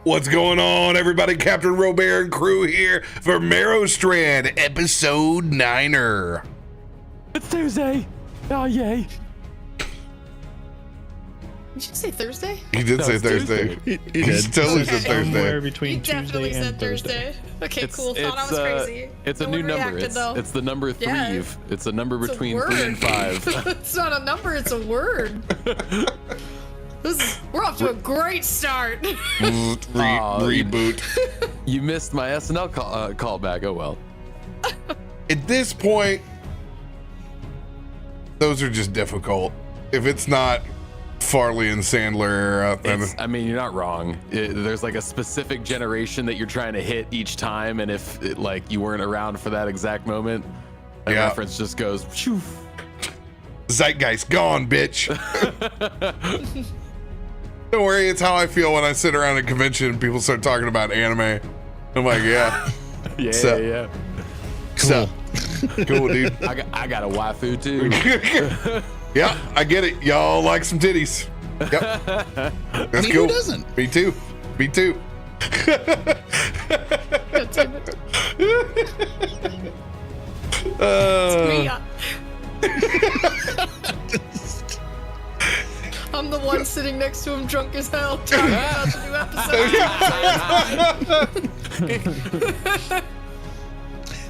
What's going on, everybody? CaptainRoBear and crew here for Merrowstrand, episode 9er. It's Tuesday. Oh, yay. Did you say Thursday? He did say Thursday. He did. Totally said Thursday. Somewhere between You definitely Tuesday said and Thursday. Okay, cool. Thought I was crazy. It's a No new one number. reacted, though. It's the number 3. Yeah. It's a number It's a between word. 3 and 5. It's not a number, it's a word. We're off to a great start. Reboot. You missed my SNL callback. Oh well. At this point, those are just difficult. If it's not Farley and Sandler, then I mean, you're not wrong. There's like a specific generation that you're trying to hit each time, and if you weren't around for that exact moment, that reference just goes. Phew. Zeitgeist gone, bitch. Don't worry, it's how I feel when I sit around a convention and people start talking about anime. I'm like, yeah. Yeah. Cool. Cool, dude. I got a waifu too. Yeah, I get it. Y'all like some titties. Yep. That's cool. Who doesn't? Me too. Me too. God damn it. Me, I'm the one sitting next to him drunk as hell talking about the new episode.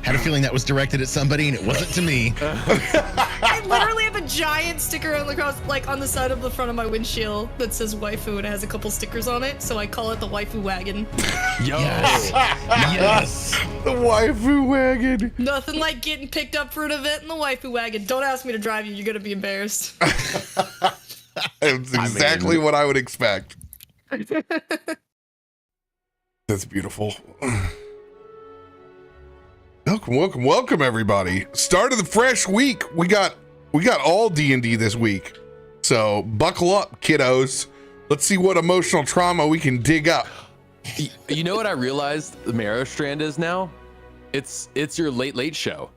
Had a feeling that was directed at somebody and it wasn't to me. I literally have a giant sticker on the side of the front of my windshield that says waifu and it has a couple stickers on it, so I call it the waifu wagon. Yo. Yes. The waifu wagon. Nothing like getting picked up for an event in the waifu wagon. Don't ask me to drive you, you're gonna be embarrassed. It's exactly what I would expect. That's beautiful. Welcome, everybody. Start of the fresh week. We got all D&D this week. So buckle up, kiddos. Let's see what emotional trauma we can dig up. You know what I realized the Merrowstrand is now? It's your late show.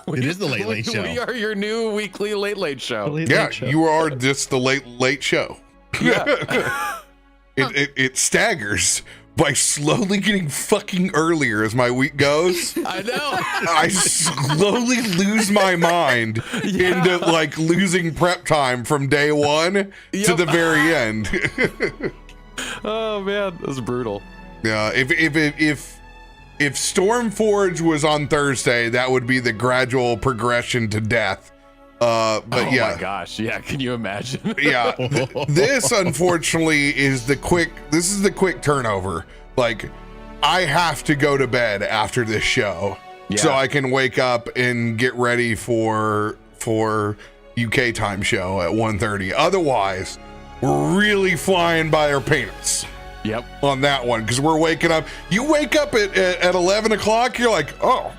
It is the late show. We are your new weekly late show. Yeah, you are just the late show. Yeah. It staggers by slowly getting fucking earlier as my week goes. I know. I slowly lose my mind into losing prep time from day one to the very end. Oh man, that's brutal. Yeah, if Stormforge was on Thursday, that would be the gradual progression to death. But my gosh, yeah, can you imagine? Yeah, this unfortunately is the quick turnover. Like, I have to go to bed after this show so I can wake up and get ready for UK time show at 1:30. Otherwise, we're really flying by our pants. Yep. On that one, because we're waking up. You wake up at 11 o'clock, you're like, oh,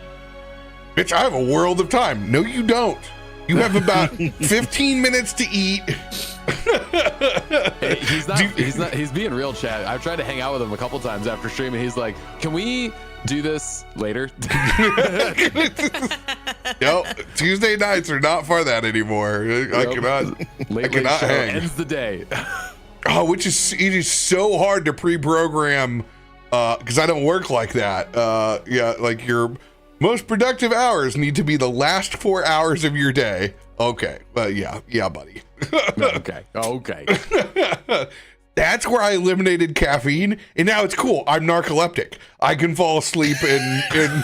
bitch, I have a world of time. No, you don't. You have about 15 minutes to eat. Hey, he's being real, Chad. I've tried to hang out with him a couple times after streaming. He's like, can we do this later? No, Tuesday nights are not for that anymore. I cannot show hang. Ends the day. Oh, it is so hard to pre-program because I don't work like that. Like your most productive hours need to be the last 4 hours of your day. Okay, yeah, buddy. Okay. That's where I eliminated caffeine, and now it's cool. I'm narcoleptic. I can fall asleep in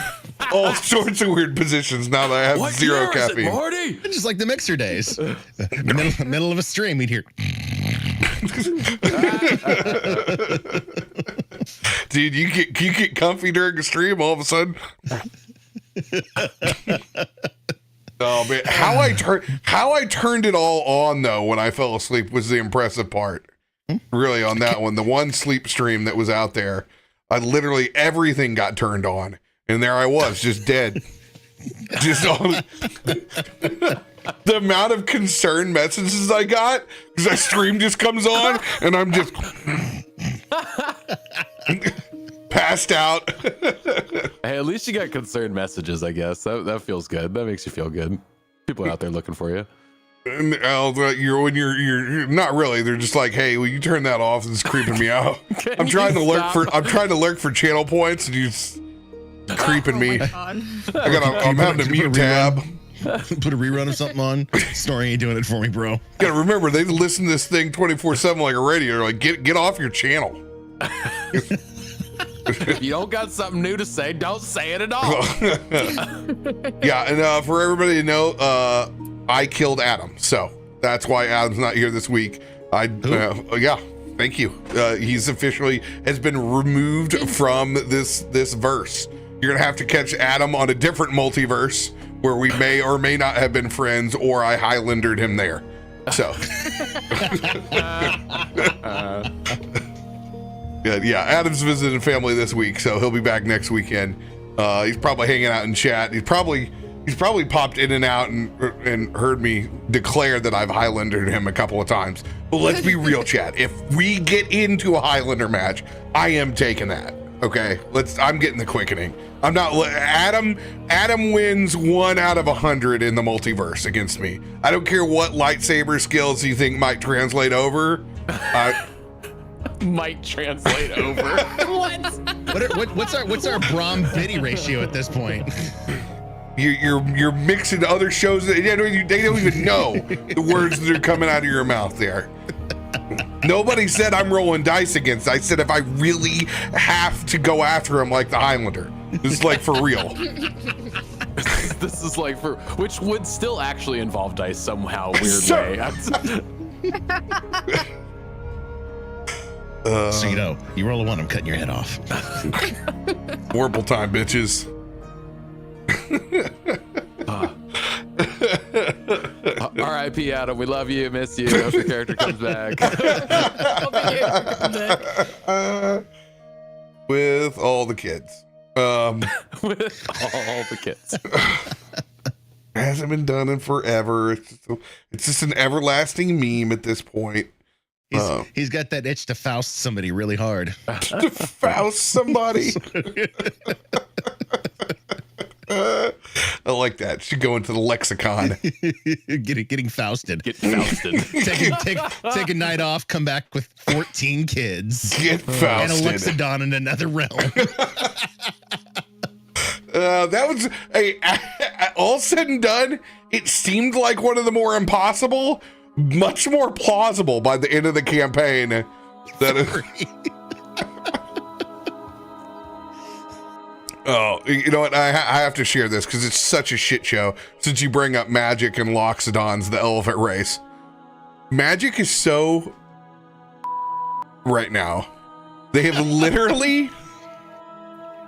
all sorts of weird positions now that I have zero caffeine. Is it, Marty? Just like the mixer days. middle of a stream, we'd hear. Dude, you get comfy during a stream all of a sudden. Oh man, how I turned it all on though when I fell asleep was the impressive part. Really, on that one, the one sleep stream that was out there, I literally everything got turned on, and there I was, just dead. Just all the amount of concerned messages I got because that stream just comes on and I'm just passed out. Hey, at least you got concerned messages, I guess. That feels good. That makes you feel good. People are out there looking for you. You're not really. They're just like, hey, will you turn that off? It's creeping me out. I'm trying to lurk for channel points, and you creeping me. I'm having a mute tab. Put a rerun of something on. Snoring ain't doing it for me, bro. You gotta remember, they listen to this thing 24/7 like a radio. They're like, get off your channel. If you don't got something new to say, don't say it at all. Yeah, and for everybody to know, I killed Adam, so that's why Adam's not here this week. Yeah, thank you. He's officially has been removed from this verse. You're gonna have to catch Adam on a different multiverse where we may or may not have been friends, or I Highlandered him there. So, yeah, Adam's visiting family this week, so he'll be back next weekend. He's probably hanging out in chat. He's probably popped in and out and heard me declare that I've Highlandered him a couple of times. But let's be real, chat. If we get into a Highlander match, I am taking that. Okay, I'm getting the quickening. I'm not. Adam wins 1 out of 100 in the multiverse against me. I don't care what lightsaber skills you think might translate over. Might translate over. What's our Brom Biddy ratio at this point? You're mixing other shows that they don't even know the words that are coming out of your mouth there. Nobody said I'm rolling dice against. I said if I really have to go after him like the Highlander. This is like for real. This is like for, which would still actually involve dice somehow weird way. So you roll a 1, I'm cutting your head off. Warble time, bitches. R.I.P. Adam, we love you, miss you. Hope your character comes back. With all the kids. With all the kids. Hasn't been done in forever. It's just an everlasting meme at this point. He's got that itch to Faust somebody really hard. To Faust somebody. I like that. Should go into the lexicon. Getting Fausted. Get Fausted. Take a night off, come back with 14 kids. Get Fausted. And a Luxodon in another realm. That was all said and done. It seemed like one of the more impossible, much more plausible by the end of the campaign. Oh, you know what? I have to share this because it's such a shit show. Since you bring up magic and Loxodons, the elephant race, magic is so right now. They have literally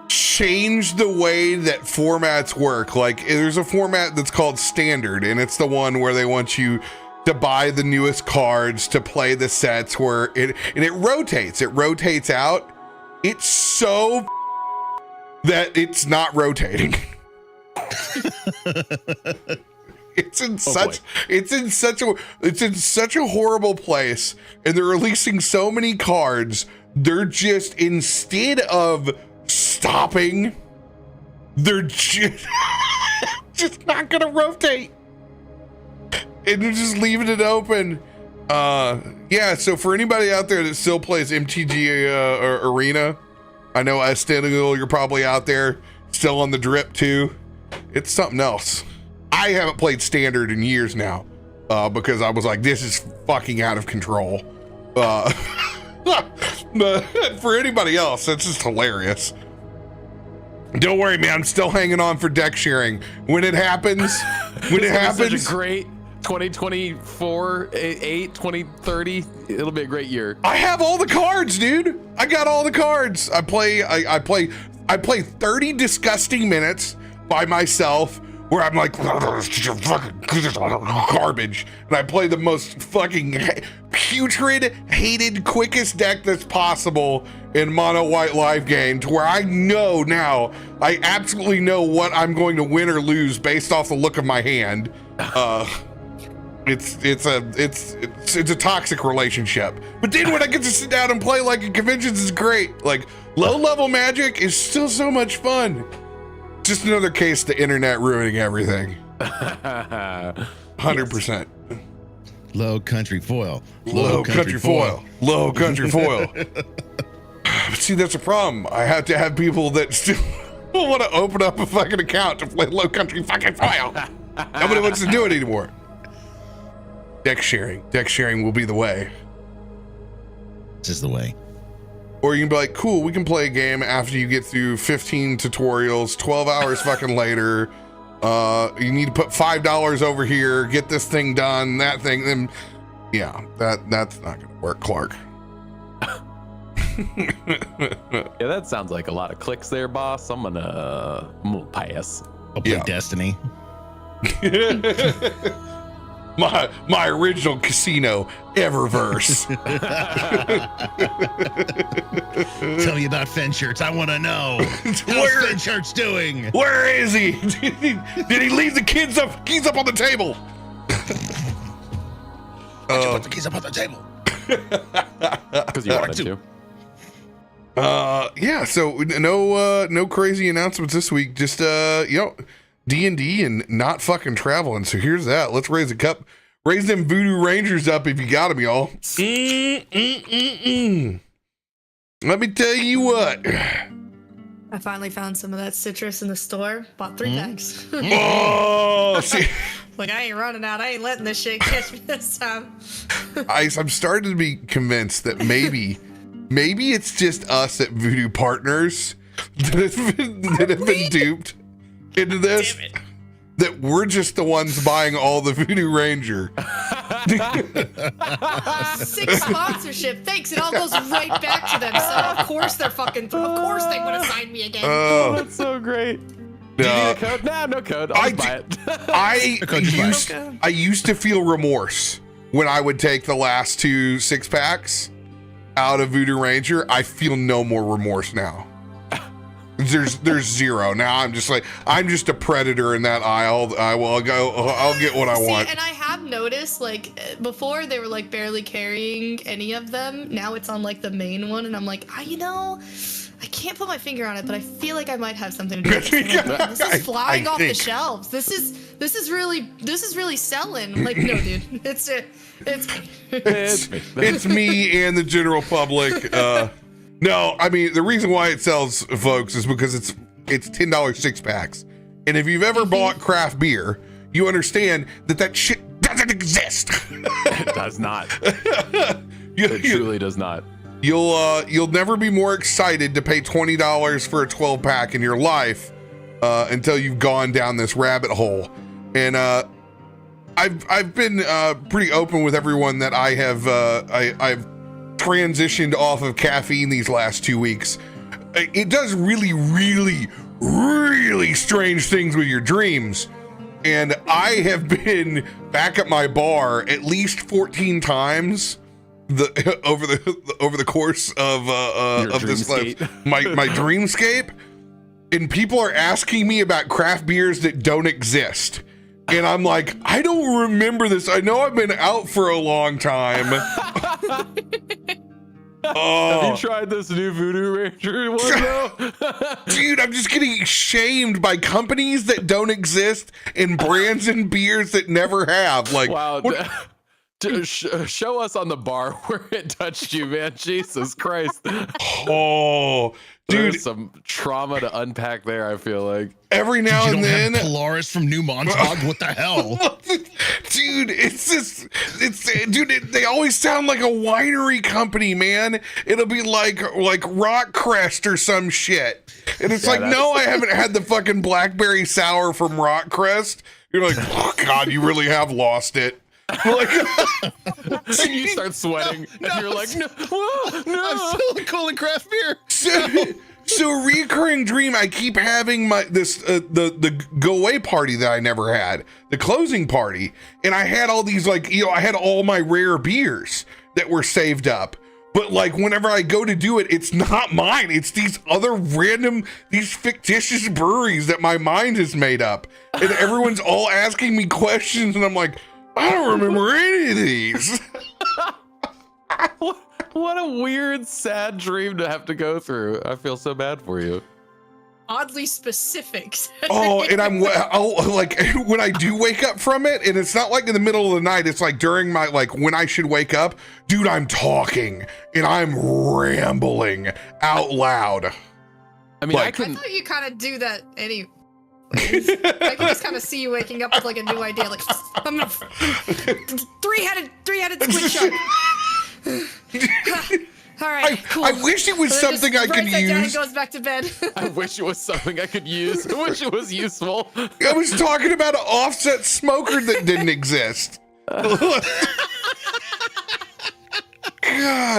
changed the way that formats work. Like, there's a format that's called standard, and it's the one where they want you to buy the newest cards to play the sets where it rotates out. It's so that it's not rotating. It's in such a horrible place, and they're releasing so many cards. They're just, instead of stopping, they're just not gonna rotate, and they're just leaving it open. Yeah, so for anybody out there that still plays MTG Arena, I know as Stanley, you're probably out there still on the drip too. It's something else. I haven't played standard in years now because I was like, this is fucking out of control. But for anybody else, that's just hilarious. Don't worry, man. I'm still hanging on for deck sharing. When it happens, Such a great 2024, 2030. It'll be a great year. I have all the cards, dude. I got all the cards. I play 30 disgusting minutes by myself where I'm like, garbage. And I play the most fucking putrid, hated, quickest deck that's possible in mono white live game, to where I know now, I absolutely know what I'm going to win or lose based off the look of my hand. It's a toxic relationship. But then when I get to sit down and play like at conventions, is great. Like, low level Magic is still so much fun. Just another case of the internet ruining everything. 100%. Low country foil. Low country foil. Low country foil. But see, that's a problem. I have to have people that still want to open up a fucking account to play low country fucking foil. Nobody wants to do it anymore. Deck sharing. Deck sharing will be the way. This is the way. Or you can be like, cool, we can play a game after you get through 15 tutorials, 12 hours fucking later. You need to put $5 over here, get this thing done, that thing. Then, yeah, that's not going to work, Clark. Yeah, that sounds like a lot of clicks there, boss. I'm gonna pass. I'll play Destiny. my original casino, Eververse. Tell me about Fenshirts. I want to know. How's Fenshirts doing? Where is he? Did he leave the keys up on the table? Why'd you put the keys up on the table? Because you wanted to. Yeah, so no crazy announcements this week. Just D&D and not fucking traveling. So here's that. Let's raise a cup. Raise them Voodoo Rangers up if you got them, y'all. Let me tell you what. I finally found some of that citrus in the store. Bought 3 bags. Oh, see. Like, I ain't running out. I ain't letting this shit catch me this time. I'm starting to be convinced that maybe it's just us at Voodoo Partners that have been duped into this. That we're just the ones buying all the Voodoo Ranger. Sick sponsorship. Thanks. It all goes right back to them. So of course they would assign me again. Oh, that's so great. Do you need a code? Nah, no code. I'll buy it. I used to feel remorse when I would take the last 2 6-packs out of Voodoo Ranger. I feel no more remorse now. There's zero. Now I'm just a predator in that aisle. I'll get what I want. And I have noticed, like, before they were like barely carrying any of them. Now it's on like the main one, and I'm like, I can't put my finger on it, but I feel like I might have something to do with it. This is flying off the shelves. This is really selling. Like, no, dude, it's me and the general public. No, I mean, the reason why it sells, folks, is because it's $10 6-packs. And if you've ever bought craft beer, you understand that shit doesn't exist. It does not. It truly does not. You'll never be more excited to pay $20 for a 12-pack in your life until you've gone down this rabbit hole. And I've been pretty open with everyone that I've transitioned off of caffeine these last 2 weeks. It does really, really, really strange things with your dreams. And I have been back at my bar at least 14 times over the course of this life, my dreamscape. And people are asking me about craft beers that don't exist. And I'm like, I don't remember this. I know I've been out for a long time. Have you tried this new Voodoo Ranger one, though? Dude, I'm just getting shamed by companies that don't exist and brands and beers that never have. Like, wow. Show us on the bar where it touched you, man. Jesus Christ. Oh, dude, there's some trauma to unpack there, I feel like. Every now and then, Polaris from New Montauk. What the hell? Dude, they always sound like a winery company, man. It'll be like Rock Crest or some shit. And it's no, I haven't had the fucking blackberry sour from Rock Crest. You're like, oh God, you really have lost it. Like, and you start sweating, and you're like, no, I'm still calling craft beer. So recurring dream, I keep having the go away party that I never had, the closing party, and I had all these I had all my rare beers that were saved up. But like whenever I go to do it, it's not mine. It's these other these fictitious breweries that my mind has made up, and everyone's all asking me questions, and I'm like, I don't remember any of these. What a weird, sad dream to have to go through. I feel so bad for you. oddly specific. Oh, and I'll like when I do wake up from it, and it's not like in the middle of the night, it's like during my, like when I should wake up, dude, I'm talking and I'm rambling out loud. I mean, Like- I thought you kind of do that anyways. I can just kind of see you waking up with like a new idea, like I'm gonna three-headed squid shark. All right, cool. I wish it was something I could writes that down and use. goes back to bed. I wish it was something I could use. I wish it was useful. I was talking about an offset smoker that didn't exist. God,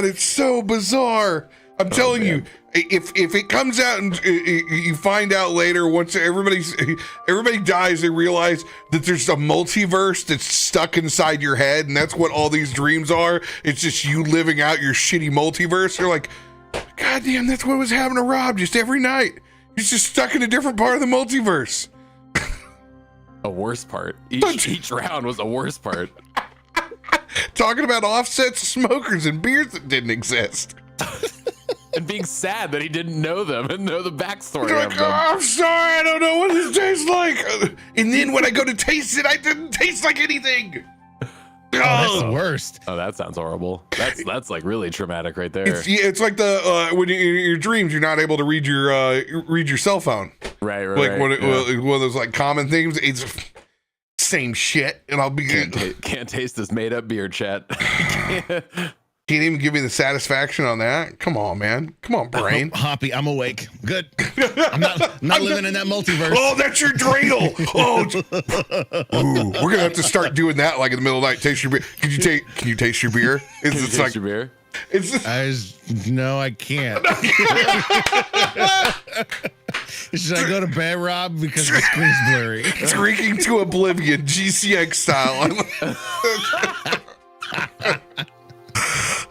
it's so bizarre. I'm telling you, if it comes out and you find out later, once everybody dies, they realize that there's a multiverse that's stuck inside your head, and that's what all these dreams are. It's just you living out your shitty multiverse. You're like, God damn, that's what was happening to Rob just every night. He's just stuck in a different part of the multiverse. A worse part. Each round was a worse part. Talking about offsets, smokers, and beers that didn't exist. And being sad that he didn't know them and know the backstory You're of like, them. oh, I'm sorry, I don't know what this tastes like. And then when I go to taste it, I didn't taste like anything. Oh, that's the worst. Oh, that sounds horrible. That's like really traumatic right there. It's like the when you, in your dreams, you're not able to read your cell phone. Right. Like one yeah. of those like common things. It's same shit, and I'll be Can't taste this made up beer, chat. Can't even give me the satisfaction on that. Come on, man. Come on, brain. Oh, Hoppy, I'm awake. Good. I'm not living in that multiverse. Oh, that's your dreidel. Oh, ooh, we're gonna have to start doing that like in the middle of the night. Taste your beer. Can you taste your beer? Can you taste your beer? It's just, No, I can't. Should I go to bed, Rob? Because the screen's blurry. drinking to oblivion, GCX style.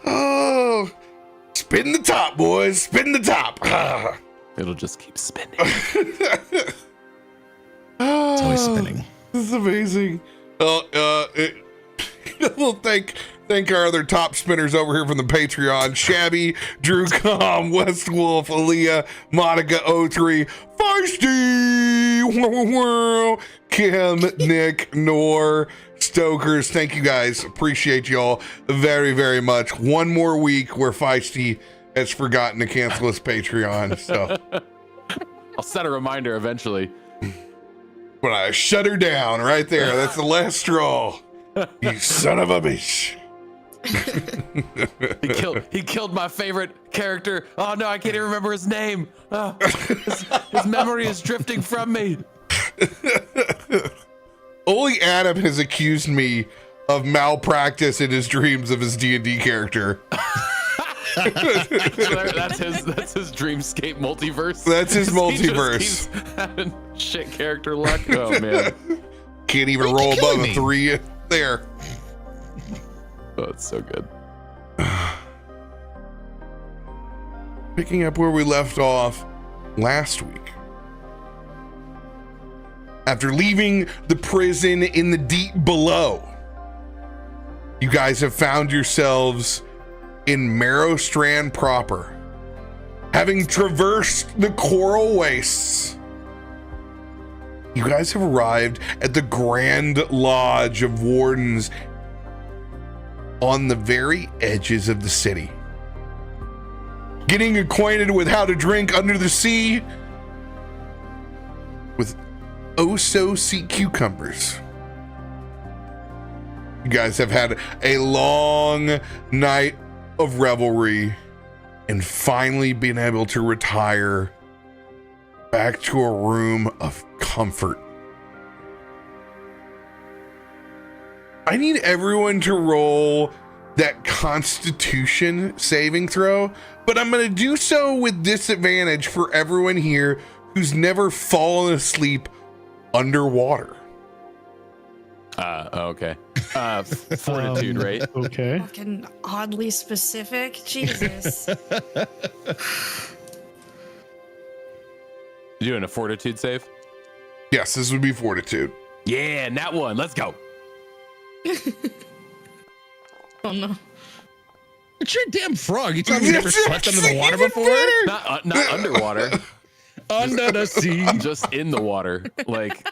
Oh, spin the top, boys. Spin the top. It'll just keep spinning. It's always spinning. This is amazing. Well, thank our other top spinners over here from the Patreon: Shabby, Drew Com, West Wolf, Aaliyah, Monica 03, Feisty, Kim, Nick, Nor, Stokers. Thank you guys. Appreciate y'all very, very much. One more week where Feisty has forgotten to cancel his Patreon. So I'll set a reminder eventually. when I shut her down right there, that's the last straw. You son of a bitch. He killed my favorite character. Oh no, I can't even remember his name. Oh, his memory is drifting from me. Only Adam has accused me of malpractice in his dreams of his D&D character. That's his dreamscape multiverse. That's his He multiverse. just keeps having shit character luck. Oh man. Can't even Why are you roll above killing a me? 3 there. Oh, it's so good. Picking up where we left off last week. After leaving the prison in the deep below, you guys have found yourselves in Merrowstrand proper. Having traversed the coral wastes, you guys have arrived at the Grand Lodge of Wardens on the very edges of the city. Getting acquainted with how to drink under the sea with oh-so sea cucumbers. You guys have had a long night of revelry and finally been able to retire back to a room of comfort. I need everyone to roll that Constitution saving throw, but I'm going to do so with disadvantage for everyone here who's never fallen asleep underwater. Okay. Fortitude, right? Okay. Fucking oddly specific. Jesus. You doing a fortitude save? Yes, this would be fortitude. Yeah, that one. Let's go. Oh no. It's your damn frog. You told me you never slept under the water before? Not underwater. Under the sea. Just in the water, like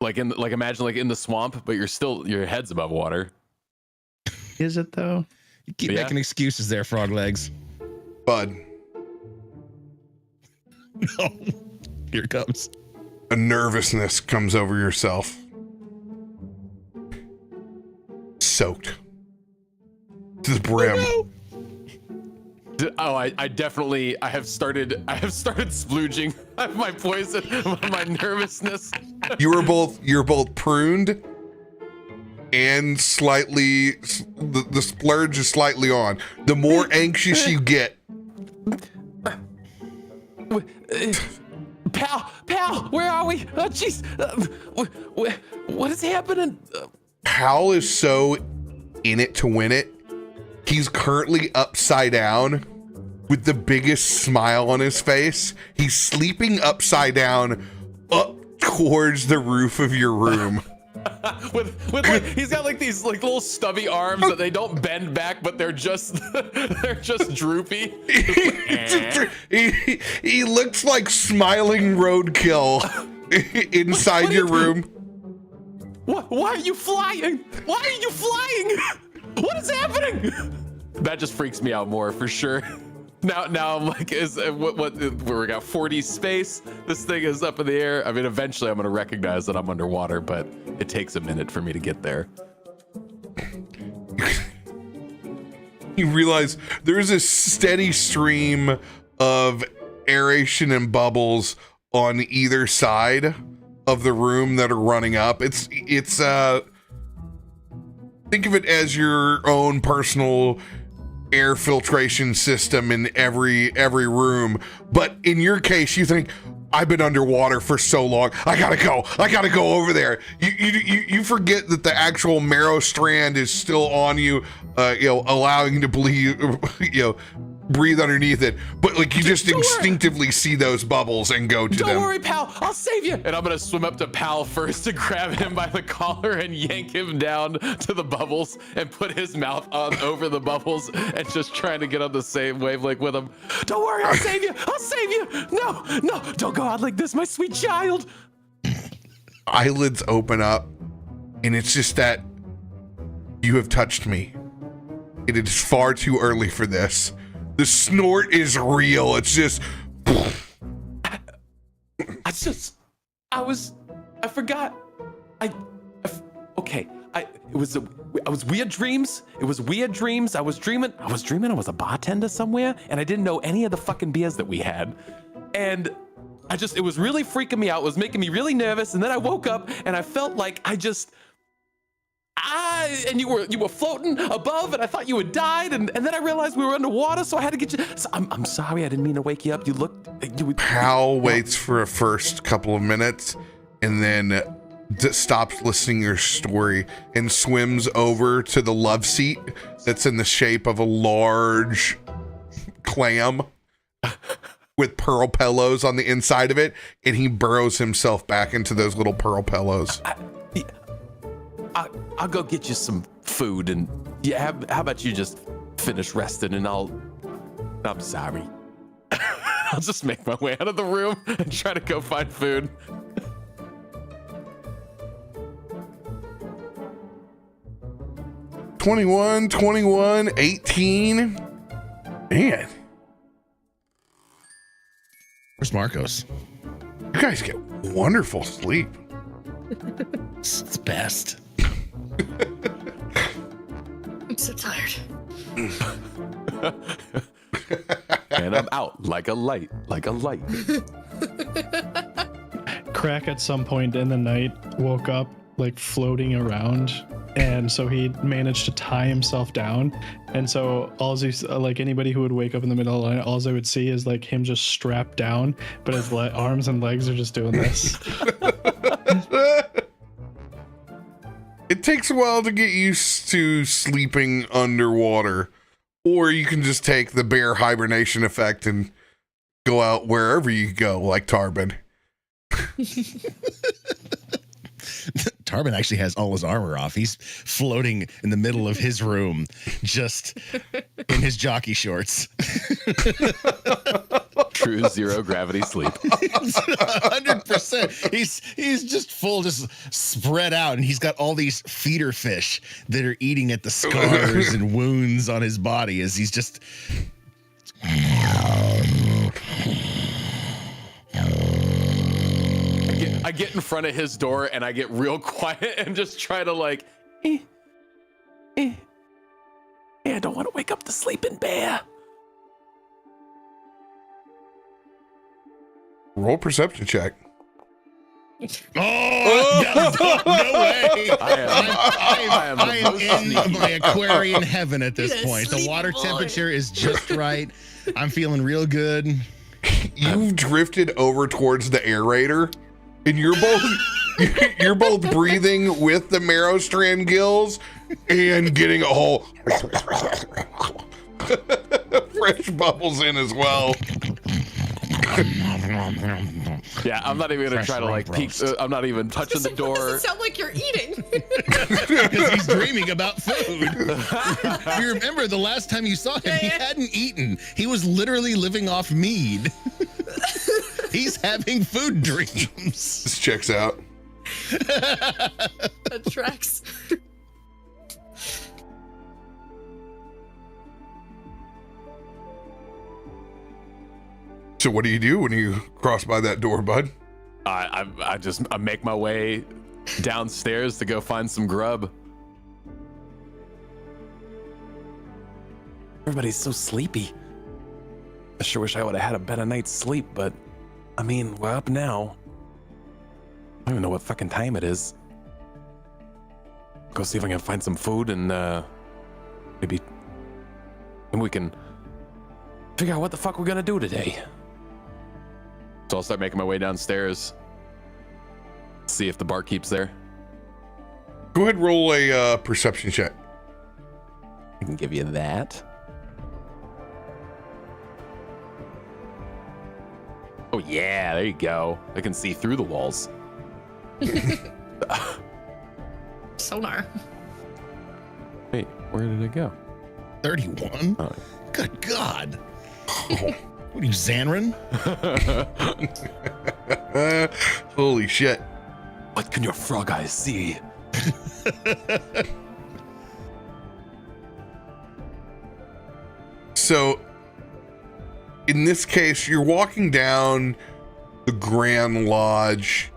imagine like in the swamp, but your head's above water. Is it though? You keep making excuses there, frog legs. Bud. No. Here it comes. A nervousness comes over yourself. Soaked to the brim. Oh, Oh, I have started splooging. I have my poison, my nervousness. You're both pruned and slightly, the splurge is slightly on. The more anxious you get. Pal, where are we? Oh, jeez. What is happening? Pal is so in it to win it. He's currently upside down with the biggest smile on his face. He's sleeping upside down up towards the roof of your room. with like, he's got like these like little stubby arms that they don't bend back, but they're just droopy. He looks like smiling roadkill inside your room. Why are you flying? Why are you flying? What is happening? That just freaks me out more for sure. Now I'm like, what we got 40 space. This thing is up in the air. I mean, eventually I'm gonna recognize that I'm underwater, but it takes a minute for me to get there. You realize there's a steady stream of aeration and bubbles on either side of the room that are running up. It's think of it as your own personal air filtration system in every room. But in your case, you think, I've been underwater for so long. I gotta go over there. You forget that the actual Merrowstrand is still on you, allowing you to breathe underneath it. But like you just instinctively see those bubbles and go to them. Don't worry, pal. I'll save you. And I'm gonna swim up to Pal first to grab him by the collar and yank him down to the bubbles and put his mouth on over the bubbles and just trying to get on the same wavelength with him. Don't worry, I'll save you. I'll save you. No, don't go out like this, my sweet child. Eyelids open up, and it's just that you have touched me. It is far too early for this. The snort is real. It's just. I forgot. Okay. It was weird dreams. It was weird dreams. I was dreaming I was a bartender somewhere, and I didn't know any of the fucking beers that we had. And it was really freaking me out. It was making me really nervous. And then I woke up and I felt like and you were floating above, and I thought you had died, and then I realized we were underwater, so I had to get you. So I'm sorry, I didn't mean to wake you up. Pal waits for a first couple of minutes, and then stops listening to your story and swims over to the love seat that's in the shape of a large clam with pearl pillows on the inside of it, and he burrows himself back into those little pearl pillows. I'll go get you some food, and how about you just finish resting, and I'm sorry. I'll just make my way out of the room and try to go find food. $21, 18. Man. Where's Markos? You guys get wonderful sleep. It's best. I'm so tired. And I'm out like a light. Krak at some point in the night woke up like floating around, and so he managed to tie himself down, and so like anybody who would wake up in the middle of the night, all I would see is like him just strapped down, but his arms and legs are just doing this. It takes a while to get used to sleeping underwater, or you can just take the bear hibernation effect and go out wherever you go, like Tarben. Tarben actually has all his armor off. He's floating in the middle of his room, just in his jockey shorts. True zero gravity sleep. 100%. He's just full, just spread out, and he's got all these feeder fish that are eating at the scars and wounds on his body as he's just. I get in front of his door and I get real quiet and just try to like, I don't want to wake up the sleeping bear. Roll perception check. Oh, no way. I am in my Aquarian heaven at this You're a point. The sleepy water boy. temperature is just right. I'm feeling real good. You've drifted over towards the aerator, and you're both breathing with the Merrowstrand gills and getting a whole fresh bubbles in as well. Yeah, I'm not even gonna try to like peek. I'm not even touching the What door. does it sound like you're eating? Because he's dreaming about food. You remember the last time you saw him, he hadn't eaten. He was literally living off mead. He's having food dreams. This checks out. That tracks. So what do you do when you cross by that door, bud? I make my way downstairs to go find some grub. Everybody's so sleepy. I sure wish I would have had a better night's sleep, but I mean, we're up now. I don't even know what fucking time it is. Go see if I can find some food and maybe we can figure out what the fuck we're gonna do today. So I'll start making my way downstairs. See if the barkeep's there. Go ahead and roll a perception check. I can give you that. Oh yeah, there you go. I can see through the walls. Sonar. Wait, where did it go? 31? Oh. Good God. What are you, Xanran? Holy shit. What can your frog eyes see? So, in this case, you're walking down the Grand Lodge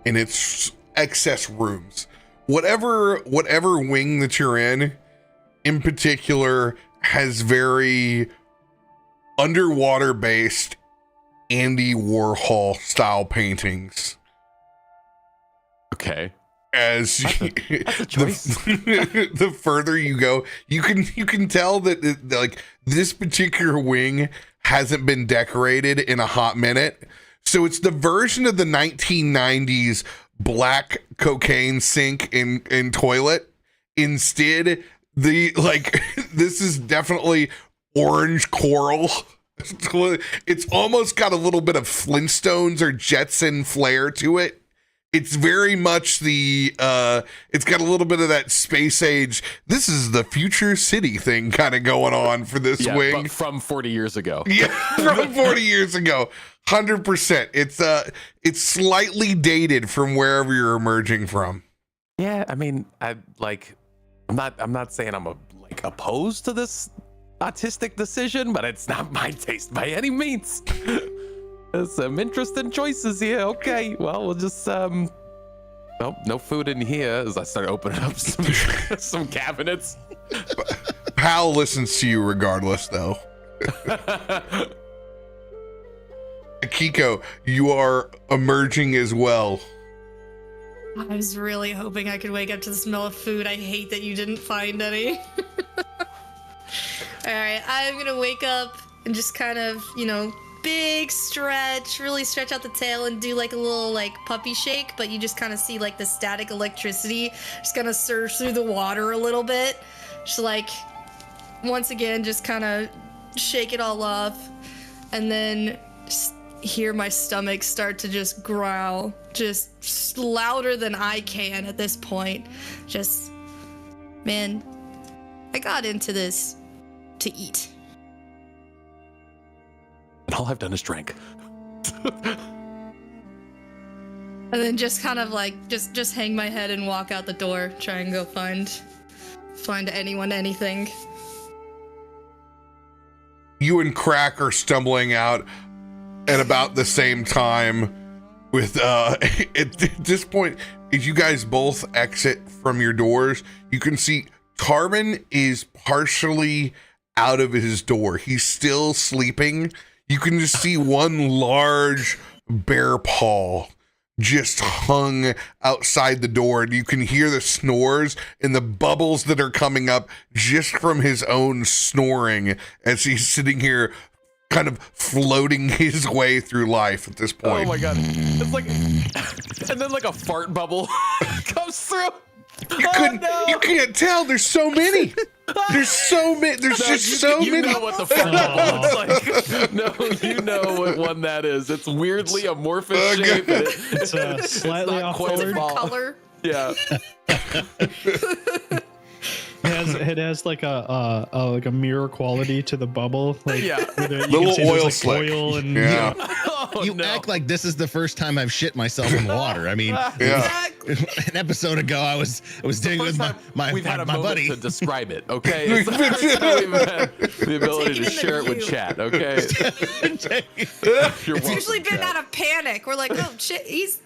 and its excess rooms. Whatever wing that you're in particular, has very underwater based Andy Warhol style paintings. Okay. As That's a choice. the further you go, you can tell that like this particular wing hasn't been decorated in a hot minute. So it's the version of the 1990s black cocaine sink in toilet. Instead, this is definitely orange coral. It's almost got a little bit of Flintstones or Jetson flair to it. It's very much it's got a little bit of that space age, this is the future city thing kind of going on for this wing. But from 40 years ago. Yeah, from 40 years ago. 100%. It's slightly dated from wherever you're emerging from. Yeah, I mean, I'm not saying I'm opposed to this artistic decision, but it's not my taste by any means. There's some interesting choices here. Okay, well, we'll just nope, no food in here as I start opening up some cabinets. Pal listens to you regardless, though. Akiko, you are emerging as well. I was really hoping I could wake up to the smell of food. I hate that you didn't find any. Alright, I'm gonna wake up and just kind of, big stretch, really stretch out the tail and do like a little puppy shake, but you just kind of see the static electricity just kind of surge through the water a little bit. Just once again, just kind of shake it all off, and then just hear my stomach start to just growl, just louder than I can at this point. Just, man, I got into this to eat. All I've done is drank. And then just kind of like just hang my head and walk out the door, try and go find anyone, anything. You and Krak are stumbling out at about the same time with at this point, as you guys both exit from your doors, you can see Tarben is partially out of his door. He's still sleeping. You can just see one large bear paw just hung outside the door, and you can hear the snores and the bubbles that are coming up just from his own snoring as he's sitting here kind of floating his way through life at this point. Oh my god. It's like, and then like a fart bubble comes through. You can't tell. There's so many. There's so many. There's just so you many. You know what the fart bubble looks like. No, you know what one that is. It's weirdly amorphous shape. It's slightly not off quite colored. ball. Color. Yeah. It has like a mirror quality to the bubble. Like, Yeah. Little oil slick. oil and Yeah. Oh, You no. act like this is the first time I've shit myself in water. I mean, Yeah. an episode ago I was doing it with my We've had a moment buddy. to describe it, okay? It's the first time we've had the ability Taking to it share it to with you. chat, okay? You're It's usually welcome, been chat. out of panic. We're like, oh shit, he's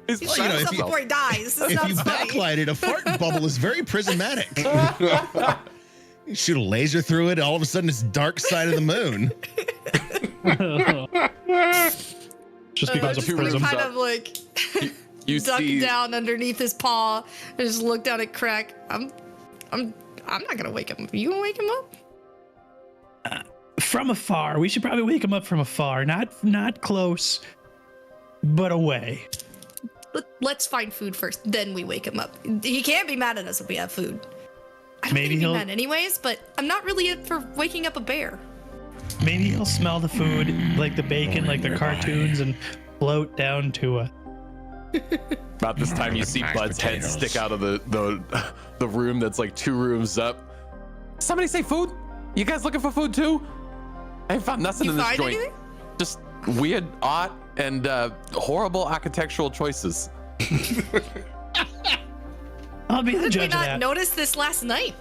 He's Well, you know, shooting if himself you- before he dies. This If sounds you funny. backlight it, a fart bubble is very prismatic. You shoot a laser through it, all of a sudden it's dark side of the moon. just because of two we prism. rooms kind up. of like You duck see, down underneath his paw and just look down at Krak. I'm not gonna wake him up. You gonna wake him up? From afar. We should probably wake him up from afar. Not close, but away. Let's find food first, then we wake him up. He can't be mad at us if we have food. I don't Maybe think he'd he'll- be mad anyways, but I'm not really up for waking up a bear. Maybe he'll smell the food, like the bacon, like the cartoons, and float down to us. about this time you see Mashed Bud's head potatoes. stick out of the room that's like 2 rooms up. Somebody say food? You guys looking for food too? I ain't found nothing You in this find joint. anything? Just weird art and horrible architectural choices. I'll be the How did we judge of not that. notice this last night?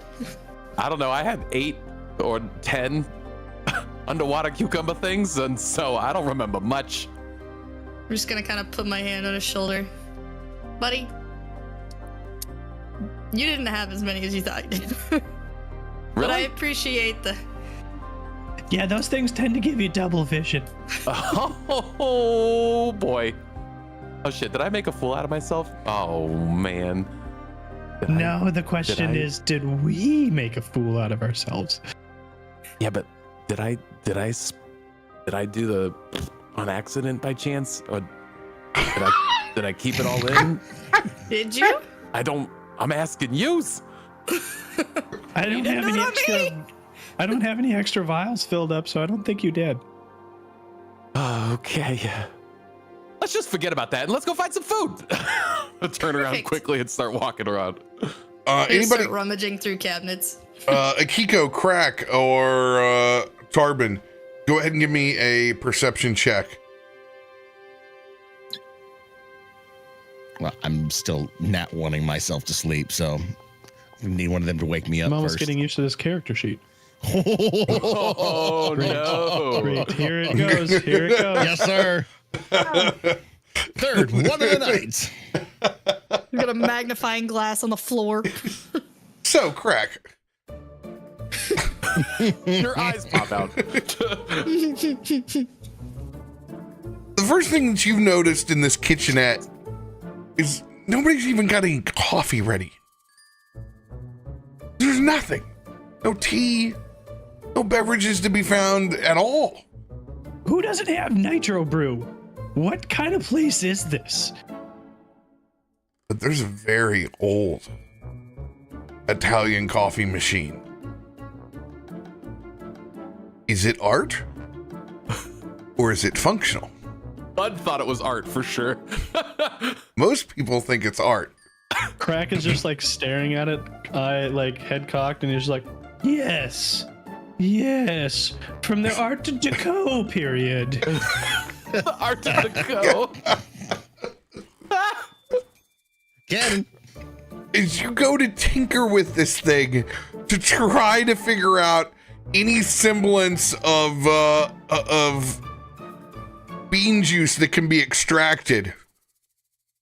I don't know. I had 8 or 10 underwater cucumber things, and so I don't remember much. I'm just gonna kind of put my hand on his shoulder. Buddy, you didn't have as many as you thought you did. But I Really? appreciate the... Yeah, those things tend to give you double vision. Oh boy. Oh shit, did I make a fool out of myself? Oh man. Did I- No, the question I- is, did we make a fool out of ourselves? Yeah, but did I do the on accident by chance? Or did I keep it all in? Did you? I'm asking yous. I don't didn't have do any it on extra. me. I don't have any extra vials filled up, so I don't think you did. Okay. Let's just forget about that and let's go find some food. I'll turn around Perfect. quickly and start walking around. Anybody Anybody, start rummaging through cabinets. Akiko, Krak, or Tarben, go ahead and give me a perception check. Well, I'm still not wanting myself to sleep, so I need one of them to wake me up I'm almost first. getting used to this character sheet. Oh no. Great, here it goes. Here it goes. Yes, sir. Third one of the night. We've got a magnifying glass on the floor. So, Krak, Your eyes pop out. the first thing that you've noticed in this kitchenette is nobody's even got any coffee ready. There's nothing. No tea, no beverages to be found at all. Who doesn't have nitro brew? What kind of place is this? But there's a very old Italian coffee machine. Is it art? Or is it functional? Bud thought it was art for sure. Most people think it's art. Krak is just like staring at it, like head cocked, and he's just like, yes. Yes, from the Art Deco period. Art Deco. Again, As you go to tinker with this thing to try to figure out any semblance of bean juice that can be extracted,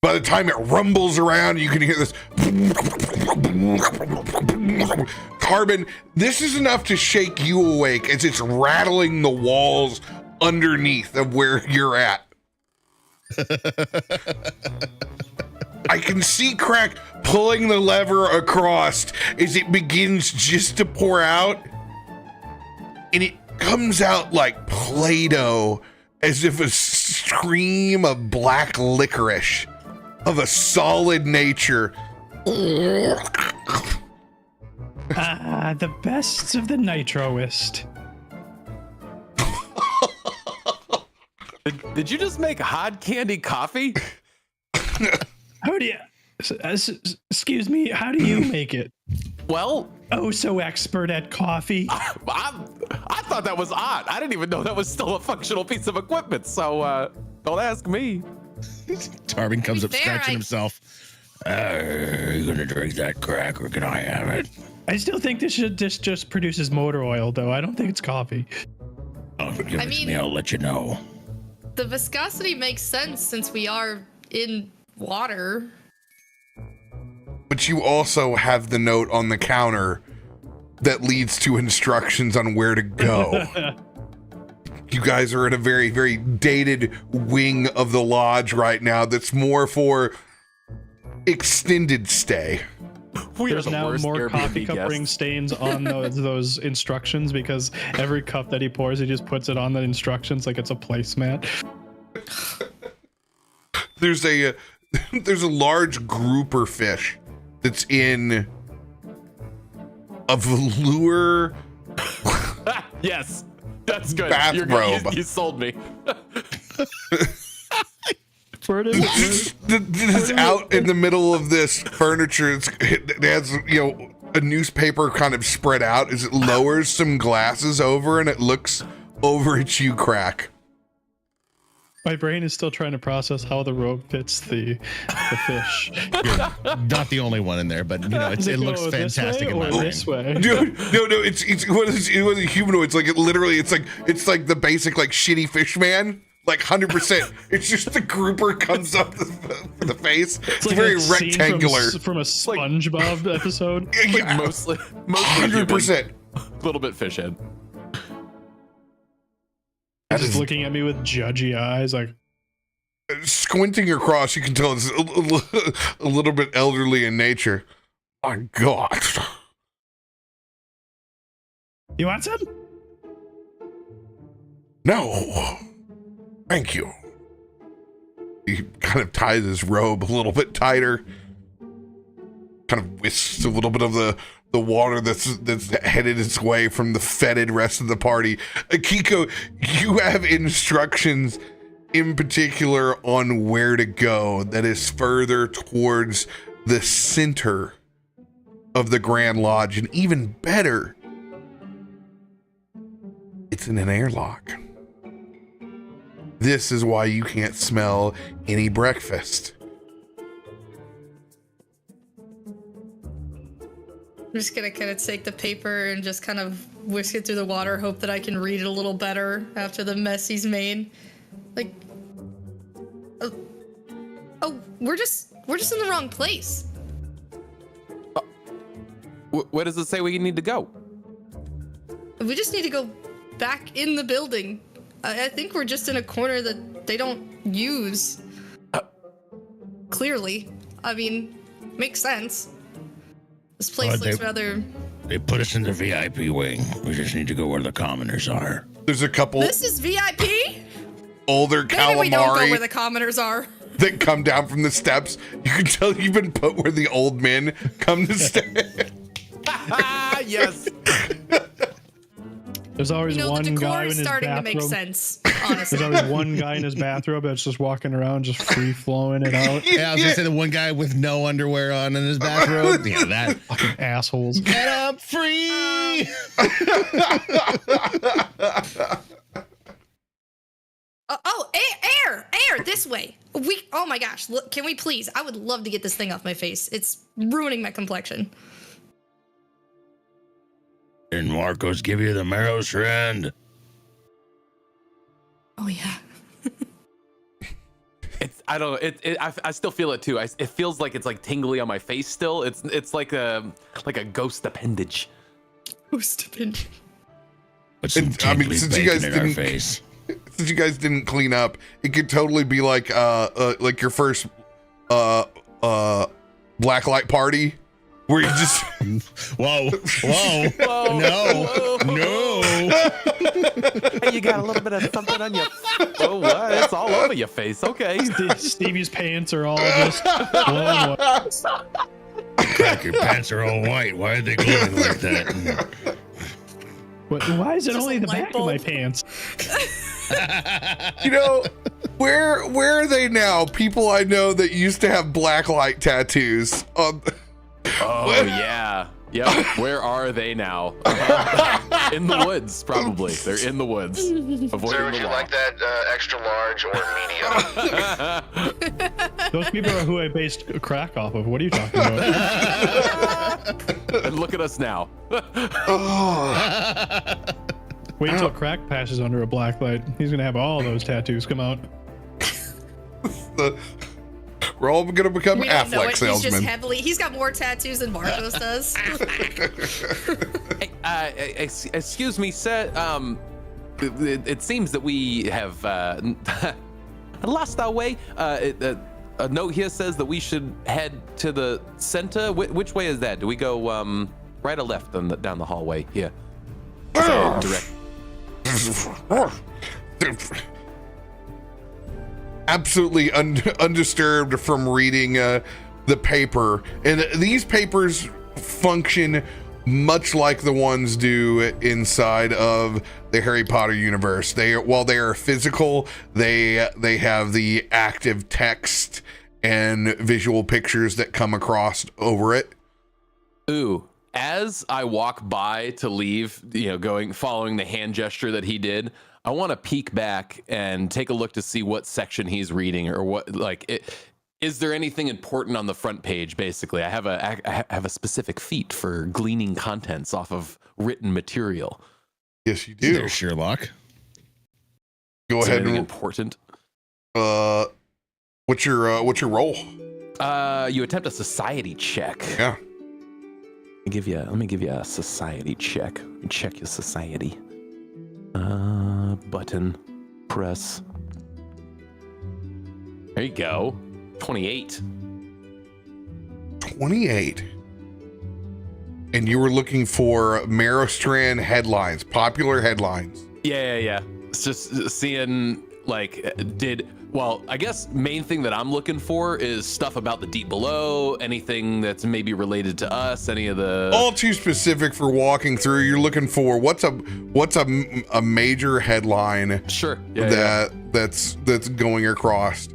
by the time it rumbles around, you can hear this. Tarben, this is enough to shake you awake as it's rattling the walls underneath of where you're at. I can see Krak pulling the lever across as it begins just to pour out, and it comes out like Play-Doh, as if a stream of black licorice of a solid nature. Ah, the best of the nitroist. Did you just make hard candy coffee? How do you... excuse me, how do you make it? Well, Oh, so expert at coffee. I thought that was odd. I didn't even know that was still a functional piece of equipment. So don't ask me. Tarben comes up fair, scratching himself. Are you gonna drink that crack or can I have it? I still think this just produces motor oil, though. I don't think it's coffee. Oh, give I it to mean- me, I'll let you know. The viscosity makes sense since we are in water. But you also have the note on the counter that leads to instructions on where to go. You guys are in a very, very dated wing of the lodge right now that's more for extended stay. We There's are the now worst more Airbnb coffee cup guests. ring stains on those instructions because every cup that he pours, he just puts it on the instructions like it's a placemat. There's a large grouper fish that's in a velour Yes, that's good. Bathrobe. You sold me. that's out in the middle of this furniture. It has, a newspaper kind of spread out as it lowers some glasses over and it looks over at you, Krak. My brain is still trying to process how the robe fits the fish. You're not the only one in there, but Does it looks go this fantastic way in my or brain. this way? Dude, no, it's one of the humanoids. Like it's like the basic like shitty fish man. Like 100%. It's just the grouper comes up the face. It's like very that scene rectangular. from a SpongeBob episode. Yeah, Mostly 100%. a little bit fish head. Just looking at me with judgy eyes, like, Squinting across, you can tell it's a little bit elderly in nature. My God. you want some? No. Thank you. He kind of ties his robe a little bit tighter. Kind of whisks a little bit of the water that's headed its way from the fetid rest of the party. Akiko, you have instructions in particular on where to go that is further towards the center of the Grand Lodge, and even better, it's in an airlock. This is why you can't smell any breakfast. I'm just gonna kind of take the paper and just kind of whisk it through the water, hope that I can read it a little better after the mess he's made. Like, oh, we're just in the wrong place. Where does it say we need to go? We just need to go back in the building. I think we're just in a corner that they don't use. Clearly. I mean, makes sense. This place looks rather... They put us in the VIP wing. We just need to go where the commoners are. There's a couple This is VIP? older Maybe we don't go where calamari the commoners are. that come down from the steps. You can tell you've been put where the old men come to stay. Yes. There's always You know, one the guy decor in is his starting to make bathrobe. sense, honestly. There's always one guy in his bathrobe that's just walking around, just free flowing it out. Yeah, I was gonna say the one guy with no underwear on in his bathrobe. Yeah, that. Fucking assholes. Get up free. Air, this way. Oh my gosh, look, can we please? I would love to get this thing off my face. It's ruining my complexion. Did Markos give you the Merrowstrand? Oh yeah. I don't know. I still feel it too. It feels like it's like tingly on my face still. It's like a ghost appendage. Ghost appendage. Since you guys didn't, since you guys didn't clean up, it could totally be like your first blacklight party where you just whoa, no. Hey, you got a little bit of something on your. Oh, what? It's all over your face. Okay. Stevie's pants are all just blowing up. Crack, your pants are all white. Why are they glowing like that? Why is it Just only a the light back of my bulb. pants? you know, where are they now? People I know that used to have blacklight tattoos. Oh yeah. Yep. Where are they now? In the woods, probably. They're in the woods. Avoiding Sir, would the you law. like that extra large or medium? Those people are who I based Krak off of. What are you talking about? And look at us now. Wait until Krak passes under a black light. He's gonna have all those tattoos come out. We're all gonna become We don't know Affleck it. He's just salesmen. he's got more tattoos than Markos does. Hey, excuse me, sir. It seems that we have lost our way. A note here says that we should head to the center. Which way is that? Do we go right or left down the hallway here? Direct. Absolutely undisturbed from reading the paper, and these papers function much like the ones do inside of the Harry Potter universe. While they are physical, they have the active text and visual pictures that come across over it. Ooh. As I walk by to leave, following the hand gesture that he did, I want to peek back and take a look to see what section he's reading or what, is there anything important on the front page? Basically, I have a specific feat for gleaning contents off of written material. Yes, you do. There's Sherlock. Go Is ahead anything and important. what's your role? You attempt a society check. Yeah. Let me give you a society check. Check your society. Button, press. There you go. 28. 28. And you were looking for Merrowstrand headlines, popular headlines. Yeah. It's just seeing I guess main thing that I'm looking for is stuff about the deep below, anything that's maybe related to us, any of the All too specific for walking through. You're looking for what's a major headline Sure. Yeah. that's going across.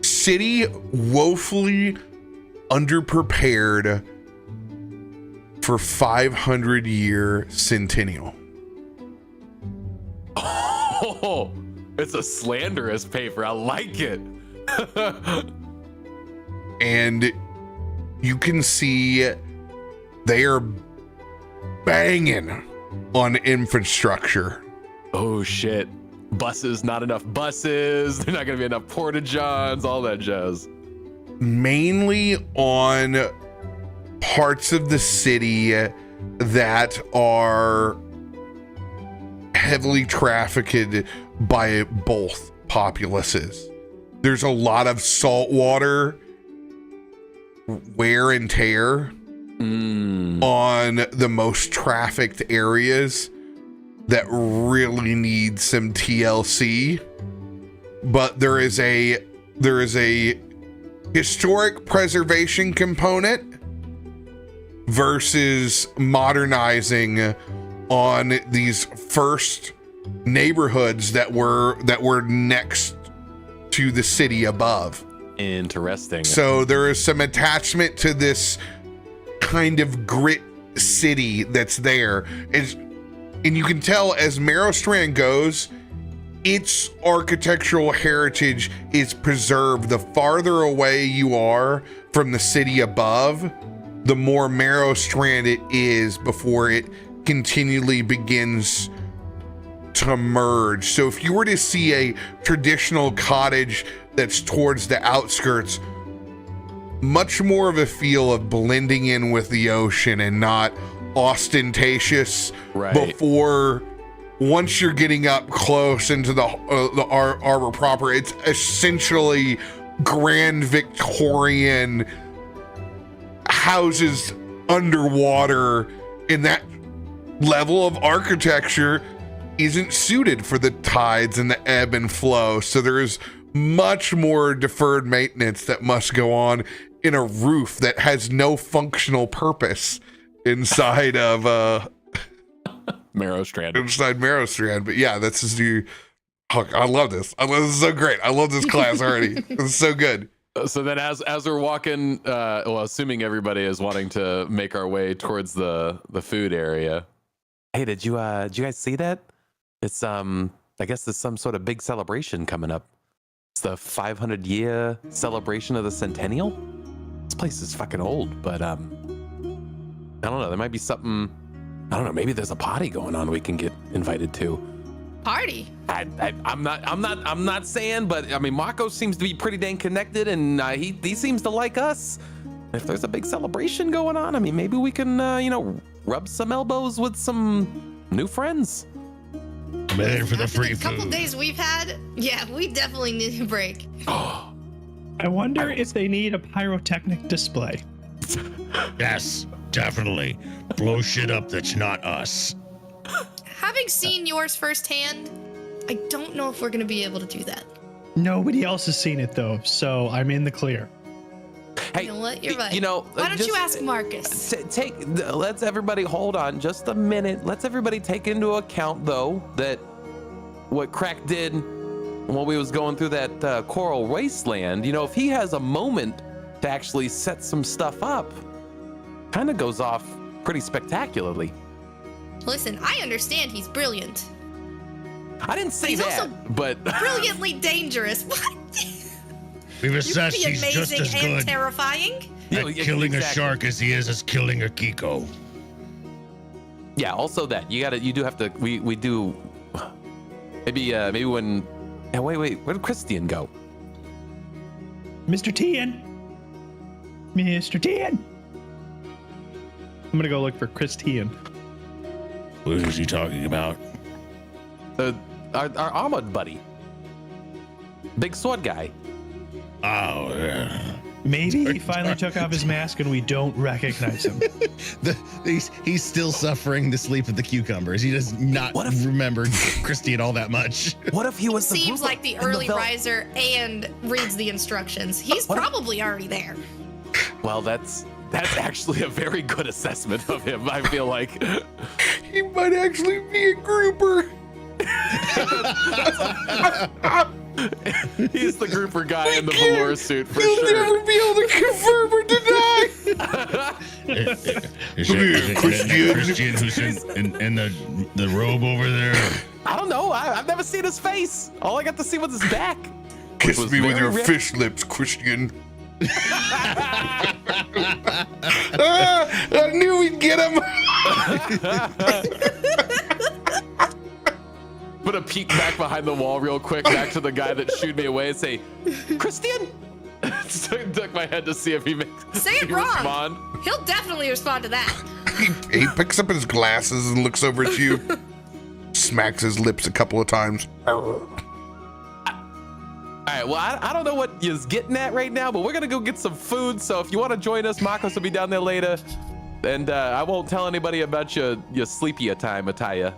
City woefully underprepared for 500-year centennial. Oh, it's a slanderous paper. I like it. And you can see they are banging on infrastructure. Oh shit. Buses, not enough buses. There's not gonna be enough porta-johns, all that jazz. Mainly on parts of the city that are heavily trafficked by both populaces. There's a lot of saltwater wear and tear on the most trafficked areas that really need some TLC. But there is a historic preservation component, versus modernizing on these first neighborhoods that were next to the city above. Interesting. So there is some attachment to this kind of grit city that's there. And you can tell as Merrowstrand goes, its architectural heritage is preserved. The farther away you are from the city above, the more Merrowstrand it is before it continually begins to merge. So if you were to see a traditional cottage that's towards the outskirts, much more of a feel of blending in with the ocean and not ostentatious. Right. Before, once you're getting up close into the arbor proper, it's essentially grand Victorian houses underwater, and that level of architecture isn't suited for the tides and the ebb and flow. So there is much more deferred maintenance that must go on in a roof that has no functional purpose inside of Merrowstrand. But yeah, that's just new. I love this. This is so great. I love this class already. It's so good. So then as we're walking, well, assuming everybody is wanting to make our way towards the food area. Hey, did you guys see that? It's I guess there's some sort of big celebration coming up. It's the 500-year celebration of the Centennial. This place is fucking old, but I don't know. There might be something. I don't know. Maybe there's a party going on we can get invited to. Party? I'm not saying, but I mean, Markos seems to be pretty dang connected, and he seems to like us. If there's a big celebration going on, I mean, maybe we can rub some elbows with some new friends. I'm in for the free the food. couple days we've had, yeah, we definitely need a break. I wonder if they need a pyrotechnic display. Yes, definitely. Blow shit up that's not us. Having seen yours firsthand, I don't know if we're gonna be able to do that. Nobody else has seen it though, so I'm in the clear. Hey, You know what? You're right. Why don't you ask Markos? Let's everybody hold on just a minute. Let's everybody take into account though that what Krak did when we was going through that coral wasteland. If he has a moment to actually set some stuff up, kind of goes off pretty spectacularly. Listen, I understand he's brilliant. I didn't say He's that, also but brilliantly dangerous. What? We've You assessed could be he's just amazing as and good terrifying. at killing a shark as he is as killing a Akiko. Yeah, also that you do have to. We do. Maybe when. Wait. Where did Christain go? Mr. Tian. I'm gonna go look for Christain. What is he talking about? Our armored buddy, big sword guy. Oh, yeah. Maybe he finally took off his mask and we don't recognize him. He's still suffering the sleep of the cucumbers. He does not remember Christain all that much. What if he was the Seems group like the early riser and reads the instructions. He's probably already there. Well, that's actually a very good assessment of him. I feel like He might actually be a grouper. he's the grouper guy in the velour suit for He'll sure. never be able to confirm or deny. Is Christian who's in the robe over there? I don't know. I've never seen his face. All I got to see was his back. Kiss was me with very your rich. fish lips, Christian. I knew we'd get him. Put a peek back behind the wall real quick, back to the guy that shooed me away and say, Christain? Duck my head to see if he makes Say it wrong. respond. He'll definitely respond to that. He picks up his glasses and looks over at you, smacks his lips a couple of times. All right, well, I don't know what you're getting at right now, but we're going to go get some food. So if you want to join us, Markos will be down there later. And I won't tell anybody about your sleepier time, Ataya.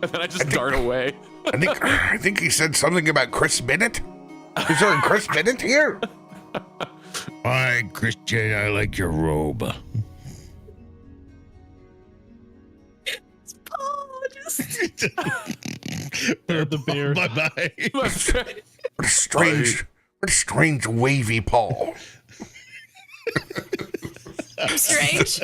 And then I just dart away. I think he said something about Chris Bennett. Is there a Chris Bennett here? Hi, Christian. I like your robe. Oh, just The bear. Bye-bye. What a strange wavy paw. strange.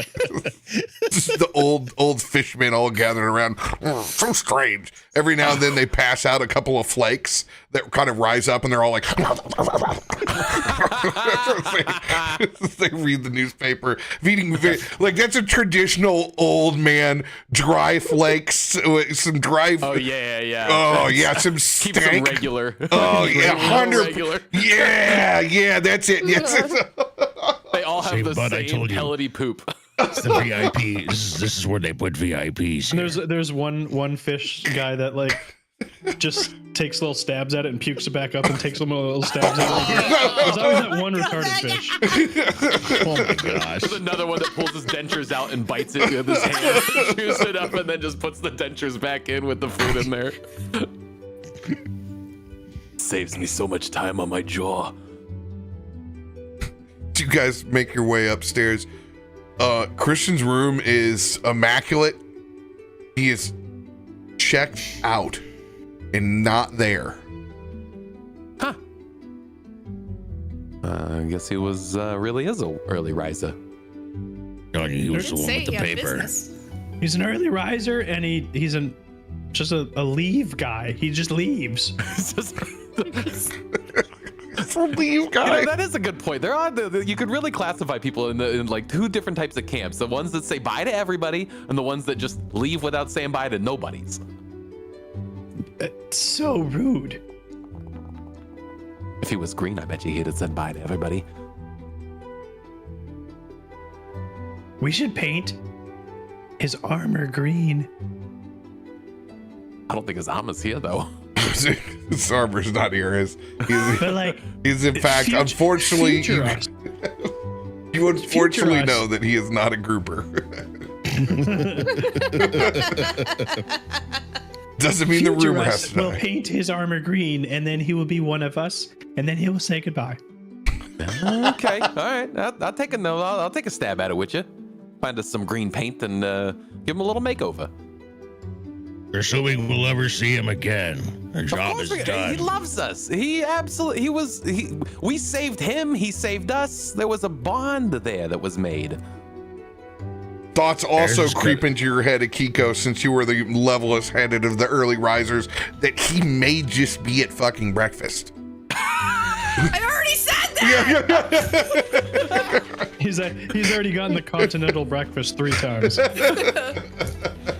This is the old fishmen all gathered around. So strange. Every now and then they pass out a couple of flakes that kind of rise up, and they're all like, they read the newspaper, eating like that's a traditional old man dry flakes, some dry. Oh yeah. Oh yeah, some Keeps them stank. regular. Oh yeah, 100. Regular. Yeah, that's it. Yes. They all have See, the bud, I same told you. pellety poop. It's the VIP. This is where they put VIPs. And there's one fish guy that like just takes little stabs at it and pukes it back up and takes some little stabs at it. There's always that one retarded fish. Oh my gosh. There's another one that pulls his dentures out and bites it with his hand, chews it up, and then just puts the dentures back in with the food in there. Saves me so much time on my jaw. You guys make your way upstairs. Christian's room is immaculate. He is checked out and not there. Huh. I guess he was really is an early riser. He was the one with the paper. He's an early riser, and he's just a leave guy. He just leaves. It's a leave guy. You know, that is a good point. There are you could really classify people in like two different types of camps: the ones that say bye to everybody, and the ones that just leave without saying bye to nobody's. It's so rude. If he was green, I bet you he'd have said bye to everybody. We should paint his armor green. I don't think his armor's here though. His armor's not here. He's in fact, future- unfortunately, future us. you unfortunately us. know that he is not a grouper. Doesn't mean the Future rumor us has to will die. paint his armor green, and then he will be one of us, and then he will say goodbye. Okay, all right. I'll take a no. I'll take a stab at it with you. Find us some green paint and give him a little makeover. Assuming we'll ever see him again. Our job is He done. loves us. He absolutely. We saved him. He saved us. There was a bond there that was made. Thoughts also There's creep good. into your head, Akiko, since you were the levelest headed of the early risers, that he may just be at fucking breakfast. I already said that. He's already gotten the continental breakfast 3 times.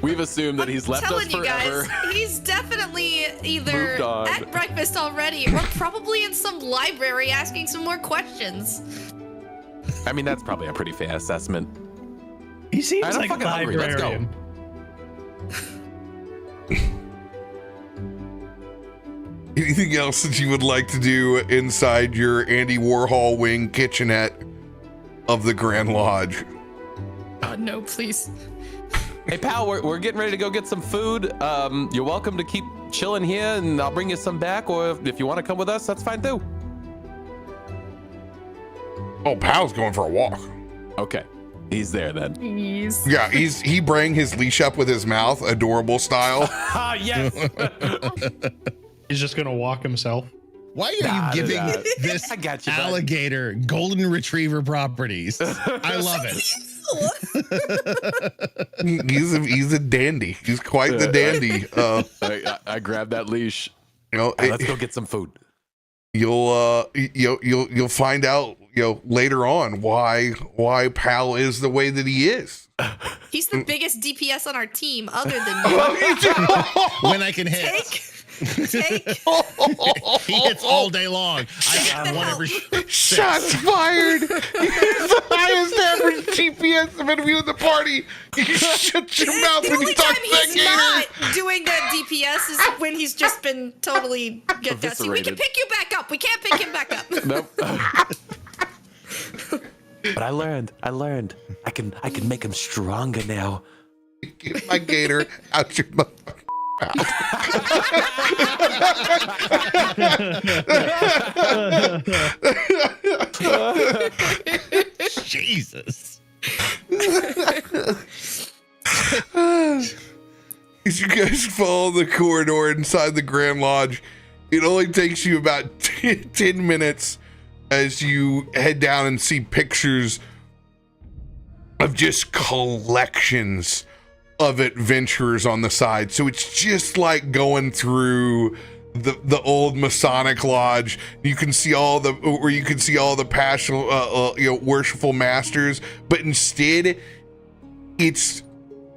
We've assumed that he's left us Telling you forever. guys, he's definitely either Moved on. at breakfast already or probably in some library asking some more questions. I mean, that's probably a pretty fair assessment. He seems I'm like a fucking hungry. Let's go. librarian. Anything else that you would like to do inside your Andy Warhol wing kitchenette of the Grand Lodge? Oh no, please. Hey, pal, we're getting ready to go get some food. You're welcome to keep chilling here, and I'll bring you some back. Or if you want to come with us, that's fine too. Oh, Pal's going for a walk. Okay, he's there then. Please. Yeah, he bring his leash up with his mouth, adorable style. Ah, yes. He's just gonna walk himself. Why are you giving this I got you, bud. alligator golden retriever properties? I love it. He's a dandy. He's quite the dandy. I grabbed that leash. You know, Let's go get some food. you'll find out, later on why Pal is the way that he is. He's the biggest DPS on our team, other than you. When I can hit. Take. He hits all day long. I got one every Shots fired! He's the highest average DPS of any in the party. You shut your mouth The when only you talk time to that he's gator. not doing that DPS is when he's just been totally get that. See, we can Eviscerated. pick you back up. We can't pick him back up. Nope. But I learned. I can make him stronger now. Get my gator out your mouth. Jesus. As you guys follow the corridor inside the Grand Lodge, it only takes you about 10 minutes as you head down and see pictures of just collections of adventurers on the side. So it's just like going through the old Masonic lodge. You can see all the passionate, worshipful masters, but instead it's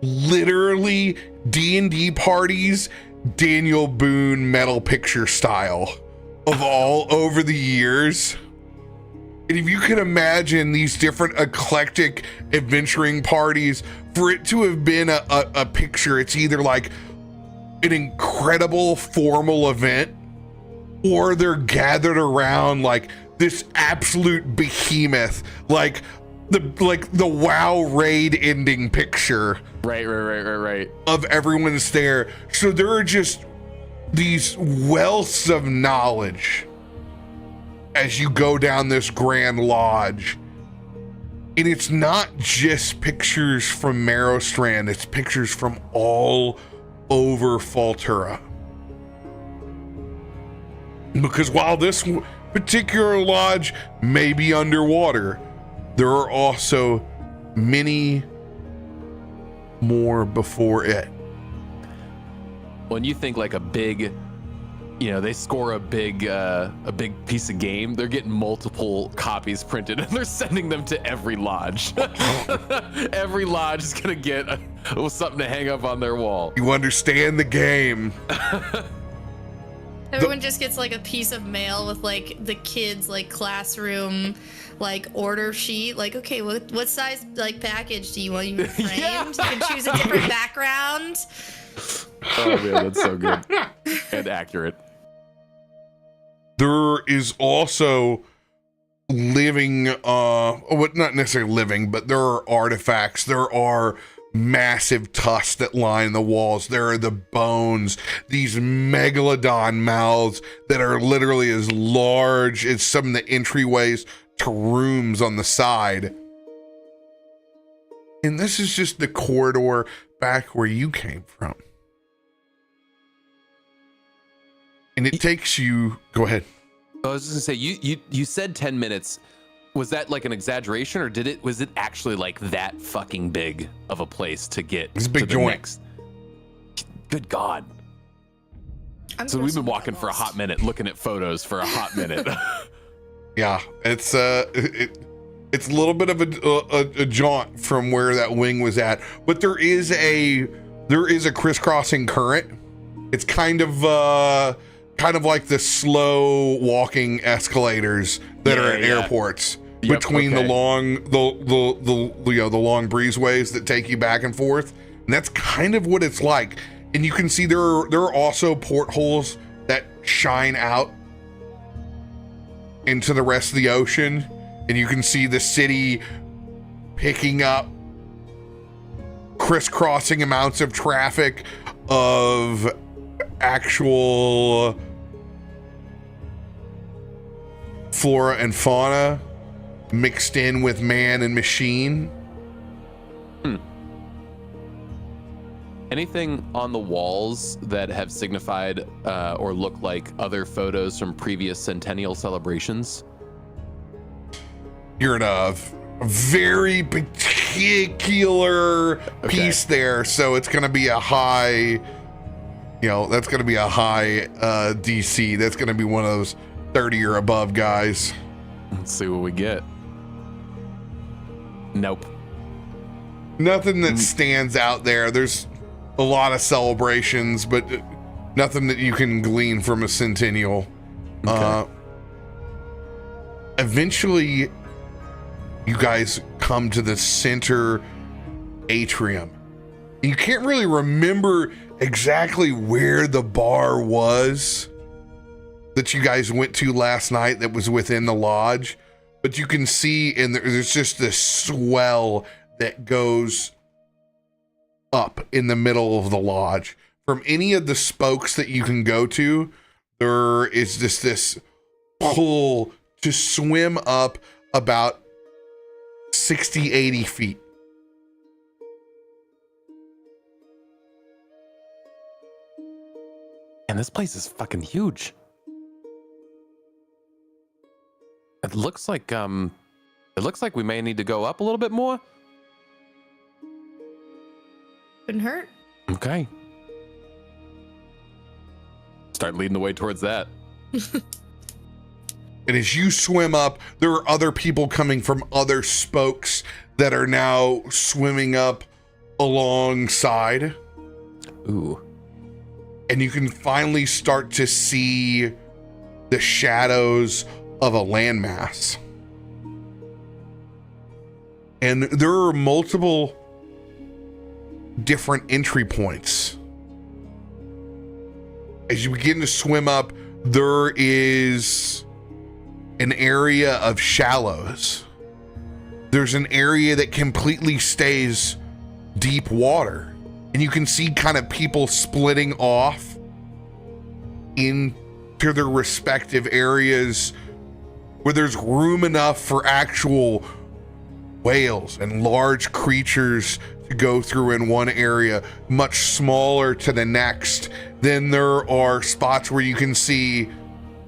literally D&D parties, Daniel Boone metal picture style of all over the years. And if you can imagine these different eclectic adventuring parties, for it to have been a picture, it's either like an incredible formal event, or they're gathered around like this absolute behemoth, like the WoW raid ending picture. Right. Of everyone's there. So there are just these wealths of knowledge as you go down this Grand Lodge. And it's not just pictures from Merrowstrand, it's pictures from all over Faltura. Because while this particular lodge may be underwater, there are also many more before it. When you think like a big, they score a big piece of game, they're getting multiple copies printed and they're sending them to every lodge. Every lodge is gonna get something to hang up on their wall. You understand the game. Everyone just gets like a piece of mail with like the kids' like classroom like order sheet. Like, okay, what size like package do you want? You framed? Yeah. You can choose a different background. Oh man, that's so good and accurate. There is also living, not necessarily living, but there are artifacts. There are massive tusks that line the walls. There are the bones, these megalodon mouths that are literally as large as some of the entryways to rooms on the side. And this is just the corridor back where you came from. And it takes you, go ahead. I was just gonna say, you said 10 minutes. Was that like an exaggeration, or was it actually like that fucking big of a place to get? It's a big joint. Next? Good God. So we've been walking for a hot minute, looking at photos for a hot minute. Yeah, it's a little bit of a jaunt from where that wing was at, but there is a crisscrossing current. It's kind of like the slow walking escalators that are at airports. Yep, between okay. the long breezeways that take you back and forth, and that's kind of what it's like. And you can see there are also portholes that shine out into the rest of the ocean, and you can see the city picking up crisscrossing amounts of traffic of actual flora and fauna mixed in with man and machine. Anything on the walls that have signified or look like other photos from previous centennial celebrations? You're in a very particular piece there, so it's going to be a high, that's going to be a high DC. That's going to be one of those 30 or above guys. Let's see what we get. Nope. Nothing that stands out there. There's a lot of celebrations, but nothing that you can glean from a centennial. Okay. Eventually, you guys come to the center atrium. You can't really remember exactly where the bar was that you guys went to last night that was within the lodge, but you can see there's just this swell that goes up in the middle of the lodge. From any of the spokes that you can go to, there is this pull to swim up about 60, 80 feet. And this place is fucking huge. It looks like we may need to go up a little bit more. Couldn't hurt. Okay. Start leading the way towards that. And as you swim up, there are other people coming from other spokes that are now swimming up alongside. Ooh. And you can finally start to see the shadows of a landmass. And there are multiple different entry points. As you begin to swim up, there is an area of shallows. There's an area that completely stays deep water. And you can see kind of people splitting off into their respective areas where there's room enough for actual whales and large creatures to go through in one area, much smaller to the next. Then there are spots where you can see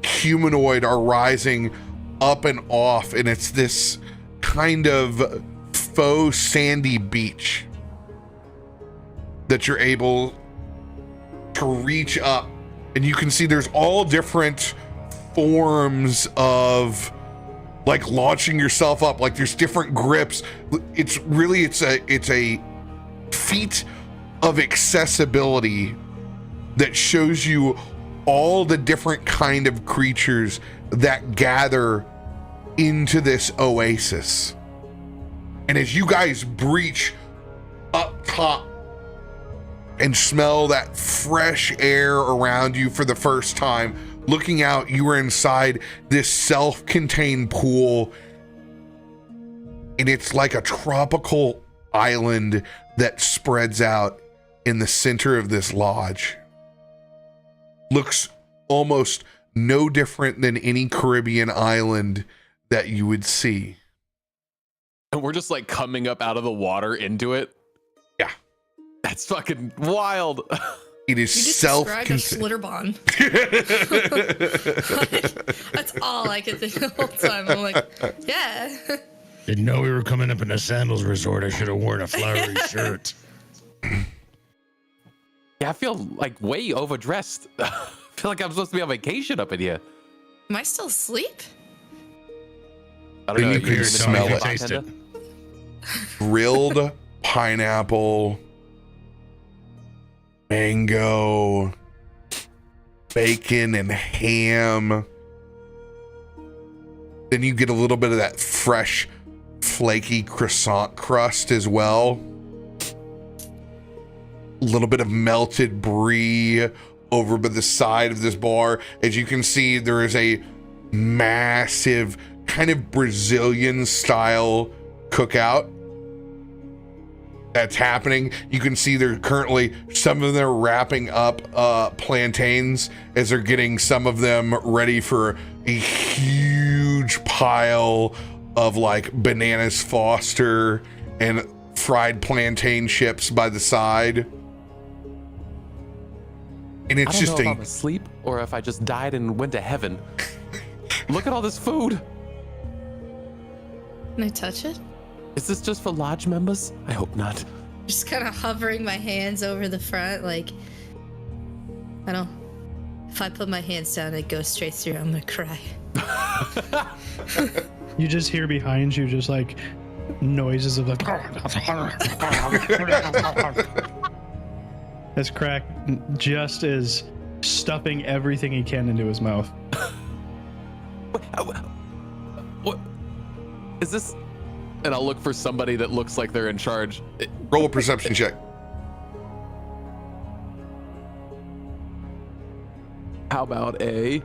humanoid are rising up and off, and it's this kind of faux sandy beach that you're able to reach up, and you can see there's all different forms of like launching yourself up. Like there's different grips. It's a feat of accessibility that shows you all the different kind of creatures that gather into this oasis. And as you guys breach up top and smell that fresh air around you for the first time, looking out, you are inside this self-contained pool, and it's like a tropical island that spreads out in the center of this lodge. Looks almost no different than any Caribbean island that you would see. And we're just like coming up out of the water into it. Yeah. That's fucking wild. It is You just self-contained. described a Slitterbond. That's all I could think the whole time. I'm like, yeah. Didn't know we were coming up in a sandals resort. I should have worn a flowery shirt. Yeah, I feel like way overdressed. I feel like I'm supposed to be on vacation up in here. Am I still asleep? I don't Then know. you can you're smell the it. Taste it. Grilled pineapple, mango, bacon, and ham. Then you get a little bit of that fresh, flaky croissant crust as well. A little bit of melted brie over by the side of this bar. As you can see, there is a massive kind of Brazilian style cookout that's happening. You can see they're currently, some of them are wrapping up plantains as they're getting some of them ready for a huge pile of like bananas Foster and fried plantain chips by the side. And it's I don't just know if I'm asleep or if I just died and went to heaven. Look at all this food. Can I touch it? Is this just for lodge members? I hope not. Just kind of hovering my hands over the front, like, I don't. If I put my hands down, it goes straight through. I'm gonna cry. You just hear behind you just like noises of like as Krak just is stuffing everything he can into his mouth. What is this? And I'll look for somebody that looks like they're in charge. roll a perception check. How about a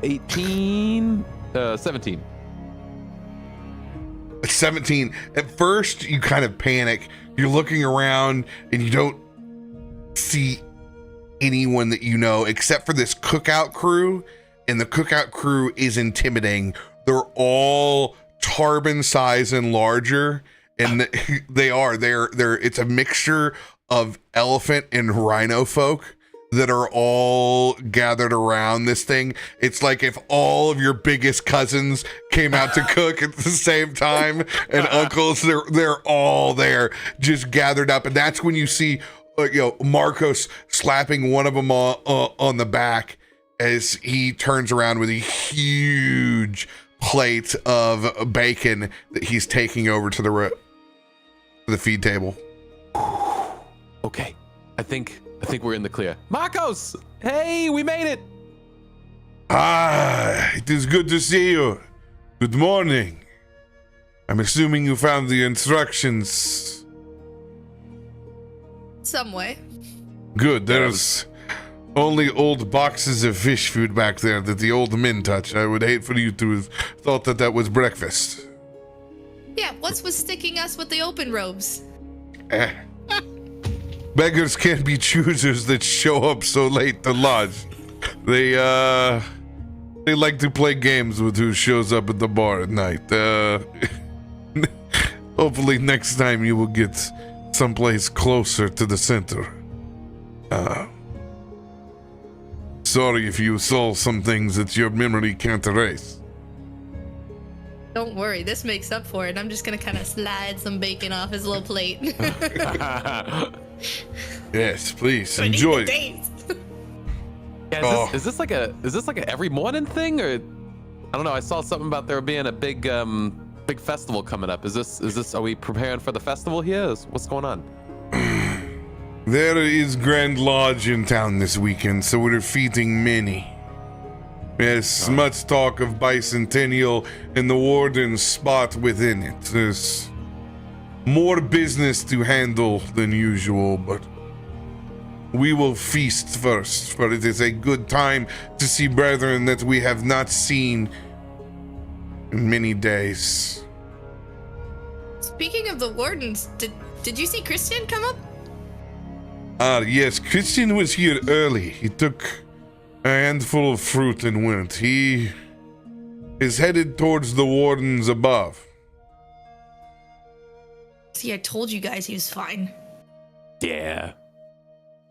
18, 17? 17. At first, you kind of panic. You're looking around and you don't see anyone that you know except for this cookout crew, and the cookout crew is intimidating. They're all Tarben size and larger, and it's a mixture of elephant and rhino folk that are all gathered around this thing. It's like if all of your biggest cousins came out to cook at the same time, and uncles, they're all there, just gathered up. And that's when you see, Markos slapping one of them on the back as he turns around with a huge plate of bacon that he's taking over to the feed table. Okay, I think we're in the clear. Markos! Hey, we made it! It is good to see you. Good morning. I'm assuming you found the instructions. Some way. Good, there's only old boxes of fish food back there that the old men touch. I would hate for you to have thought that was breakfast. Yeah, what's with sticking us with the open robes? Beggars can't be choosers that show up so late to lodge. They like to play games with who shows up at the bar at night. Hopefully next time you will get someplace closer to the center. Sorry if you saw some things that your memory can't erase. Don't worry, this makes up for it. I'm just gonna kind of slide some bacon off his little plate. Yes, please enjoy. Yeah, is this like a every morning thing, or I don't know? I saw something about there being a big festival coming up. Is this? Are we preparing for the festival here? What's going on? There is Grand Lodge in town this weekend, so we're feeding many. There's much talk of bicentennial and the warden's spot within it. There's more business to handle than usual, but we will feast first, for it is a good time to see brethren that we have not seen in many days. Speaking of the wardens, did you see Christain come up? Yes, Christain was here early. He took a handful of fruit and went. He is headed towards the wardens above. See, I told you guys he was fine. Yeah.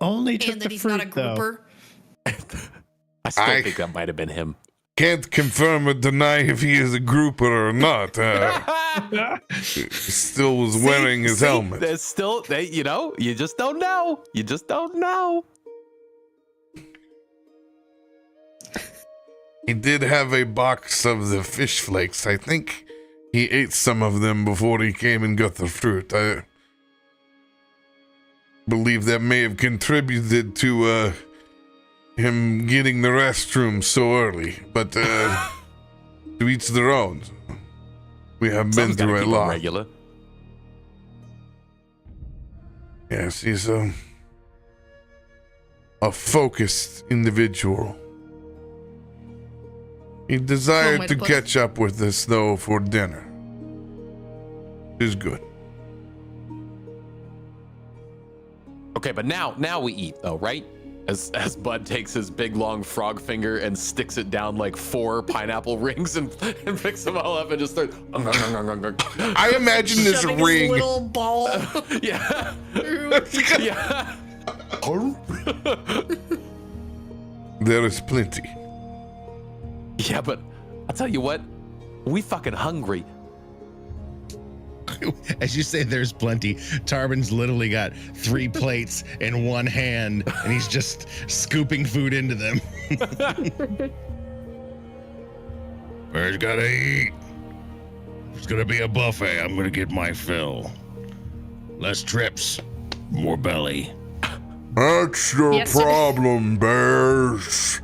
Only took And the that he's fruit, not a grouper. I still think that might have been him. Can't confirm or deny if he is a grouper or not. Still was wearing his helmet. There's still, you just don't know. You just don't know. He did have a box of the fish flakes. I think he ate some of them before he came and got the fruit. I believe that may have contributed to him getting the restroom so early. But to each their own. We have been through a lot. Regular. Yes, he's a focused individual. He desired to catch up with us, though, for dinner. Is good. Okay, but now we eat, though, right? As Bud takes his big long frog finger and sticks it down like 4 pineapple rings and picks them all up and just starts. I imagine this Shoving ring. his little ball. Yeah. Yeah. There is plenty. Yeah, but I'll tell you what, we fucking hungry. As you say, there's plenty. Tarben's literally got 3 plates in one hand, and he's just scooping food into them. Where's gotta eat? It's gonna be a buffet. I'm gonna get my fill. Less trips, more belly. That's your Yes, sir. problem, bears.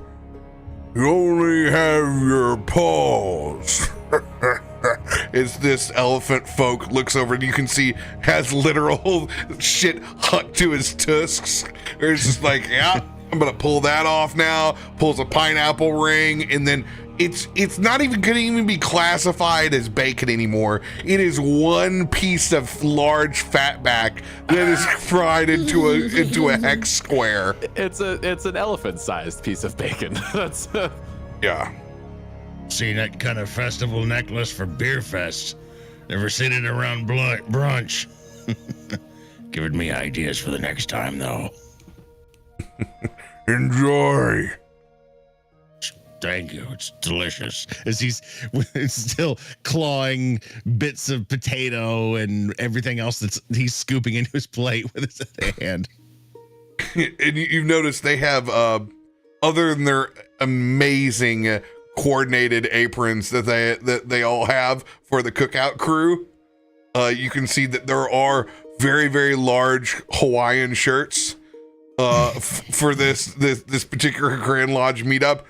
You only have your paws. It's this elephant folk looks over and you can see has literal shit hooked to his tusks. It's just like, yeah, I'm gonna pull that off now. Pulls a pineapple ring, and then it's not even gonna even be classified as bacon anymore. It is one piece of large fatback that is fried into a hex square. It's an elephant-sized piece of bacon. That's Yeah. seen that kind of festival necklace for Beer Fest. Never seen it around brunch. Giving me ideas for the next time, though. Enjoy. Thank you. It's delicious. As he's still clawing bits of potato and everything else he's scooping into his plate with his hand. And you've noticed they have, other than their amazing coordinated aprons that they all have for the cookout crew, you can see that there are very, very large Hawaiian shirts for this particular Grand Lodge meetup.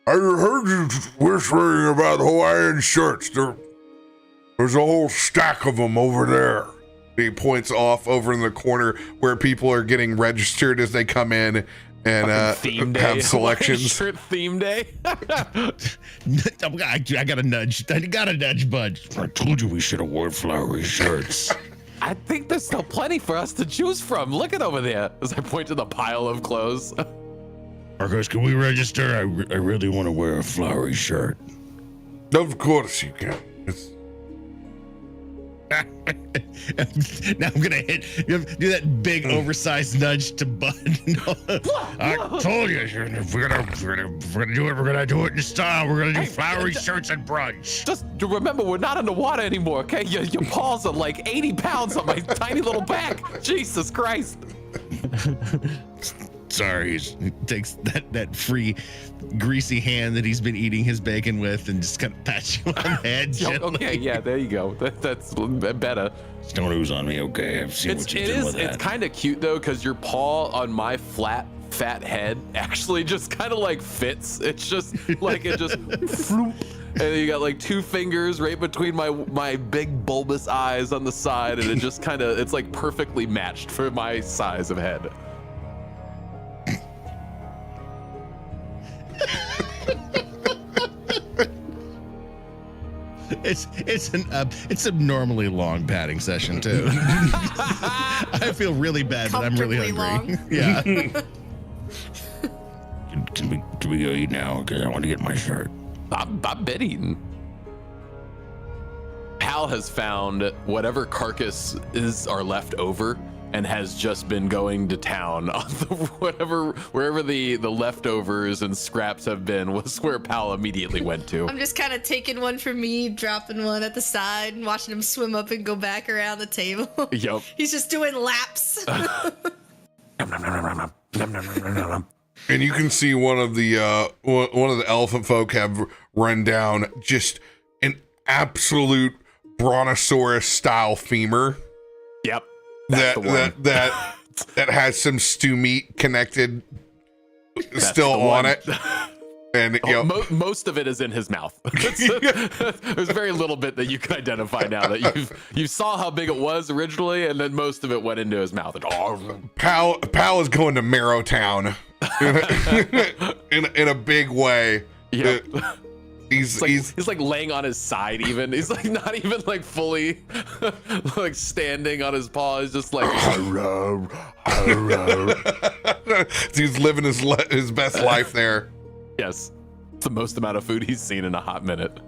I heard you whispering about Hawaiian shirts. There's a whole stack of them over there. He points off over in the corner where people are getting registered as they come in and have selections. Shirt theme day. I gotta nudge. Bud. I told you we should have worn flowery shirts. I think there's still plenty for us to choose from. Look at over there as I point to the pile of clothes. Markos, can we register? I really want to wear a flowery shirt. Of course you can. Now I'm gonna do that big oversized nudge to Bud. I told you, if we're gonna do it, we're gonna do it in style. We're gonna do flowery shirts and brunch. Just remember, we're not in the water anymore, okay? Your paws are like 80 pounds on my tiny little back. Jesus Christ. Sorry, he takes that free greasy hand that he's been eating his bacon with and just kind of pats you on the head gently. Okay, yeah, there you go. That's better. Don't ooze on me, okay? I've seen what you did with that. It's kind of cute though, because your paw on my flat, fat head actually just kind of like fits. It's just like it just floop. And you got like two fingers right between my big bulbous eyes on the side, and it just kind of, it's like perfectly matched for my size of head. It's abnormally long padding session too. I feel really bad, but I'm really hungry. Long. Yeah. Can we go eat now? Because I want to get my shirt. I'm been eating. Pal has found whatever carcass are left over and has just been going to town on wherever the leftovers and scraps have been was where Pal immediately went to. I'm just kind of taking one for me, dropping one at the side, and watching him swim up and go back around the table. Yup. He's just doing laps. And you can see one of the elephant folk have run down just an absolute brontosaurus style femur. Yep. That's that has some stew meat connected still on it. And most of it is in his mouth. There's very little bit that you can identify now that you saw how big it was originally, and then most of it went into his mouth. Pal is going to Merrowtown in a big way. Yeah. He's like laying on his side even. He's like not even like fully like standing on his paw. He's just like hello. He's living his best life there. Yes. It's the most amount of food he's seen in a hot minute.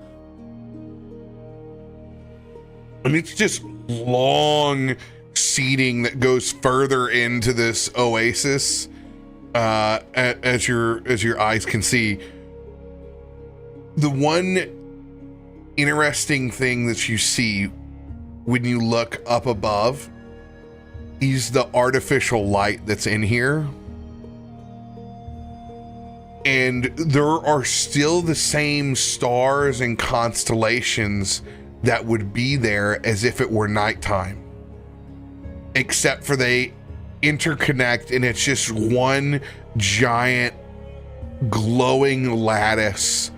And it's just long seating that goes further into this oasis, as your eyes can see. The one interesting thing that you see when you look up above is the artificial light that's in here. And there are still the same stars and constellations that would be there as if it were nighttime. Except for they interconnect and it's just one giant glowing lattice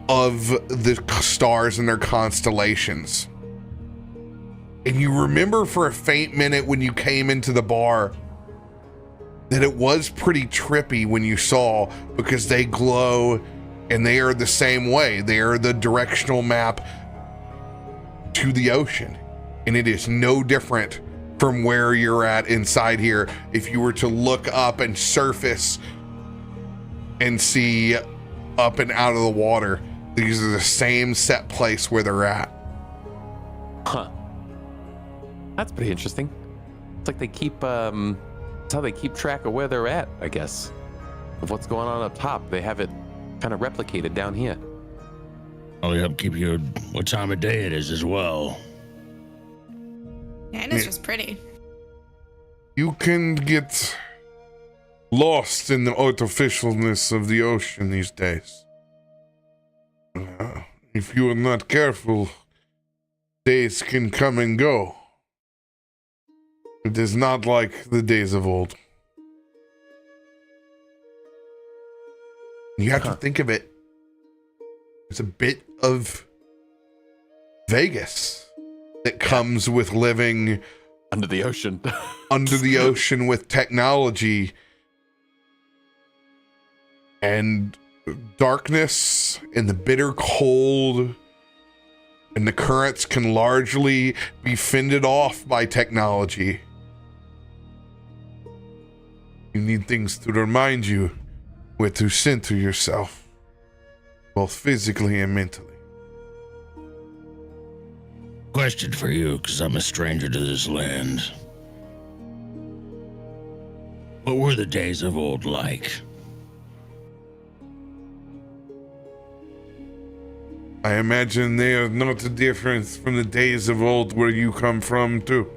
of the stars and their constellations. And you remember for a faint minute when you came into the bar that it was pretty trippy when you saw, because they glow and they are the same way. They are the directional map to the ocean. And it is no different from where you're at inside here. If you were to look up and surface and see up and out of the water, These are the same set place where they're at. Huh. That's pretty interesting. It's like they keep, it's how they keep track of where they're at, I guess. Of what's going on up top. They have it kind of replicated down here. I'll help keep you what time of day it is as well. Yeah, and it's just pretty. You can get lost in the artificialness of the ocean these days. If you are not careful, days can come and go. It is not like the days of old. You have to think of it. There's a bit of Vegas that comes with living under the ocean. Under the ocean with technology and darkness and the bitter cold, and the currents can largely be fended off by technology. You need things to remind you where to center yourself, both physically and mentally. Question for you, because I'm a stranger to this land. What were the days of old like? I imagine they are not a difference from the days of old where you come from, too.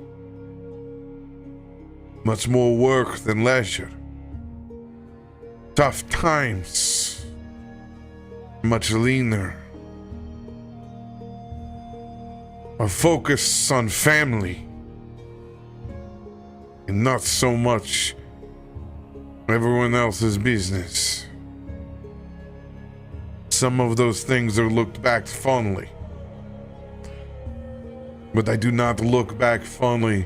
Much more work than leisure. Tough times. Much leaner. A focus on family. And not so much everyone else's business. Some of those things are looked back fondly. But I do not look back fondly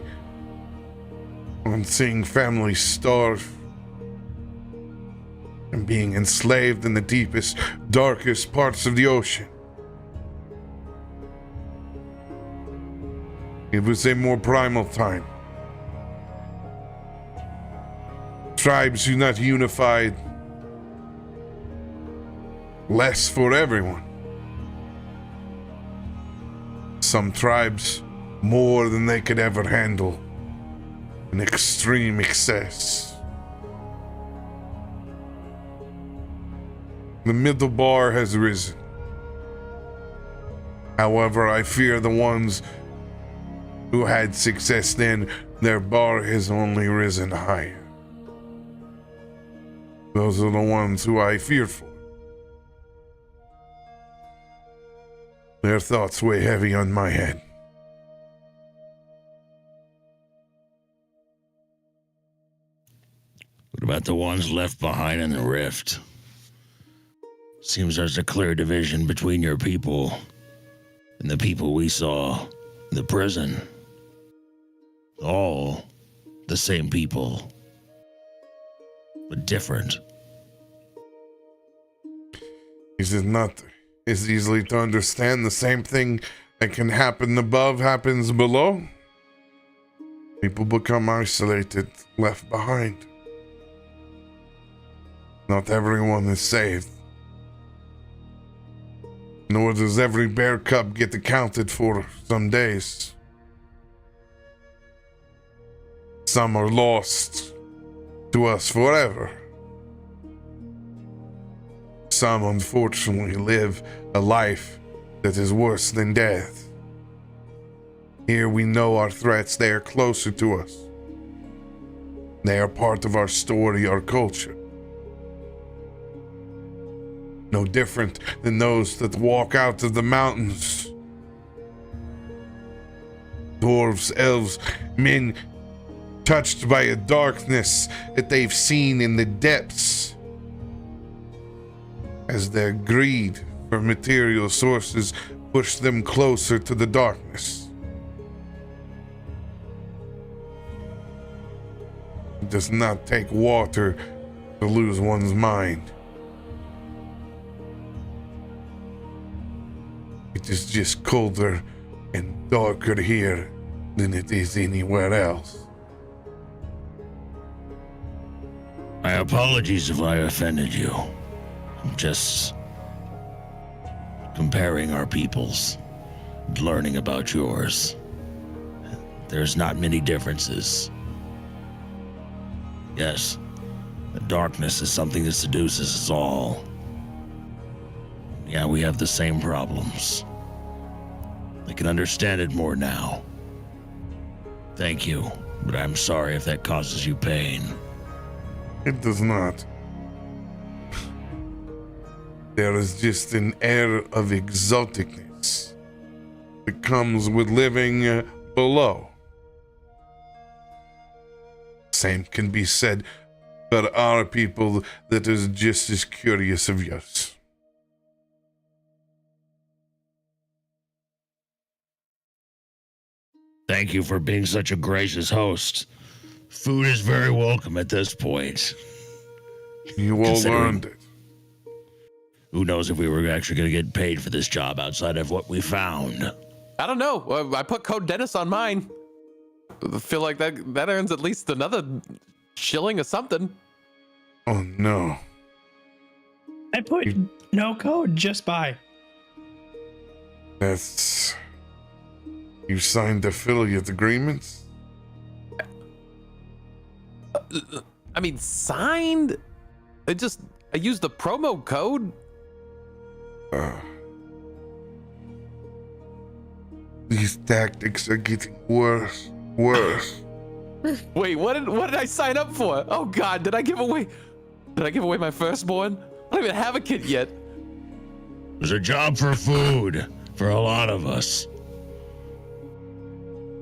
on seeing families starve and being enslaved in the deepest, darkest parts of the ocean. It was a more primal time. Tribes are not unified. Less for everyone. Some tribes more than they could ever handle. In extreme excess. The middle bar has risen. However, I fear the ones who had success then, their bar has only risen higher. Those are the ones who I fear for. Their thoughts weigh heavy on my head. What about the ones left behind in the rift? Seems there's a clear division between your people and the people we saw in the prison. All the same people, but different. Is it not as easily to understand? The same thing that can happen above happens below. People become isolated, left behind. Not everyone is saved. Nor does every bear cub get accounted for some days. Some are lost to us forever. Some unfortunately live a life that is worse than death. Here we know our threats, they are closer to us. They are part of our story, our culture. No different than those that walk out of the mountains. Dwarves, elves, men touched by a darkness that they've seen in the depths. As their greed for material sources push them closer to the darkness. It does not take water to lose one's mind. It is just colder and darker here than it is anywhere else. My apologies if I offended you. I'm just comparing our peoples, learning about yours. There's not many differences. Yes, the darkness is something that seduces us all. Yeah, we have the same problems. I can understand it more now. Thank you, but I'm sorry if that causes you pain. It does not. There is just an air of exoticness that comes with living below. Same can be said about our people that is just as curious of yours. Thank you for being such a gracious host. Food is very welcome at this point. You all Considering- learned it. Who knows if we were actually going to get paid for this job outside of what we found. I don't know. I put Code Dennis on mine. I feel like that earns at least another shilling or something. Oh no. I put no code, just buy. That's... You signed affiliate agreements? I mean, signed? I used the promo code. These tactics are getting worse. Wait, what did I sign up for? Oh God, did I give away my firstborn? I don't even have a kid yet. There's a job for food for a lot of us.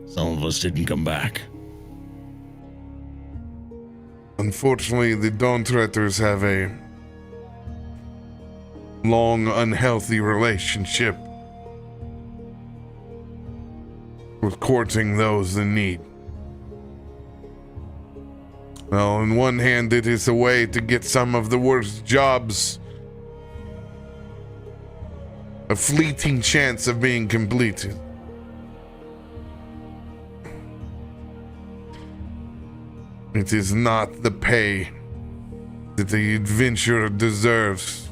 Some of us didn't come back. Unfortunately, the Dawn Treaders have a long, unhealthy relationship with courting those in need. Well, on one hand, it is a way to get some of the worst jobs a fleeting chance of being completed. It is not the pay that the adventurer deserves.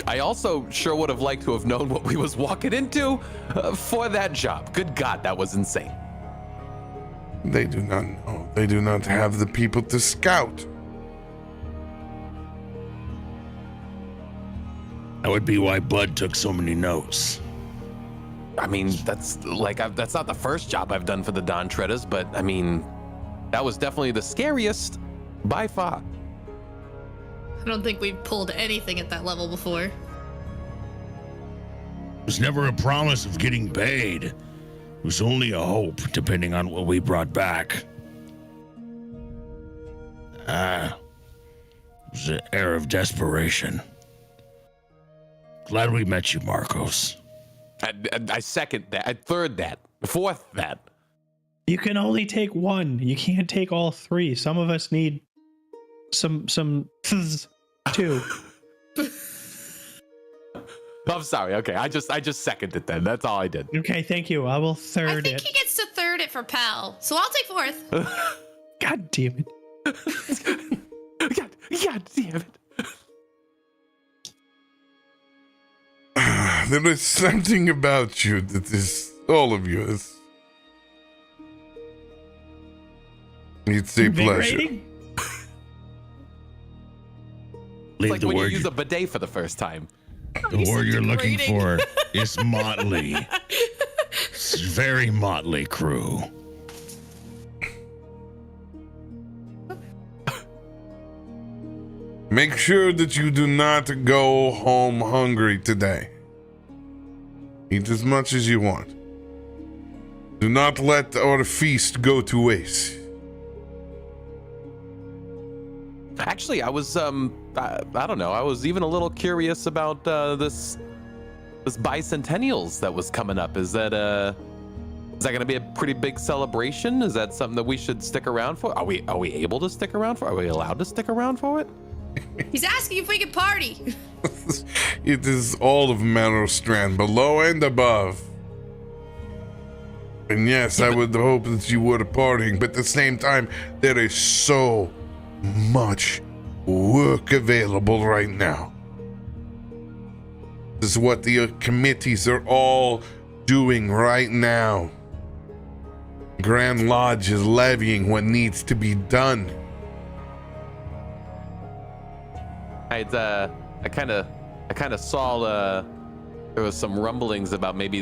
I also sure would have liked to have known what we was walking into for that job. Good God, that was insane. They do not know. They do not have the people to scout. That would be why Bud took so many notes. I mean, that's not the first job I've done for the Dawn Treaders, but I mean, that was definitely the scariest by far. I don't think we've pulled anything at that level before. There's never a promise of getting paid. It was only a hope, depending on what we brought back. It was an air of desperation. Glad we met you, Markos. I second that. I third that. Fourth that. You can only take one. You can't take all three. Some of us need some two. I'm sorry. Okay, I just seconded it then. That's all I did. Okay, thank you. I will I third think it. he gets to third it for Pal, so I'll take fourth. God damn it. God damn it. There is something about you that is all of yours. It's a pleasure. Invigorating? It's like when you use a bidet for the first time. The word you're looking degrading. for is motley. It's a very motley crew. Make sure that you do not go home hungry today. Eat as much as you want. Do not let our feast go to waste. Actually, I was I don't know. I was even a little curious about this bicentennials that was coming up. Is that going to be a pretty big celebration? Is that something that we should stick around for? Are we able to stick around for? Are we allowed to stick around for it? He's asking if we can party. It is all of Merrowstrand, below and above. And yes, I would hope that you were partying, but at the same time, there is so much work available right now. This is what the committees are all doing right now. Grand Lodge is levying what needs to be done. I kind of saw there was some rumblings about maybe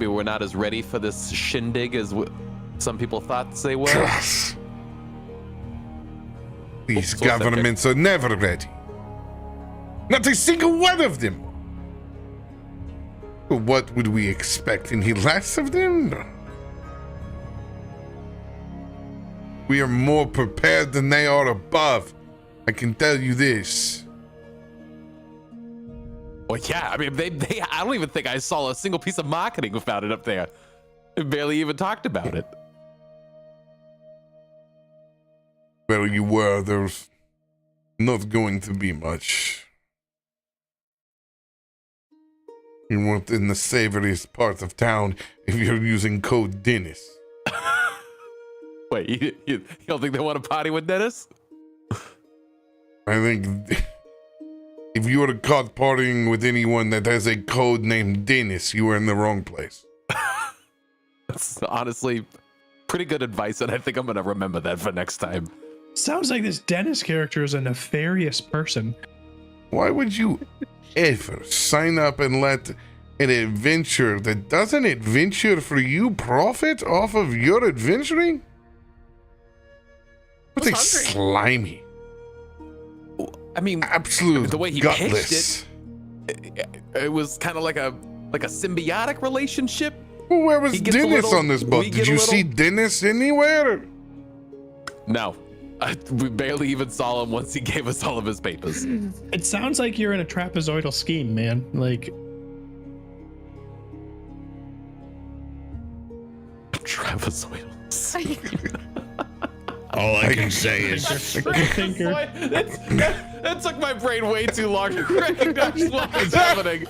we're not as ready for this shindig as some people thought they were. Yes. These So second. governments are never ready. Not a single one of them. What would we expect any less of them? We are more prepared than they are above. I can tell you this. Well, yeah, I mean, I don't even think I saw a single piece of marketing about it up there. They barely even talked about it. Where you were, there's not going to be much. You weren't in the savoriest part of town if you're using code Dennis. Wait, you don't think they want to party with Dennis? I think if you were caught partying with anyone that has a code named Dennis, you were in the wrong place. That's honestly pretty good advice, and I think I'm going to remember that for next time. Sounds like this Dennis character is a nefarious person. Why would you ever sign up and let an adventure that doesn't adventure for you profit off of your adventuring? What a was hungry. slimy, I mean, absolute the way he gutless. pitched it was kind of like a symbiotic relationship. Well, where was He gets a Dennis little- on this book? we Did get a you little- see Dennis anywhere? No, we barely even saw him once he gave us all of his papers. It sounds like you're in a trapezoidal scheme, man. Like, Trapezoidal. All I can say is thinker. That took my brain way too long to recognize what was happening.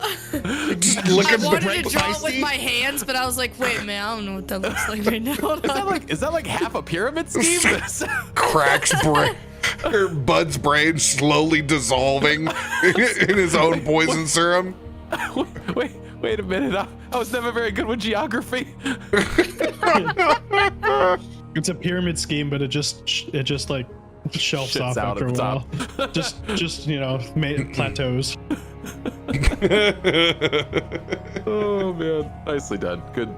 Look I at wanted to draw it Feisty? with my hands, but I was like, wait, man, I don't know what that looks like right now. Is that like half a pyramid scheme? Crack's brain, or Bud's brain slowly dissolving in his own poison serum. Wait a minute. I was never very good with geography. it's a pyramid scheme, but it just like shelves Shits off out after a at the while. top. just plateaus. Oh man, nicely done. Good.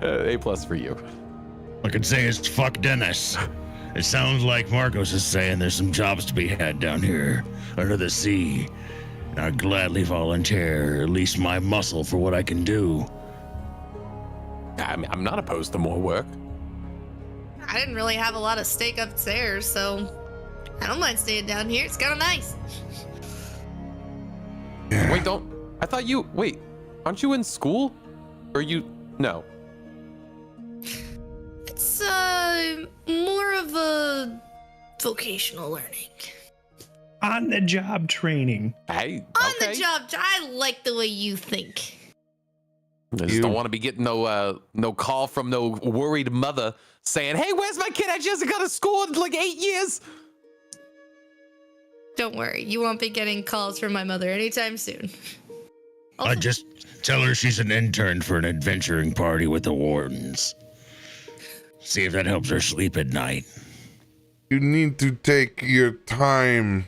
A+ for you. all I can say is fuck Dennis. It sounds like Markos is saying there's some jobs to be had down here under the sea. And I'd gladly volunteer at least my muscle for what I can do. I mean, I'm not opposed to more work. I didn't really have a lot of stake upstairs, so I don't mind staying down here. It's kind of nice. Wait, aren't you in school? Or no. It's more of a vocational learning. On the job training. Hey, On okay. the job, I like the way you think. I just don't want to be getting no call from no worried mother saying, "Hey, where's my kid? I just got to school in like 8 years." Don't worry, you won't be getting calls from my mother anytime soon. I just tell her she's an intern for an adventuring party with the wardens. See if that helps her sleep at night. You need to take your time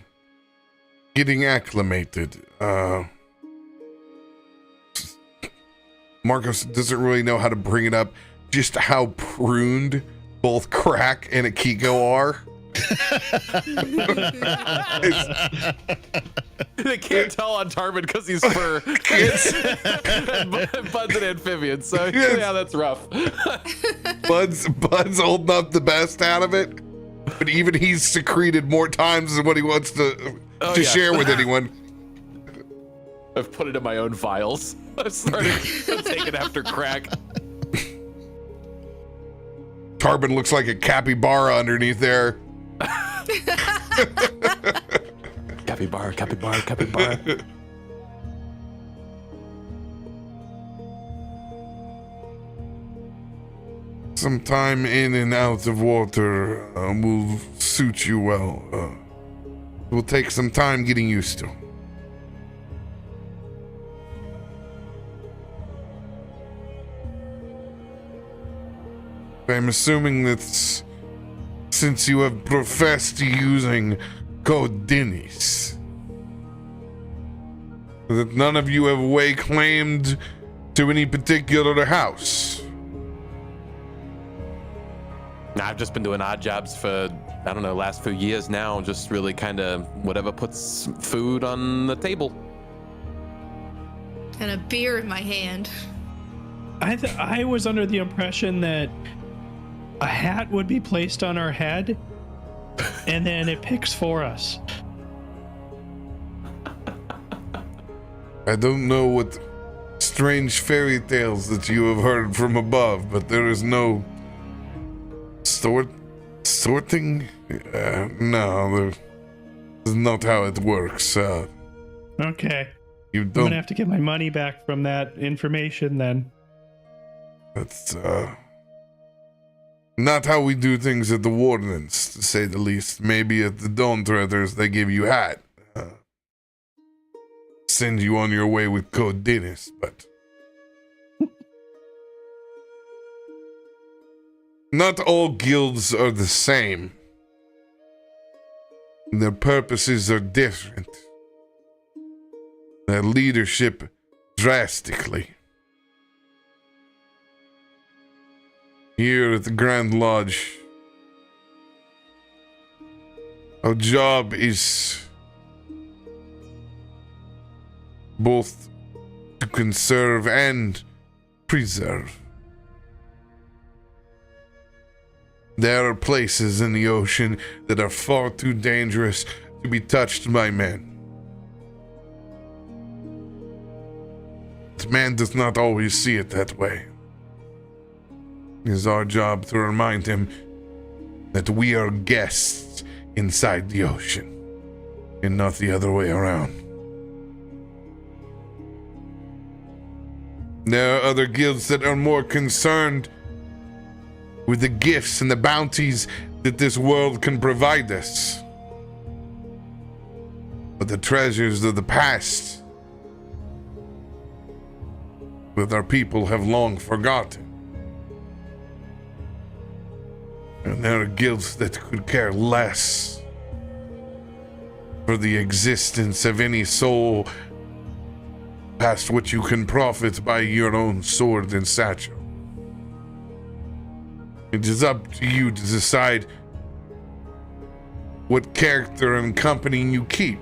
getting acclimated. Markos doesn't really know how to bring it up, just how pruned both Krak and Akiko are. They can't tell on Tarben because he's fur. And Bud's an amphibian, so yeah, that's rough. Bud's holding up the best out of it, but even he's secreted more times than what he wants to share with anyone. I've put it in my own files. I've started taking after Krak. Tarben looks like a capybara underneath there. Capybara. Some time in and out of water will suit you well. It will take some time getting used to. I'm assuming that since you have professed using Code Dennis, that none of you have way claimed to any particular house. I've just been doing odd jobs for, I don't know, last few years now. Just really kind of whatever puts food on the table. And a beer in my hand. I was under the impression that a hat would be placed on our head and then it picks for us. I don't know what strange fairy tales that you have heard from above, but there is no sorting? No, that's not how it works. Okay. You I'm don't. gonna have to get my money back from that information then. That's not how we do things at the Wardens, to say the least. Maybe at the Dawn Treaders they give you hat. Send you on your way with Code Dennis, but not all guilds are the same. Their purposes are different. Their leadership drastically. Here at the Grand Lodge, our job is both to conserve and preserve. There are places in the ocean that are far too dangerous to be touched by men. But man does not always see it that way. It is our job to remind him that we are guests inside the ocean, and not the other way around. There are other guilds that are more concerned with the gifts and the bounties that this world can provide us. But the treasures of the past that our people have long forgotten. And there are guilds that could care less for the existence of any soul past what you can profit by your own sword and satchel. It is up to you to decide what character and company you keep.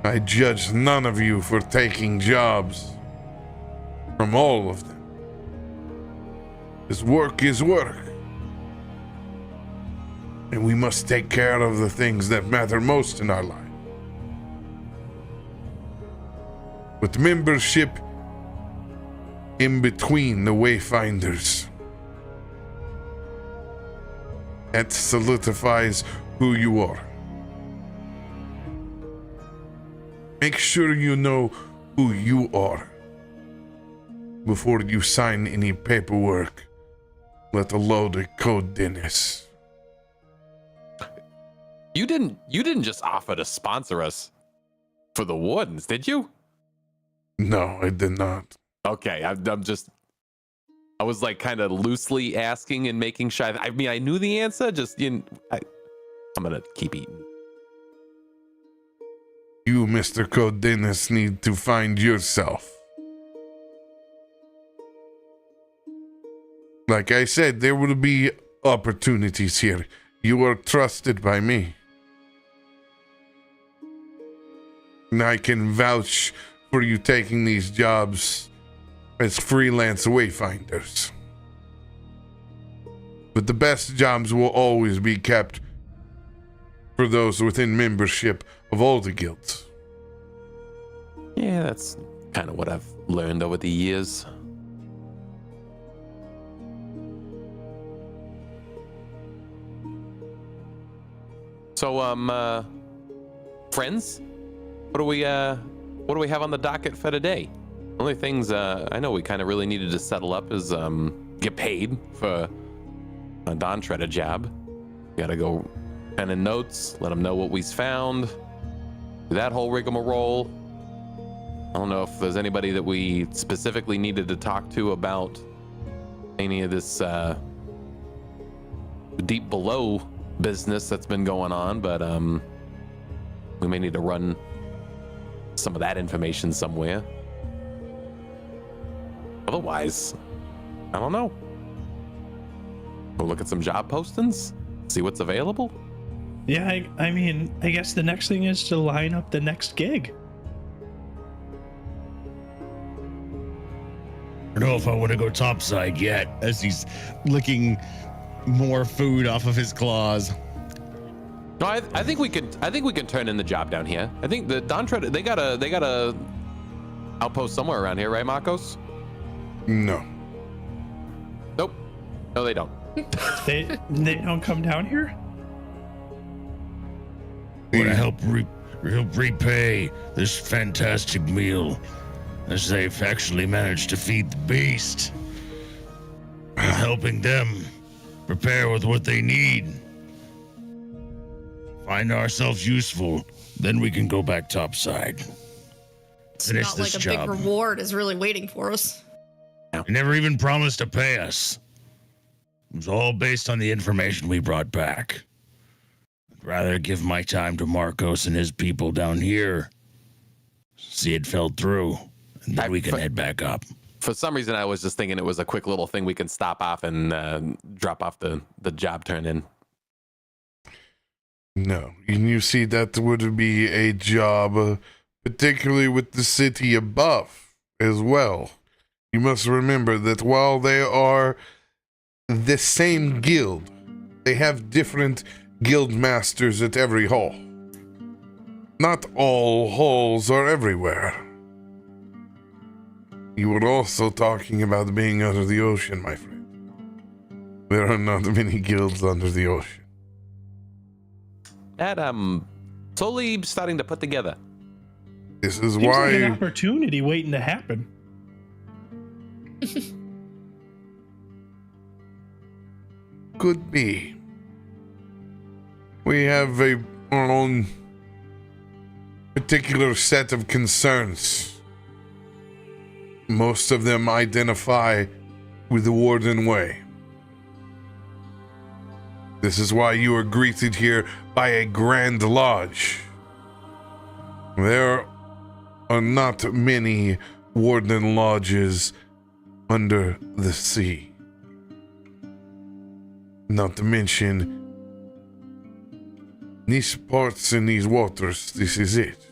I judge none of you for taking jobs from all of them. This work is work. And we must take care of the things that matter most in our life. With membership in between the Wayfinders, that solidifies who you are. Make sure you know who you are before you sign any paperwork, let alone a Code Dennis. You didn't just offer to sponsor us for the Wardens, did you? No, I did not. Okay, I was like kind of loosely asking and making sure. I mean, I knew the answer. Just I'm gonna keep eating. You, Mr. Code Dennis, need to find yourself. Like I said, there will be opportunities here. You are trusted by me. And I can vouch for you taking these jobs as freelance wayfinders. But the best jobs will always be kept for those within membership of all the guilds. Yeah, that's kind of what I've learned over the years. So, friends, what do we have on the docket for today? Only things I know we kind of really needed to settle up is get paid for a Dawn Treader job. Got to go pen and notes, let them know what we found. Do that whole rigmarole. I don't know if there's anybody that we specifically needed to talk to about any of this deep below business that's been going on, but we may need to run some of that information somewhere. Otherwise, I don't know. We'll look at some job postings, see what's available. Yeah, I mean, I guess the next thing is to line up the next gig. I don't know if I want to go topside yet, as he's licking more food off of his claws. No, I think we could. I think we can turn in the job down here. I think the Dontra, they got a outpost somewhere around here, right, Markos? No. Nope. No, they don't. They don't come down here? Want to help repay this fantastic meal, as they've actually managed to feed the beast. We're helping them prepare with what they need. Find ourselves useful, then we can go back topside. It's Finish not this like a job. big reward is really waiting for us. They never even promised to pay us. It was all based on the information we brought back. I'd rather give my time to Markos and his people down here. See it fell through, and then we can head back up. For some reason, I was just thinking it was a quick little thing we can stop off and drop off the job turn in. No. And you see, that would be a job, particularly with the city above as well. You must remember that while they are the same guild, they have different guild masters at every hall. Not all halls are everywhere. You were also talking about being under the ocean, my friend. There are not many guilds under the ocean. That slowly starting to put together. This is Seems why... like an opportunity waiting to happen. Could be. We have our own particular set of concerns. Most of them identify with the Warden Way. This is why you are greeted here by a Grand Lodge. There are not many Warden Lodges under the sea. Not to mention, these parts in these waters, this is it.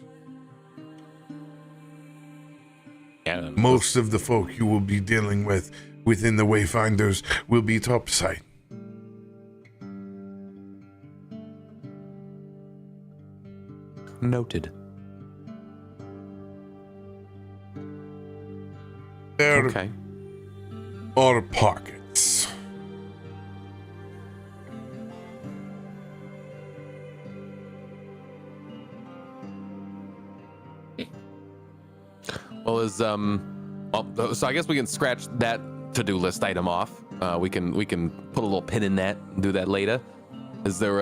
Yeah, Most of the folk you will be dealing with within the Wayfinders will be topside. noted. There Okay. are pockets. Well, so I guess we can scratch that to-do list item off. We can put a little pin in that and do that later. Is there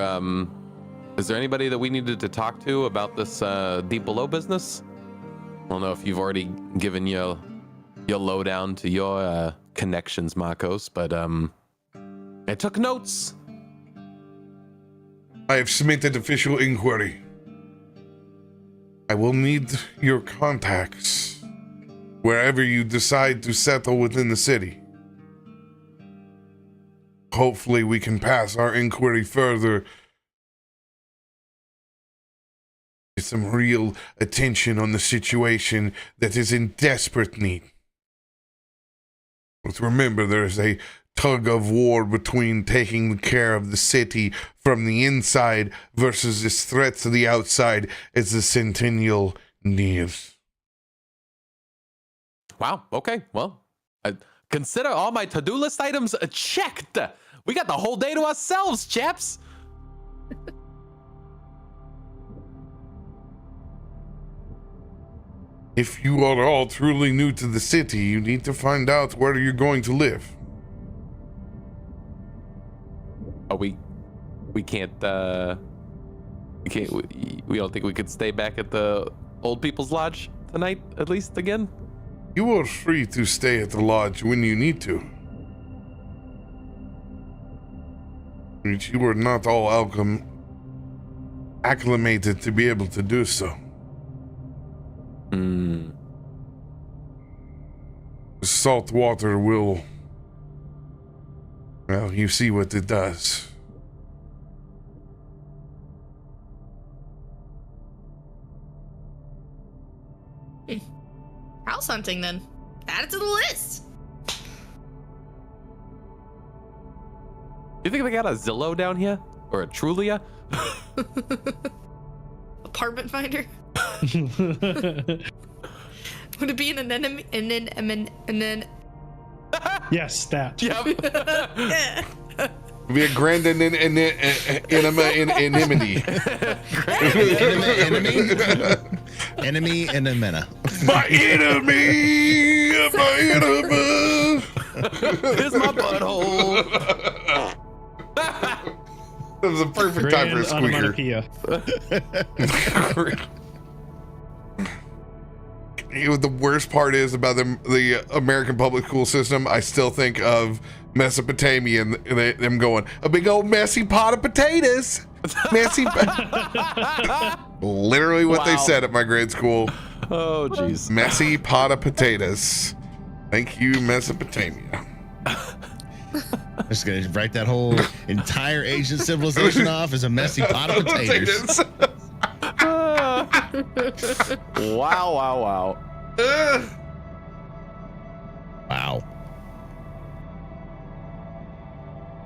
anybody that we needed to talk to about this deep below business? I don't know if you've already given your lowdown to your connections, Markos, but I took notes. I have submitted official inquiry. I will need your contacts wherever you decide to settle within the city. Hopefully we can pass our inquiry further. Get some real attention on the situation that is in desperate need. But remember, there is a tug of war between taking care of the city from the inside versus this threat to the outside as the Centennial nears. Wow. Okay. Well, I consider all my to-do list items checked. We got the whole day to ourselves, chaps. If you are all truly new to the city, you need to find out where you're going to live. Oh, we can't. We don't think we could stay back at the old people's lodge tonight, at least again. You are free to stay at the lodge when you need to. You are not all acclimated to be able to do so. Salt water will, well, you see what it does. House hunting, then. Add it to the list. You think they got a Zillow down here? Or a Trulia? Apartment finder. Would it be an enemy? Yes, that. Yep. Be a grand enmity. Enemy and a mena. My enemy, my enemy. Here's my butthole. That was a perfect time for a squeaker. You know, the worst part is about the American public school system. I still think of Mesopotamia and them going, a big old messy pot of potatoes. Messy. Literally what they said at my grade school. Oh, jeez. Messy pot of potatoes. Thank you, Mesopotamia. I'm just gonna write that whole entire ancient civilization off as a messy pot of potatoes. Wow. Wow.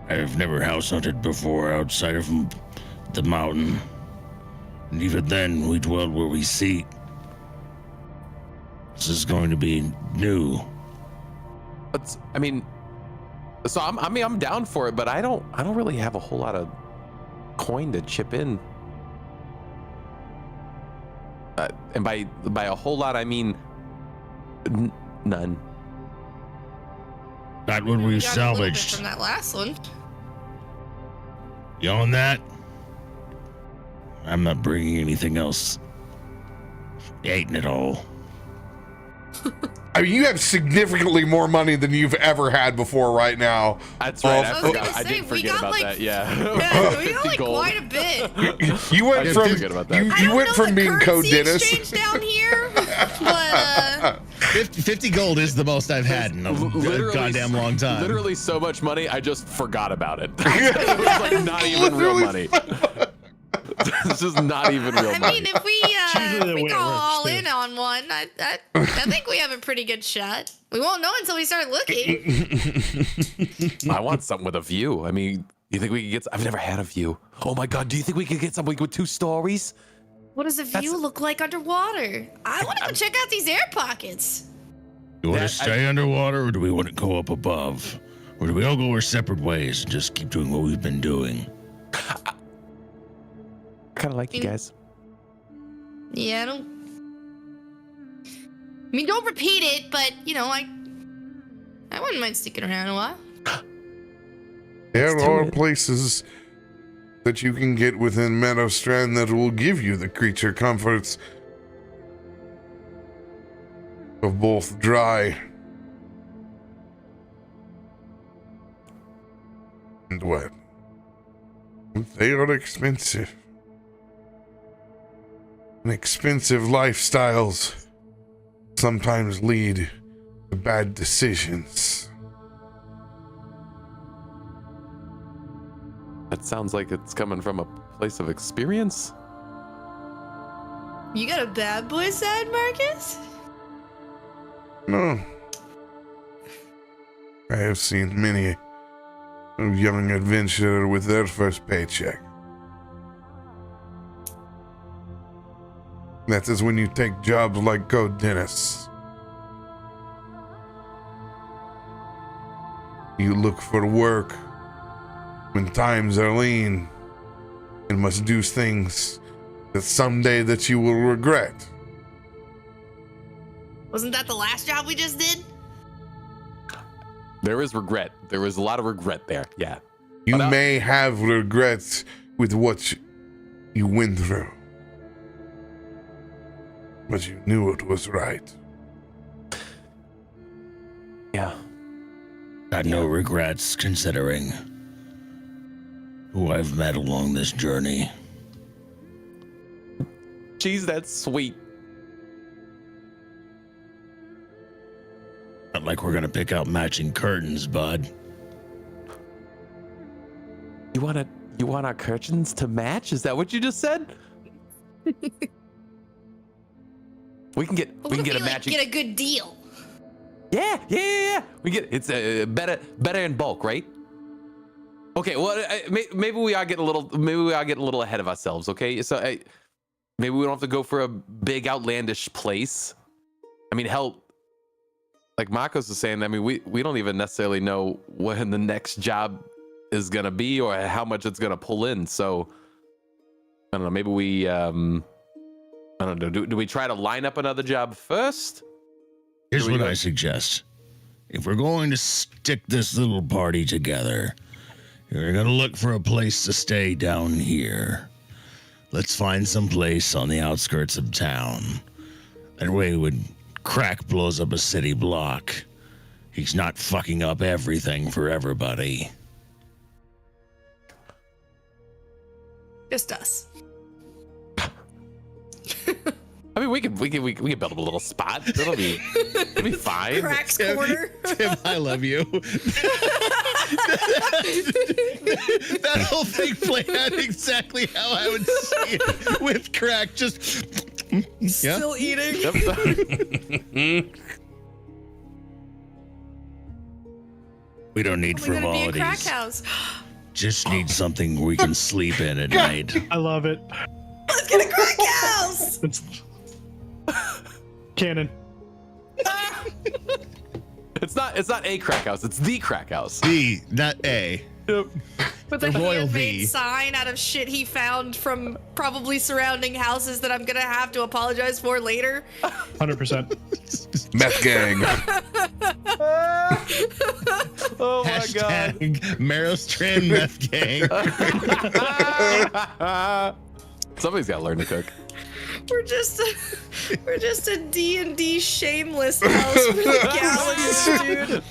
I've never house hunted before outside of the mountain. And even then, we dwelled where we seat. This is going to be new. But I mean, so I'm down for it, but I don't really have a whole lot of coin to chip in. And by a whole lot, I mean none. Not what we got a little bit salvaged. from that last one. You on that? I'm not bringing anything else. Eating it all. I mean, you have significantly more money than you've ever had before right now. That's right. I I was forgot. gonna I say, did we forget got, about like, that. Yeah. Yeah, we got like Gold. quite a bit. You went I from forget about that. you went from being Code Dennis. Exchange down here, but 50 gold is the most I've had in a goddamn long time. Literally so much money, I just forgot about it. It was like not even real money. This is not even real I money. mean, if usually the we way it go works, all too. in on one, I think we have a pretty good shot. We won't know until we start looking. I want something with a view. I mean, you think we could get? I've never had a view. Oh my god, do you think we could get something with 2 stories? What does a view look like underwater? I want to go check out these air pockets. Do we want to stay underwater, or do we want to go up above? Or do we all go our separate ways and just keep doing what we've been doing? Kind of like you guys. Yeah, I mean, don't repeat it, but you know, I wouldn't mind sticking around a while. There do are it. places that you can get within Merrowstrand that will give you the creature comforts of both dry and wet. They are expensive. And expensive lifestyles sometimes lead to bad decisions. That sounds like it's coming from a place of experience. You got a bad boy side, Marcus? No. I have seen many a young adventurer with their first paycheck. That is when you take jobs like Code Dennis. You look for work when times are lean and must do things that someday that you will regret. Wasn't that the last job we just did? There is regret. There was a lot of regret there. Yeah. You But, may have regrets with what you went through, but you knew it was right. Yeah. Got no regrets considering who I've met along this journey. Jeez, that's sweet. Not like we're gonna pick out matching curtains, bud. You want our curtains to match? Is that what you just said? We can get a matching. Get a good deal. Yeah. We get it's better in bulk, right? Okay. Well, maybe we are getting a little ahead of ourselves. Okay, so maybe we don't have to go for a big outlandish place. I mean, hell, like Markos is saying, I mean, we don't even necessarily know when the next job is gonna be or how much it's gonna pull in. So I don't know. Maybe we I don't know. Do we try to line up another job first? Here's what I suggest. If we're going to stick this little party together, you're gonna look for a place to stay down here. Let's find some place on the outskirts of town. That way when Krak blows up a city block, he's not fucking up everything for everybody. Just us. I mean, we can build up a little spot. It'll be fine. Krak's corner. Tim, I love you. That whole thing played out exactly how I would see it with Krak just Still eating. We don't need We're gonna be a Krak frivolities. house. Just need something we can sleep in at night. I love it. Let's get a Krak house. It's canon. It's not a Krak house. It's the Krak house. B, not A. With The a royal handmade V. sign out of shit he found from probably surrounding houses that I'm gonna have to apologize for later. 100%. Meth gang. Oh my god. Hashtag Merrowstrand meth gang. Somebody's got to learn to cook. We're just a D&D shameless house for the galleys, dude.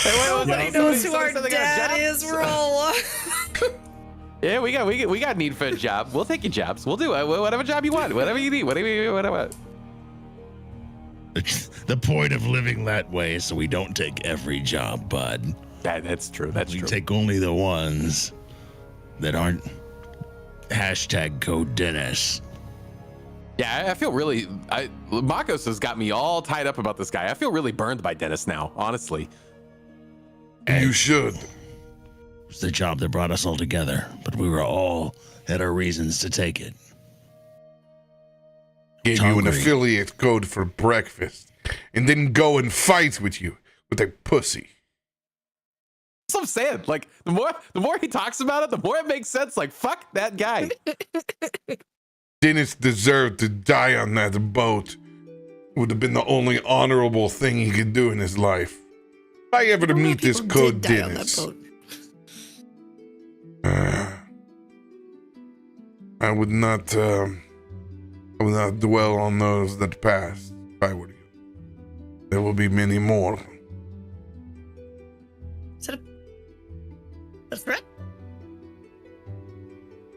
Nobody knows who our dad is. We're all. Yeah, we got need for a job. We'll take your jobs. We'll do it. Whatever job you want. Whatever you need. Whatever. The point of living that way is so we don't take every job, bud. That's true. That's We true. take only the ones that aren't hashtag code Dennis. Yeah, I feel really. Markos has got me all tied up about this guy. I feel really burned by Dennis now, honestly. You should. It's the job that brought us all together, but we were all had our reasons to take it. Gave you an Hungry. affiliate code for breakfast, and then go and fight with you with a pussy. That's what I'm saying. Like the more he talks about it, the more it makes sense. Like fuck that guy. Dennis deserved to die on that boat. Would have been the only honorable thing he could do in his life. If I ever to meet this code Dennis, I would not dwell on those that passed. If I were to. There will be many more. Is that a threat?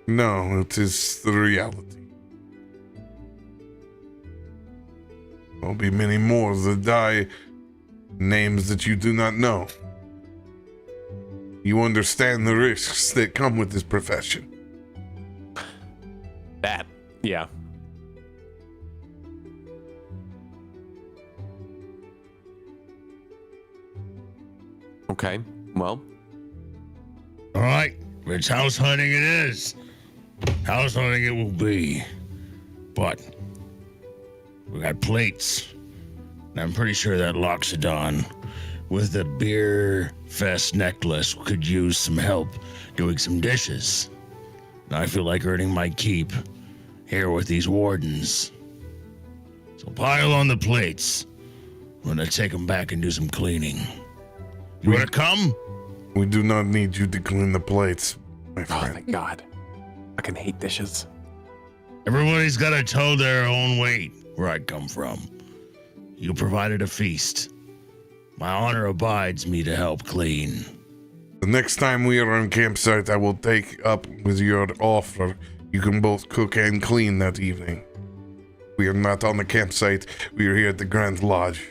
No, it is the reality. There will be many more that die, names that you do not know. You understand the risks that come with this profession. That. Yeah. Okay. Well. All right, it's house hunting it is. House hunting it will be. But we got plates. And I'm pretty sure that Loxodon with the beer fest necklace could use some help doing some dishes. And I feel like earning my keep here with these wardens. So pile on the plates. I'm gonna take them back and do some cleaning. You wanna come? We do not need you to clean the plates, my Oh, friend. thank God. I can hate dishes. Everybody's got to toe their own weight where I come from. You provided a feast. My honor abides me to help clean. The next time we are on campsite, I will take up with your offer. You can both cook and clean that evening. We are not on the campsite. We are here at the Grand Lodge.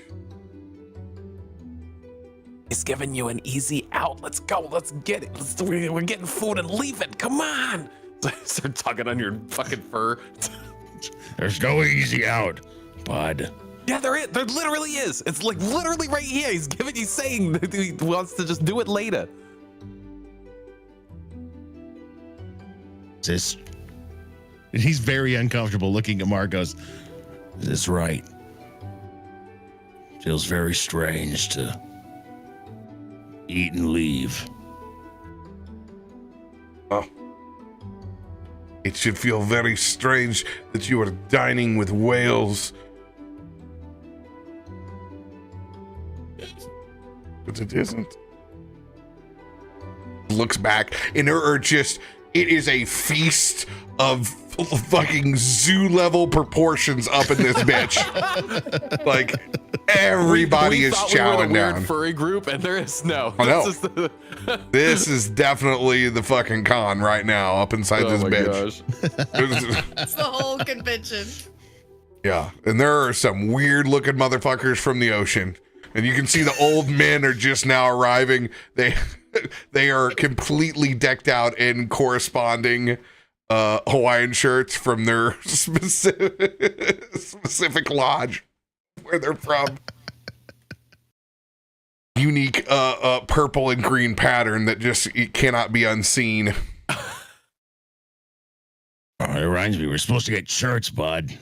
He's giving you an easy out. Let's go. Let's get it. We're getting food and leave it. Come on. Start tugging on your fucking fur. There's no easy out, bud. Yeah, there is. There literally is. It's like literally right here. He's saying that he wants to just do it later. Is this? He's very uncomfortable looking at Markos. Is this right? Feels very strange to eat and leave. Oh. It should feel very strange that you are dining with whales. But it isn't. Looks back, and there are just, it is a feast of fucking zoo level proportions up in this bitch. Like everybody we is thought we were chowing the weird down. furry group, and there is no. I know. This is the- This is definitely the fucking con right now up inside this my bitch. It's the whole convention. Yeah, and there are some weird looking motherfuckers from the ocean. And you can see the old men are just now arriving. They are completely decked out in corresponding Hawaiian shirts from their specific lodge where they're from. Unique purple and green pattern that just it cannot be unseen. Oh, it reminds me, we're supposed to get shirts, bud.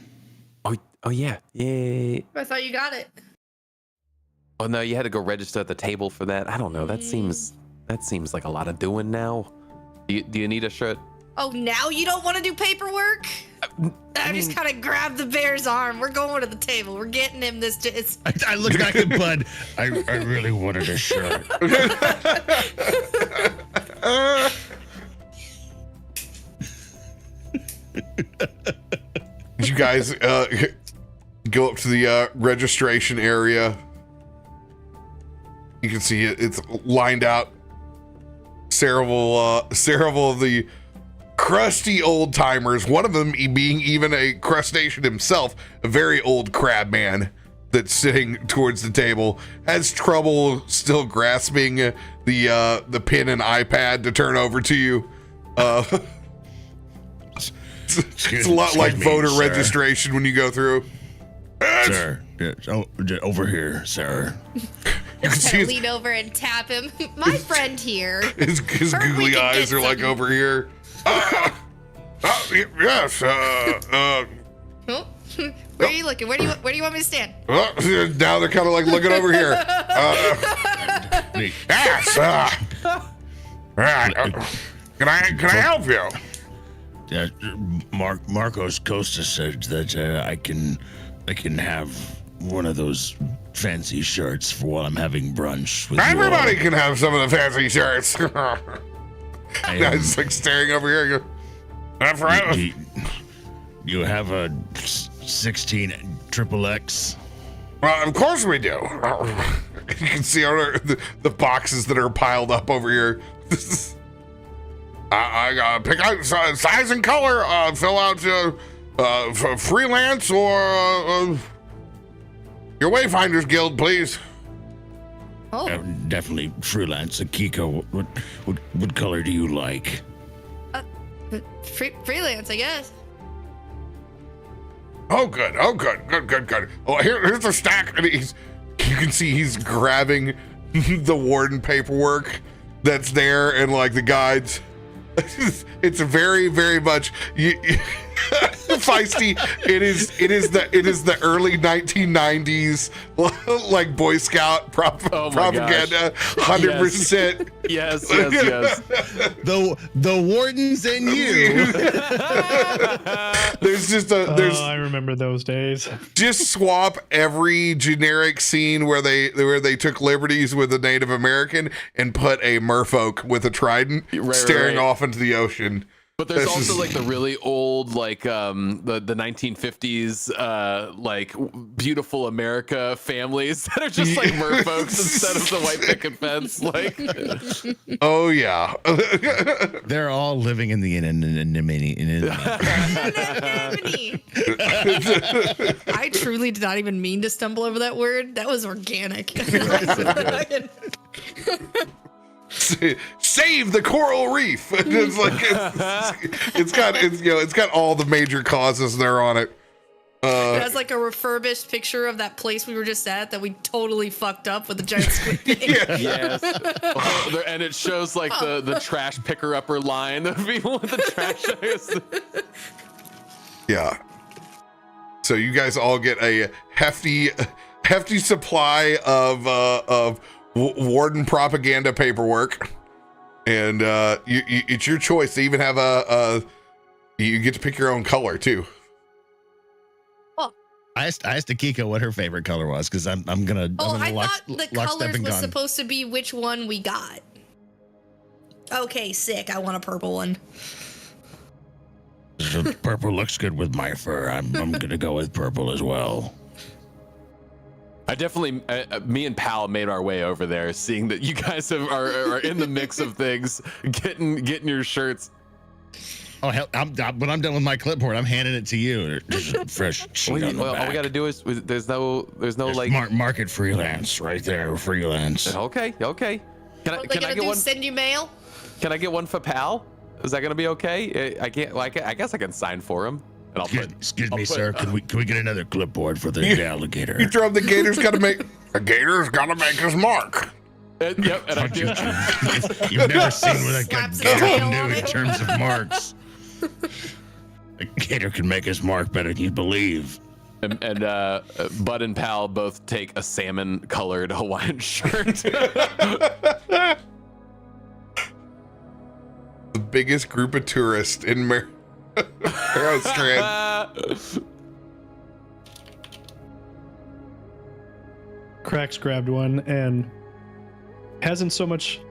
Oh yeah. Yay. I thought you got it. Oh no, you had to go register at the table for that. I don't know. That seems like a lot of doing now. Do you need a shirt? Oh, now you don't want to do paperwork? I just kind of grabbed the bear's arm. We're going to the table. We're getting him this. I look back at Bud. I really wanted a shirt. You guys go up to the registration area. You can see it's lined out. Several of the crusty old timers, one of them being even a crustacean himself, a very old crab man that's sitting towards the table, has trouble still grasping the pen and iPad to turn over to you. It's a lot like voter registration when you go through. Sir, over here, sir. You can see Lean over and tap him. My friend here. his Heard we googly could eyes get are like some. over here. Yes. Oh, where are you looking? Where do you want me to stand? Now they're kind of like looking over here. Yes. Right. Can I help you? Markos Kosta said that I can have one of those fancy shirts for while I'm having brunch with Everybody you all. can have some of the fancy shirts. I Guy's just like staring over here. Go, that's right. You have a 16 XXX. Well, of course we do. You can see the boxes that are piled up over here. I gotta pick out size and color. Fill out for freelance or your Wayfinders Guild, please. Oh, Definitely freelance. Akiko, what color do you like? freelance, I guess. Oh, good. Oh, here's the stack. And you can see he's grabbing the warden paperwork that's there and like the guides. It's very, very much feisty. It is the early 1990s like Boy Scout propaganda. 100%. Yes. The wardens and you. There's I remember those days. just swap every generic scene where they took liberties with a Native American and put a merfolk with a trident staring off into the ocean. But there's also like the really old, like the 1950s, like beautiful America families that are just like merfolks instead of the white picket fence. Like, oh yeah, They're all living in the I truly did not even mean to stumble over that word. That was organic. Save the coral reef. It's like it's got all the major causes there on it. It has like a refurbished picture of that place we were just at that we totally fucked up with the giant squid thing. yes. Oh, and it shows like the trash picker upper line of people with the trash. Yeah. So you guys all get a hefty supply of warden propaganda paperwork, and it's your choice. They even have you get to pick your own color too. I asked Akiko what her favorite color was because I'm gonna. I thought the colors was gun. supposed to be which one we got. Okay, sick. I want a purple one. Purple looks good with my fur. I'm gonna go with purple as well. I definitely, me and Pal made our way over there, seeing that you guys are in the mix of things, getting your shirts. Oh hell! When I'm done with my clipboard, I'm handing it to you. There's a fresh sheet on the back. All we got to do is there's no like market freelance right there. Freelance. Okay. Can I get one? Send you mail. Can I get one for Pal? Is that gonna be okay? I can't. Like, I guess I can sign for him. And Excuse me, sir. Can we get another clipboard for the alligator? You throw the gator's got to make his mark. Yep. And I do. You've never seen what a Slaps gator his tail can on do in it. terms of marks. A gator can make his mark better than you believe. And Bud and Pal both take a salmon-colored Hawaiian shirt. The biggest group of tourists in Merrowstrand. Krak's grabbed one and hasn't so much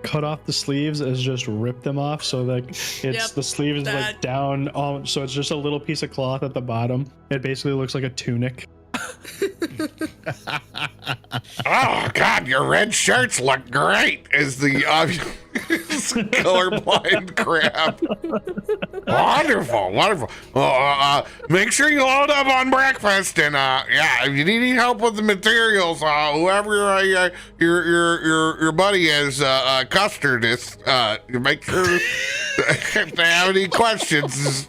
cut off the sleeves as just ripped them off, so like it's the sleeve is like down, so it's just a little piece of cloth at the bottom. It basically looks like a tunic. Oh God, your red shirts look great. Is the obvious colorblind crap? Wonderful. Make sure you load up on breakfast, and if you need any help with the materials, whoever your buddy is, Custard is, make sure if they have any questions,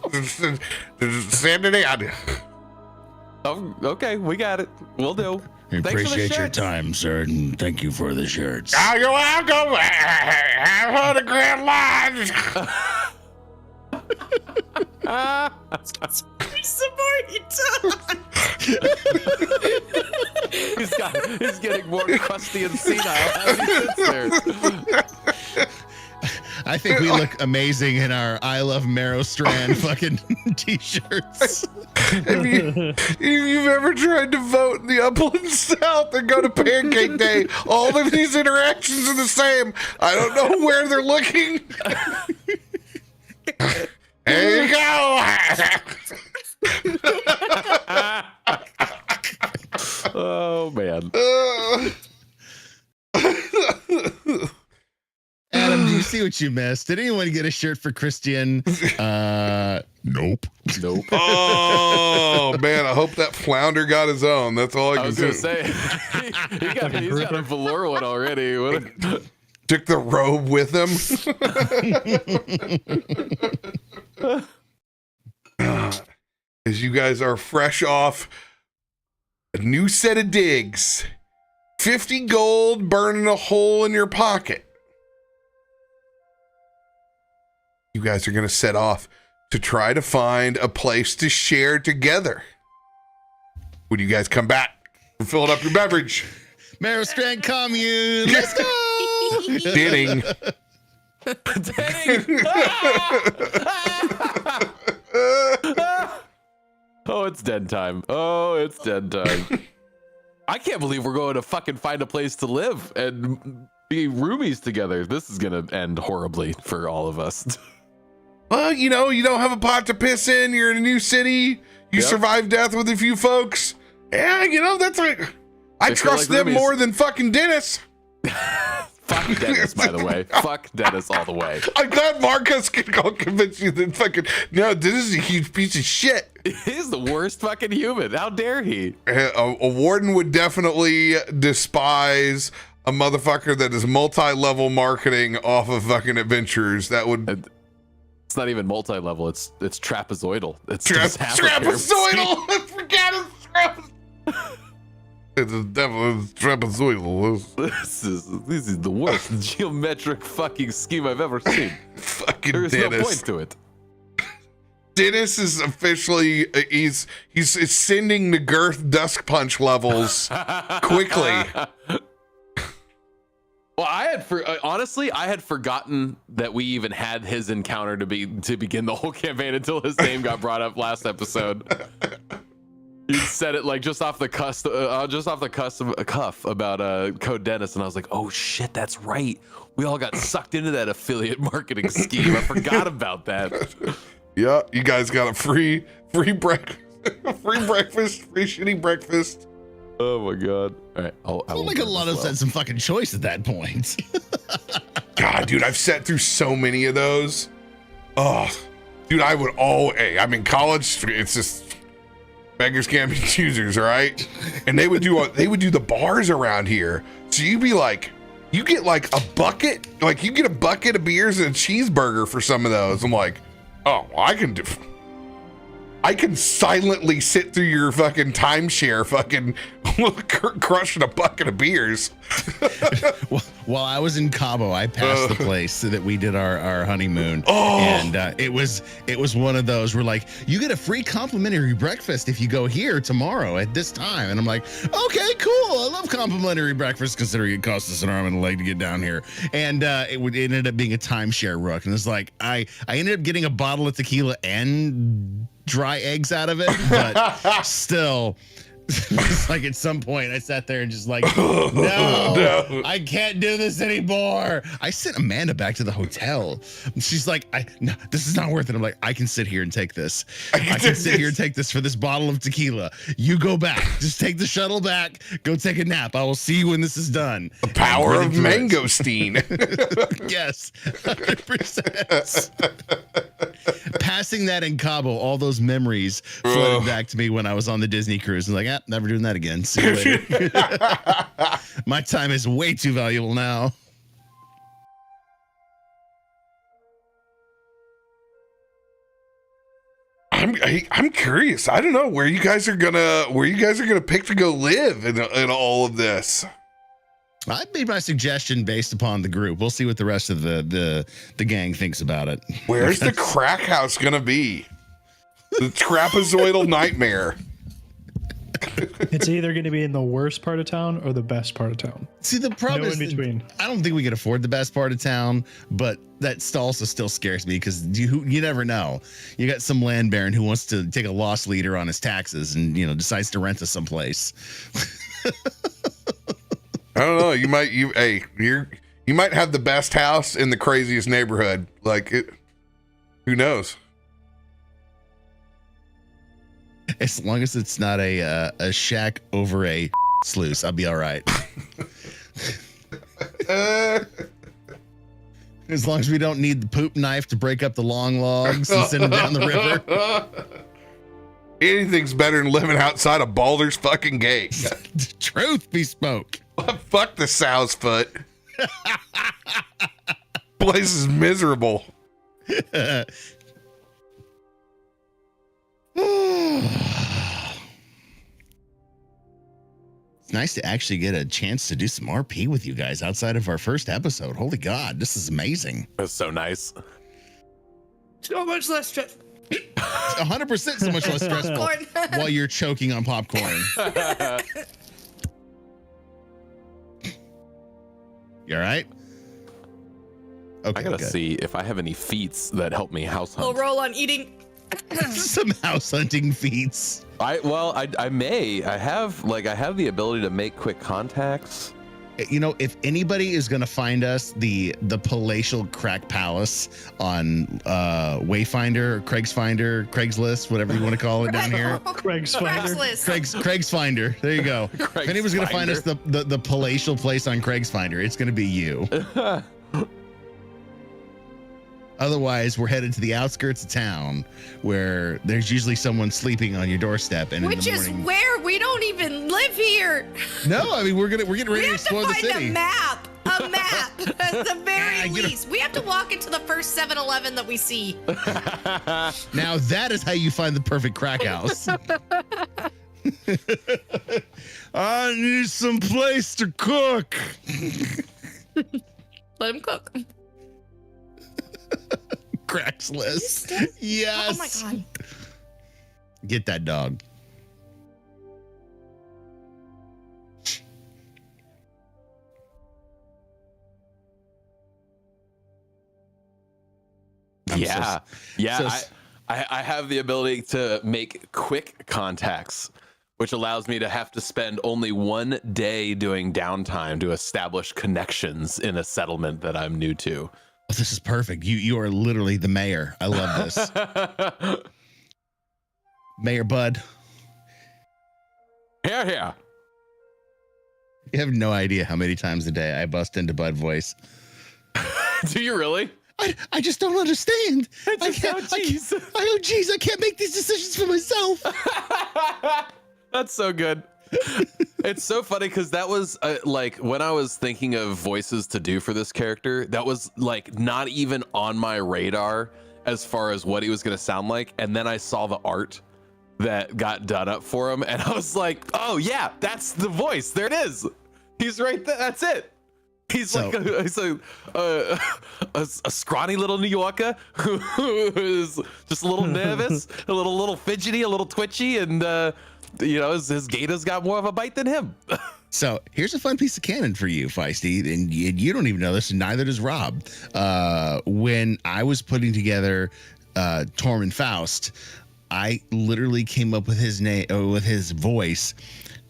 just send it in. Oh, okay, we got it. We'll do. I Thanks for the appreciate your shirts. time, sir, and thank you for the shirts. Oh, you're welcome. Have fun at Grand Lodge. Some more you talk. He's getting more crusty and senile as he sits there. I think we look amazing in our I Love Merrowstrand fucking t-shirts. If you've ever tried to vote in the Upland South and go to Pancake Day, all of these interactions are the same. I don't know where they're looking. There you go. Oh man. Adam, do you see what you missed? Did anyone get a shirt for Christian? Nope. Oh man, I hope that flounder got his own. That's all I I can was gonna say. say he's got a velour one already. Took the robe with him. As you guys are fresh off a new set of digs, 50 gold burning a hole in your pocket. You guys are going to set off to try to find a place to share together. When you guys come back and fill up your beverage. Merrowstrand Commune, let's go! Dinning. Oh, it's dead time. I can't believe we're going to fucking find a place to live and be roomies together. This is gonna end horribly for all of us. well, you know, you don't have a pot to piss in. You're in a new city. You survived death with a few folks. Yeah, you know, that's right. I trust them more than fucking Dennis. Fuck Dennis, by the way. Fuck Dennis all the way. I'm glad Markos can go convince you that fucking no, Dennis is a huge piece of shit. He's the worst fucking human. How dare he? A warden would definitely despise a motherfucker that is multi-level marketing off of fucking adventures. That would. It's not even multi-level. It's trapezoidal. It's trapezoidal. I forgot it's trapezoidal. It's definitely trapezoidal. This is the worst geometric fucking scheme I've ever seen. Fucking There's Dennis. no point to it. Dennis is officially he's ascending the girth dusk punch levels quickly. Well, honestly, I had forgotten that we even had his encounter to begin the whole campaign until his name got brought up last episode. He said it like just off the cuff about Code Dennis, and I was like, oh shit, that's right. We all got sucked into that affiliate marketing scheme. I forgot about that. Yeah, you guys got a free breakfast, free shitty breakfast. Oh my god! All right, I feel like a lot of us had some fucking choice at that point. God, dude, I've sat through so many of those. Oh, dude, I'm in college. It's just beggars can't be choosers, right? And they would do the bars around here. So you get like a bucket, like you get a bucket of beers and a cheeseburger for some of those. I'm like, oh, well, I can silently sit through your fucking timeshare fucking crushing a bucket of beers. While I was in Cabo, I passed the place that we did our honeymoon. Oh. And it was one of those where like, you get a free complimentary breakfast if you go here tomorrow at this time. And I'm like, okay, cool. I love complimentary breakfast considering it costs us an arm and a leg to get down here. And it ended up being a timeshare rook. And it's like, I ended up getting a bottle of tequila and dry eggs out of it, but still, it's like at some point I sat there and just like, no, I can't do this anymore. I sent Amanda back to the hotel. She's like, no, this is not worth it. I'm like, I can sit here and take this. I can sit here and take this for this bottle of tequila. You go back. Just take the shuttle back. Go take a nap. I will see you when this is done. The power of mangosteen. Yes, 100%. Passing that in Cabo, all those memories flooded back to me when I was on the Disney cruise. And like, never doing that again. See you later. My time is way too valuable now. I'm curious. I don't know where you guys are gonna pick to go live in all of this. I made my suggestion based upon the group. We'll see what the rest of the gang thinks about it. Where's the crack house gonna be? The trapezoidal nightmare. It's either going to be in the worst part of town or the best part of town. See, the problem is in between. I don't think we can afford the best part of town, but that also still scares me because you never know. You got some land baron who wants to take a loss leader on his taxes and decides to rent us someplace. I don't know. You might have the best house in the craziest neighborhood. Like it. Who knows? As long as it's not a shack over a sluice, I'll be all right. As long as we don't need the poop knife to break up the long logs and send them down the river. Anything's better than living outside of Baldur's fucking Gate. Truth be spoke. Fuck the sow's foot. Place is miserable. It's nice to actually get a chance to do some RP with you guys outside of our first episode. Holy God, this is amazing. That's so nice. So much less stress. 100% so much less stressful while you're choking on popcorn. You all right? Okay, I gotta good. see if I have any feats that help me house hunt. We'll roll on eating. Some house hunting feats. I have the ability to make quick contacts. if anybody is going to find us the palatial Krak Palace on Wayfinder, or Craigslist, whatever you want to call it down here. Craig's Finder. Craig's Finder. There you go. If anybody's going to find us the palatial place on Craig's Finder, it's going to be you. Otherwise, we're headed to the outskirts of town where there's usually someone sleeping on your doorstep. And Which in the is morning, where we don't even live here. No, I mean, we're getting ready We to have explore to the find city. a map at the very least. We have to walk into the first 7-Eleven that we see. Now that is how you find the perfect crack house. I need some place to cook. Let him cook. Craigslist. Yes. Oh my god. Get that dog. Yeah. I have the ability to make quick contacts, which allows me to have to spend only 1 day doing downtime to establish connections in a settlement that I'm new to. Oh, this is perfect. You are literally the mayor. I love this. Mayor Bud. Here. You have no idea how many times a day I bust into Bud voice. Do you really? I just don't understand. I can't make these decisions for myself. That's so good. It's so funny because that was like when I was thinking of voices to do for this character, that was like not even on my radar as far as what he was going to sound like. And then I saw the art that got done up for him and I was like, oh yeah, that's the voice. There it is. He's right there. That's it. He's like a scrawny little New Yorker who is just a little nervous, a little fidgety, a little twitchy, and his gator's got more of a bite than him. So here's a fun piece of canon for you, Feisty, and you don't even know this, and neither does Rob. When I was putting together Tormund Faust, I literally came up with his name, with his voice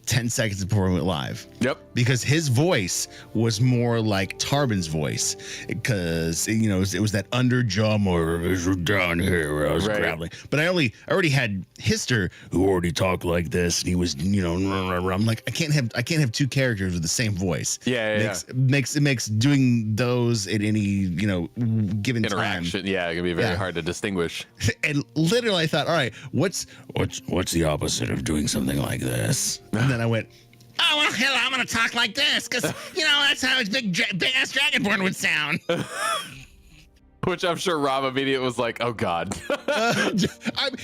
10 seconds before we went live. Yep. Because his voice was more like Tarben's voice, because it was that underjaw more down here where I was grappling. But I already had Hister who already talked like this, and he was I'm like, I can't have two characters with the same voice. It makes doing those at any given interaction. time. Yeah, it can be very hard to distinguish. And literally I thought, all right, what's the opposite of doing something like this? And then I went, oh, well, hell, I'm going to talk like this because, that's how his big-ass dragonborn would sound. Which I'm sure Rob immediately was like, oh, God.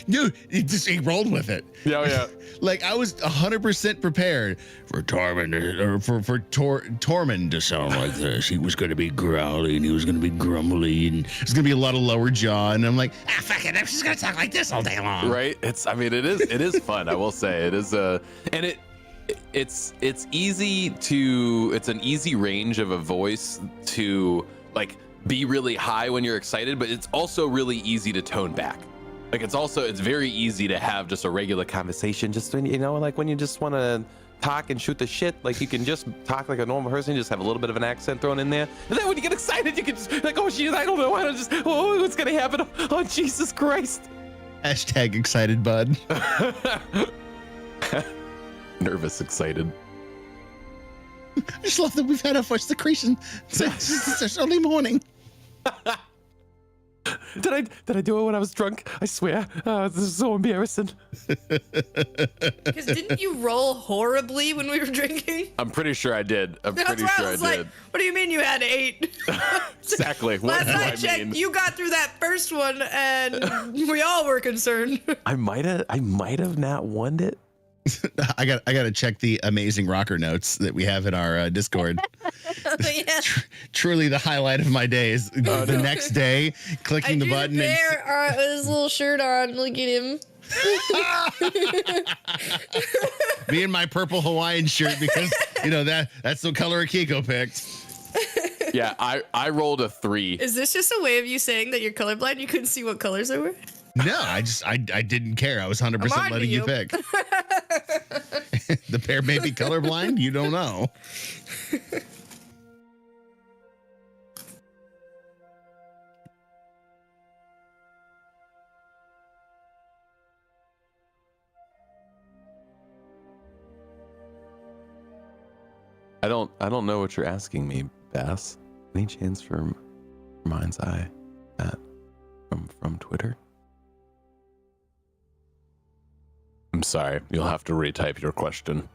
Dude, he rolled with it. Yeah. Like, I was 100% prepared for Tarben, or for Tormund to sound like this. He was going to be growly, and he was going to be grumbly, and there's going to be a lot of lower jaw. And I'm like, fuck it, I'm just going to talk like this all day long. Right? It is fun, I will say. It is and it's easy to, it's an easy range of a voice to like be really high when you're excited, but it's also really easy to tone back. Like it's very easy to have just a regular conversation, just when like when you just want to talk and shoot the shit, like you can just talk like a normal person, just have a little bit of an accent thrown in there, and then when you get excited you can just like, oh shit, I don't know, what's gonna happen, oh Jesus Christ. Hashtag excited bud. Nervous excited. I just love that we've had our first secretion since early morning. Did I do it when I was drunk? I swear. This is so embarrassing. Because didn't you roll horribly when we were drinking? I'm pretty sure I did. I'm That's pretty why sure I was I like, did. what do you mean you had 8? Exactly. What Last do I I checked, mean? you got through that first one, and we all were concerned. I might have not won it. I got to check the amazing rocker notes that we have in our Discord. Yeah. Truly the highlight of my day is the next day clicking the button. Bear with his little shirt on. Look at him. Me in my purple Hawaiian shirt because that's the color Akiko picked. Yeah, I rolled a 3. Is this just a way of you saying that you're colorblind? You couldn't see what colors they were? No, I didn't care. I was 100% letting you pick. The bear may be colorblind. You don't know. I don't know what you're asking me, Bass. Any chance for Mind's Eye from Twitter? I'm sorry, you'll have to retype your question.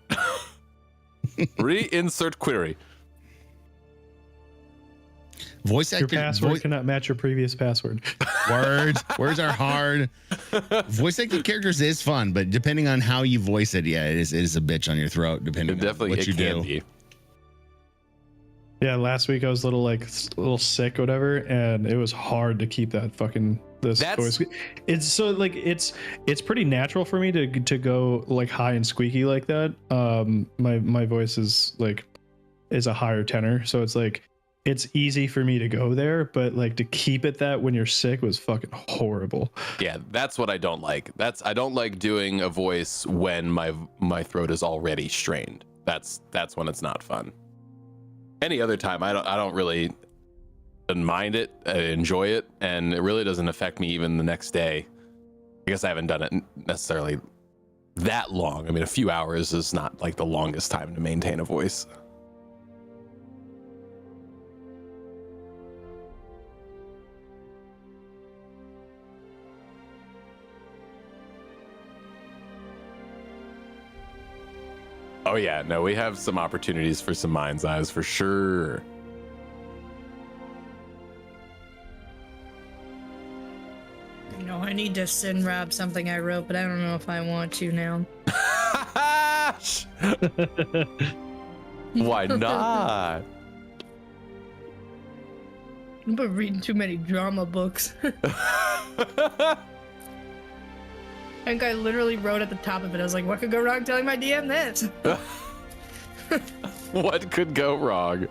Reinsert query. Voice Your actor password cannot match your previous password. Words are hard. Voice acting characters is fun, but depending on how you voice it, yeah, it is a bitch on your throat. Depending on what you do. Be. Yeah, last week I was a little sick, whatever, and it was hard to keep that voice. It's so like it's pretty natural for me to go like high and squeaky like that. My voice is a higher tenor, so it's like it's easy for me to go there, but like to keep it that when you're sick was fucking horrible. Yeah, that's what I don't like. I don't like doing a voice when my throat is already strained. That's when it's not fun. Any other time, I don't really mind it, I enjoy it, and it really doesn't affect me even the next day. I guess I haven't done it necessarily that long. I mean, a few hours is not like the longest time to maintain a voice. Oh yeah, no, we have some opportunities for some Mind's Eyes for sure. You know, I need to send Rob something I wrote, but I don't know if I want to now. Why not? I've been reading too many drama books. I think I literally wrote at the top of it. I was like, what could go wrong telling my DM this? What could go wrong?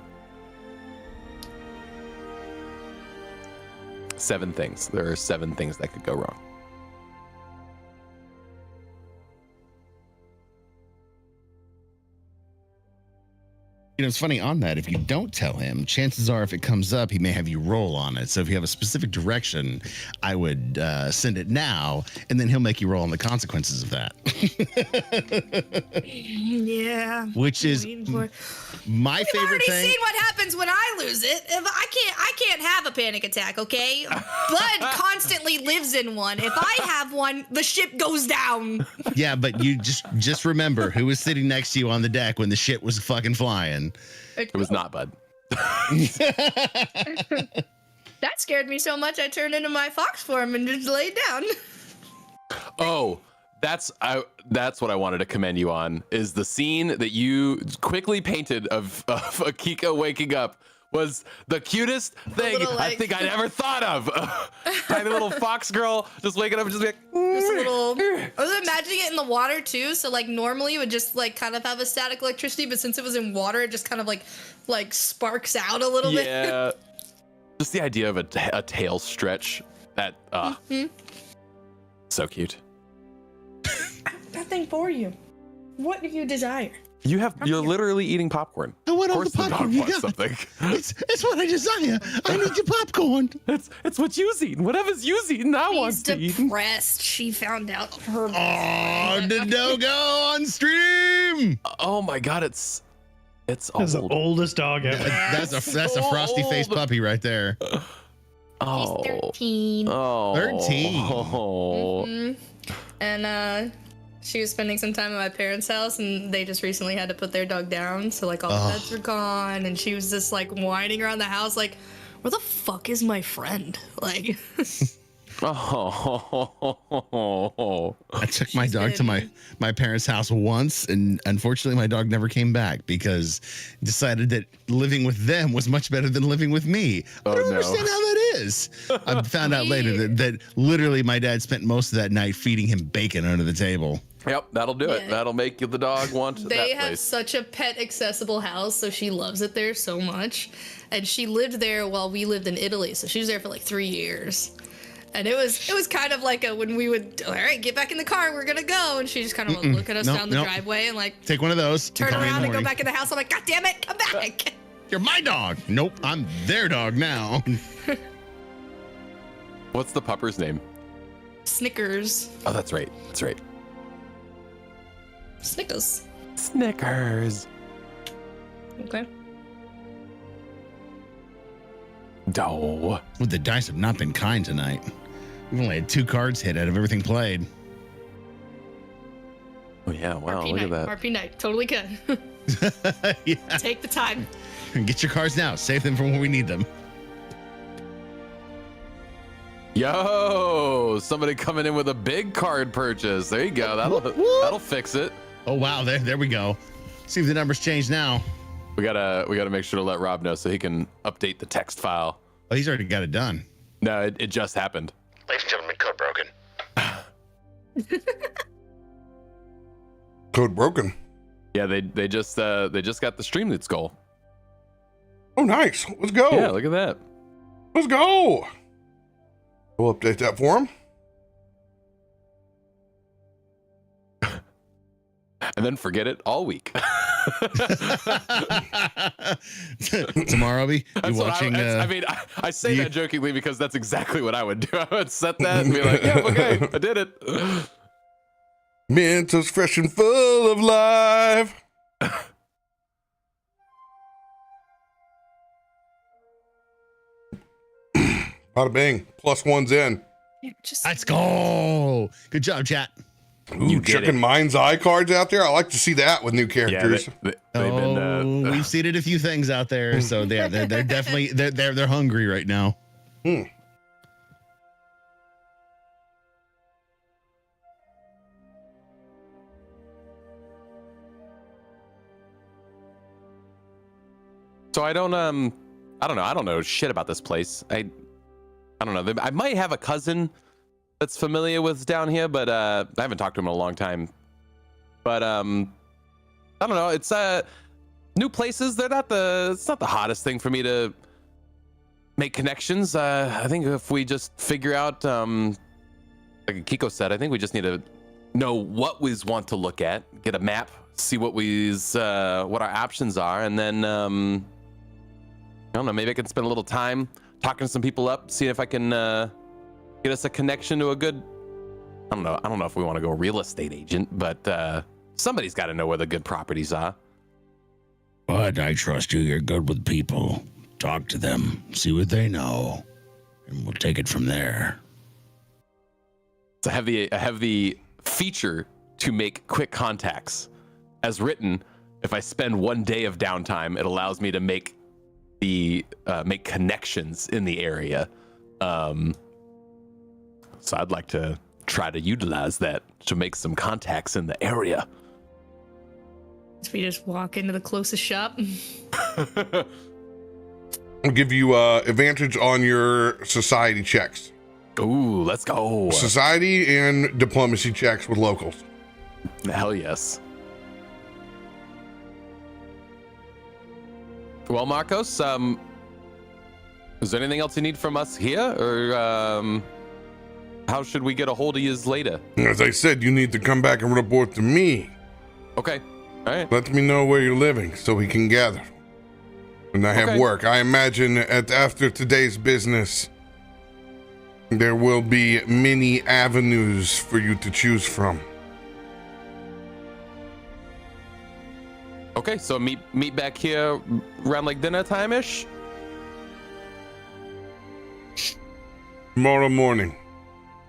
7 things. There are 7 things that could go wrong. You know, it's funny on that. If you don't tell him, chances are if it comes up, he may have you roll on it. So if you have a specific direction, I would send it now, and then he'll make you roll on the consequences of that. Yeah. Which is my We've favorite already thing. seen what happens when I lose it. If I can't have a panic attack, okay? Blood constantly lives in one. If I have one, the ship goes down. Yeah, but you just remember who was sitting next to you on the deck when the shit was fucking flying. It was not Bud. That scared me so much I turned into my fox form and just laid down. Oh, that's what I wanted to commend you on, is the scene that you quickly painted of Akiko waking up was the cutest thing I think I'd ever thought of. Tiny little fox girl just waking up and just like, Just a little. I was imagining it in the water too. So like normally it would just like kind of have a static electricity, but since it was in water, it just kind of like sparks out a little bit. yeah. Just the idea of a tail stretch. That so cute. Nothing for you. What do you desire? You're literally eating popcorn. I want Of all the course popcorn the you dog wants got. something. It's what I desire. I need your popcorn. It's what you's eating. Whatever's you's eating, I want She's to eat. depressed. She found out her. Oh, the no-go on stream. Oh my god, it's That's the old. oldest dog ever. That's a frosty faced puppy right there. Oh. She's 13. Oh. 13. Oh. And she was spending some time at my parents' house, and they just recently had to put their dog down, so like all the pets are gone, and she was just like whining around the house like, where the fuck is my friend? Like Oh. I took my dog to my parents' house once, and unfortunately my dog never came back because decided that living with them was much better than living with me. I don't understand how that is. I found out later that literally my dad spent most of that night feeding him bacon under the table. Yep, that'll do it. Yeah. That'll make the dog want they that have place. such a pet accessible house, so she loves it there so much. And she lived there while we lived in Italy, so she was there for like 3 years. And it was kind of like when we would, all right, get back in the car, we're gonna go, and she just kind of would look at us down the driveway and like Take one of those. turn call me in the around and go morning. back in the house. I'm like, God damn it, come back. You're my dog. Nope, I'm their dog now. What's the pupper's name? Snickers. Oh, that's right. That's right. Snickers. Snickers. Okay. Oh. Well, the dice have not been kind tonight. We've only had 2 cards hit out of everything played. Oh yeah, wow, RP look at night. that. RP night. Totally good. Yeah. Take the time. Get your cards now. Save them for when we need them. Yo, somebody coming in with a big card purchase. There you go. That'll fix it. Oh wow, there we go. See if the numbers change now. We gotta make sure to let Rob know so he can update the text file. Oh, he's already got it done. No, it just happened. Ladies and gentlemen, code broken. Code broken. Yeah, they just got the Streamloots goal. Oh, nice. Let's go. Yeah, look at that. Let's go. We'll update that for him. And then forget it all week. Tomorrow, I'll be watching. I say that jokingly because that's exactly what I would do. I would set that and be like, yeah, okay, I did it. Mentos fresh and full of life. Bada bing. +1's in. Yeah, just Let's go. Good job, chat. Ooh, You did checking it. mind's eye cards out there. I like to see that with new Yeah, characters. they've been. We've seeded a few things out there, so they're definitely they're hungry right now. So I don't know shit about this place. I don't know. I might have a cousin that's familiar with down here, but I haven't talked to him in a long time. But I don't know. It's new places. It's not the hottest thing for me to make connections. I think if we just figure out, like Akiko said, I think we just need to know what we want to look at, get a map, see what our options are, and then I don't know, maybe I can spend a little time talking to some people up, seeing if I can get us a connection to a good, I don't know if we want to go real estate agent, but somebody's got to know where the good properties are. But I trust you. You're good with people. Talk to them, see what they know, and we'll take it from there. So I have the feature to make quick contacts. As written, if I spend 1 day of downtime, it allows me to make connections in the area. So I'd like to try to utilize that to make some contacts in the area. So we just walk into the closest shop. I'll give you advantage on your society checks. Ooh, let's go. Society and diplomacy checks with locals. Hell yes. Well, Markos, is there anything else you need from us here, or how should we get a hold of you later? As I said, you need to come back and report to me. Okay, all right. Let me know where you're living so we can gather. And I have Okay. work. I imagine after today's business, there will be many avenues for you to choose from. Okay, so meet back here around like dinner time-ish? Tomorrow morning.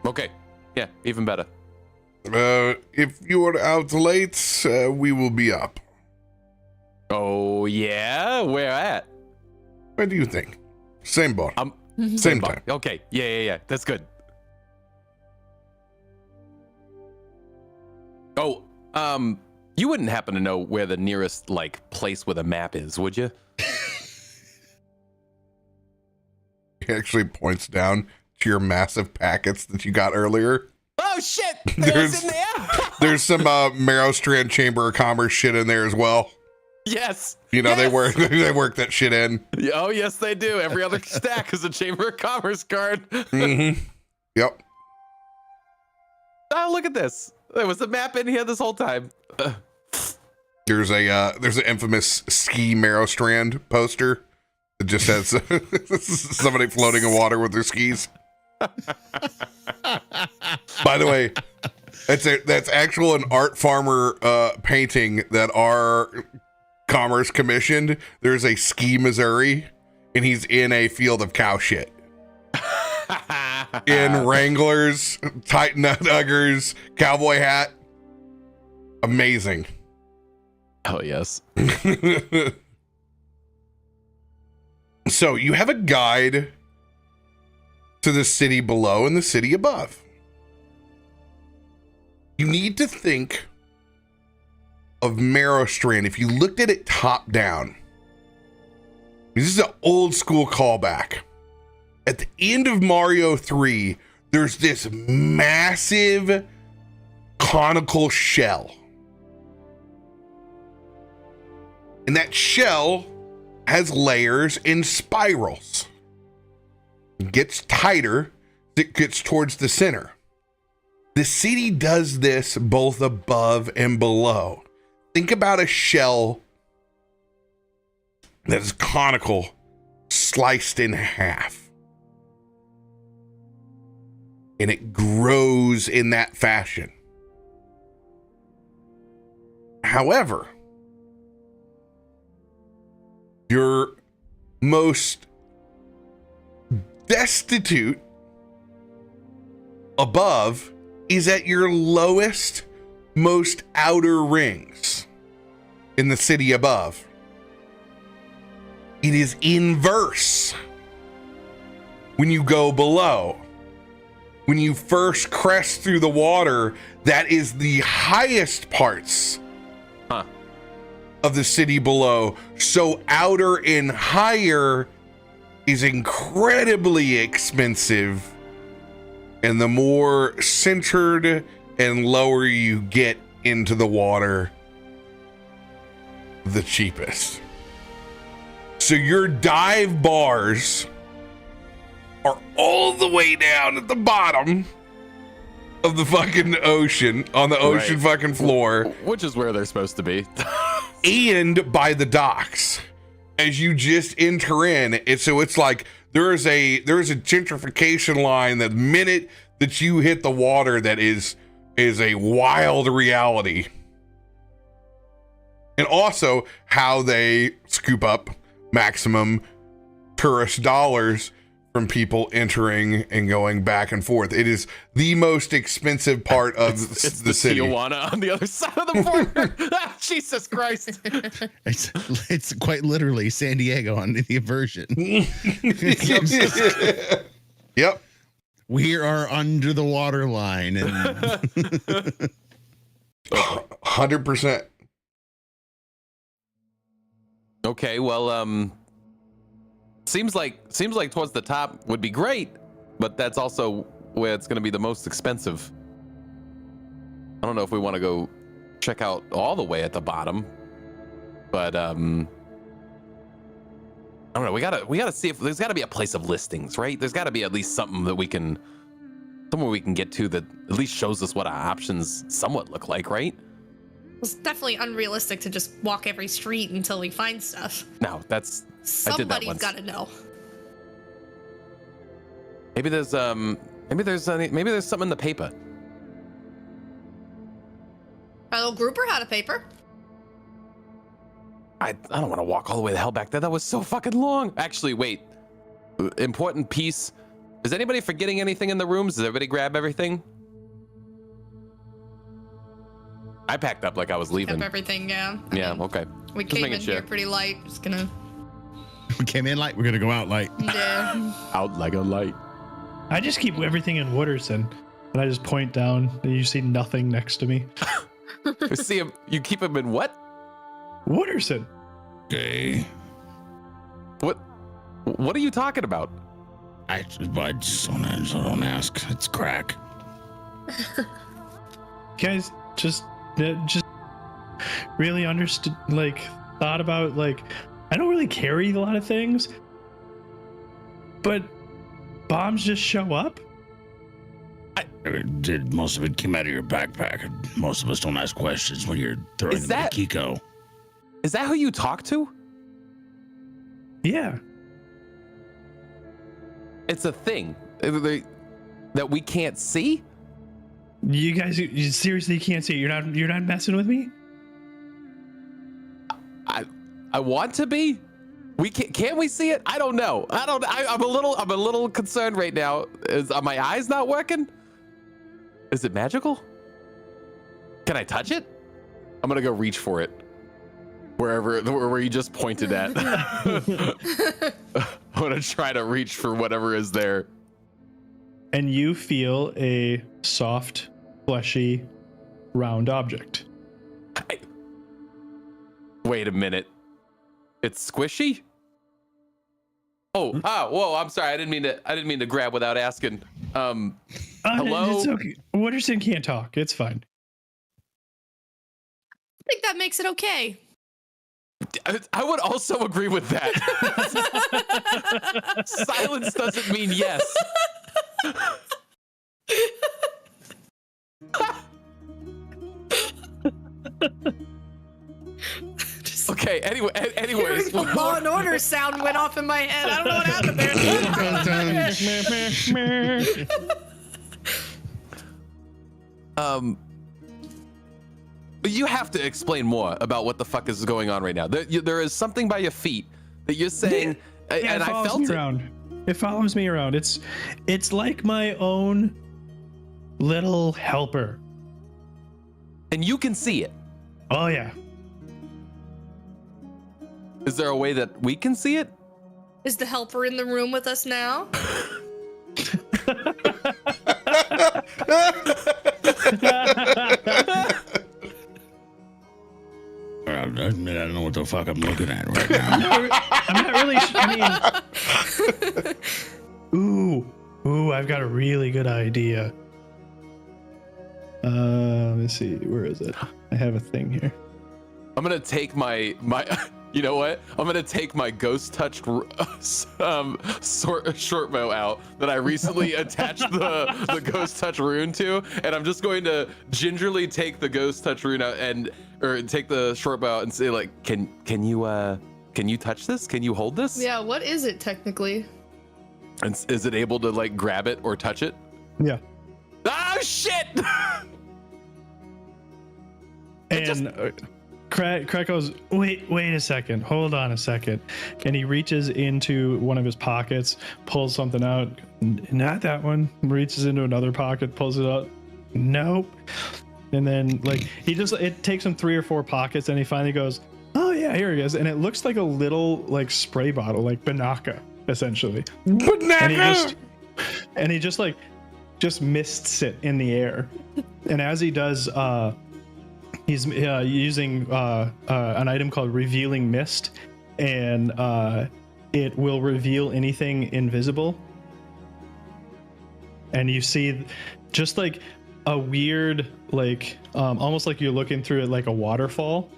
Okay, yeah, even better. If you are out late, we will be up. Oh, yeah? Where at? What do you think? Same boat. Same time. Okay, yeah, that's good. Oh, you wouldn't happen to know where the nearest, like, place with a map is, would you? He actually points down to your massive packets that you got earlier. Oh, shit! There's- in there? There's some Merrowstrand Chamber of Commerce shit in there as well. Yes! You know, yes! they work that shit in. Oh, yes, they do. Every other stack is a Chamber of Commerce card. Mm-hmm. Yep. Oh, look at this. There was a map in here this whole time. There's an infamous ski Merrowstrand poster that just has somebody floating in water with their skis. By the way, that's actual an art farmer painting that our Commerce commissioned, there's a Ski Missouri, and he's in a field of cow shit. In Wranglers, tight nut uggers, cowboy hat. Amazing. Oh, yes. So you have a guide to the city below and the city above. You need to think of Merrowstrand. If you looked at it top down, this is an old school callback. At the end of Mario 3, there's this massive conical shell. And that shell has layers and spirals. It gets tighter as it gets towards the center. The city does this both above and below. Think about a shell that is conical, sliced in half. And it grows in that fashion. However, your most destitute above is at your lowest, most outer rings in the city above. It is inverse when you go below. When you first crest through the water, that is the highest parts of the city below. So outer and higher is incredibly expensive. And the more centered and lower you get into the water, the cheapest. So your dive bars are all the way down at the bottom of the fucking ocean, on the ocean fucking floor. Which is where they're supposed to be. And by the docks. As you just enter in, it's like there's a gentrification line the minute that you hit the water that is a wild reality. And also how they scoop up maximum tourist dollars from people entering and going back and forth. It is the most expensive part of it's the city. Tijuana on the other side of the border. Jesus Christ. It's quite literally San Diego on the inversion. Yep. We are under the water line. And 100%. Okay, well, seems like towards the top would be great, but that's also where it's going to be the most expensive. I don't know if we want to go check out all the way at the bottom, but I don't know. We gotta see if there's got to be a place of listings, right? There's got to be at least something that somewhere we can get to that at least shows us what our options somewhat look like, right? It's definitely unrealistic to just walk every street until we find stuff. No, that's Somebody's got to know. Maybe there's something in the paper. Our little grouper had a paper. I don't want to walk all the way the hell back there. That was so fucking long. Actually, wait. Important piece. Is anybody forgetting anything in the rooms? Does everybody grab everything? I packed up like I was leaving. Kept everything, yeah. Yeah, okay. We Just came making in sure. here pretty light. Just gonna. we came in light. We're going to go out light. Yeah. Out like a light. I just keep everything in Wooderson, and I just point down, and you see nothing next to me. See him. You keep him in what? Wooderson. Okay. What are you talking about? I just don't ask. It's Krak. Guys, just really understood, thought about, I don't really carry a lot of things, but bombs just show up? Most of it came out of your backpack. And most of us don't ask questions when you're throwing them at Akiko. Is that who you talk to? Yeah. It's a thing that we can't see? You guys, you seriously can't see it? You're not messing with me? I want to be. We can we see it? I don't know. I'm a little concerned right now. Are my eyes not working? Is it magical? Can I touch it? I'm gonna go reach for it. Where you just pointed at. I'm gonna try to reach for whatever is there. And you feel a soft, fleshy, round object. Wait a minute. It's squishy? Whoa, I'm sorry. I didn't mean to grab without asking. Hello? It's okay. Wooderson can't talk. It's fine. I think that makes it okay. I would also agree with that. Silence doesn't mean yes. Okay, anyways. The Law and Order sound went off in my head. I don't know what happened there. You have to explain more about what the fuck is going on right now. There is something by your feet that you're saying, and I felt it. It follows me around. It's like my own little helper. And you can see it. Oh yeah. Is there a way that we can see it? Is the helper in the room with us now? I don't know what the fuck I'm looking at right now. I'm not really sure. I mean, ooh, I've got a really good idea. Let me see. Where is it? I have a thing here. I'm gonna take my. You know what? I'm gonna take my ghost touched short bow out that I recently attached the ghost touch rune to, and I'm just going to gingerly take the ghost touch rune out or take the short bow out and say like, can you touch this? Can you hold this? Yeah. What is it technically? And is it able to like grab it or touch it? Yeah. Oh shit! Krak goes, wait a second, hold on a second. And he reaches into one of his pockets, pulls something out. Not that one. Reaches into another pocket, pulls it out. Nope. And then like it takes him 3 or 4 pockets, and he finally goes, oh yeah, here it is. And it looks like a little like spray bottle, like Banaka, essentially. Banaka! And he just mists it in the air. And as he does, he's using an item called Revealing Mist, and it will reveal anything invisible. And you see just like a weird, like almost like you're looking through it like a waterfall,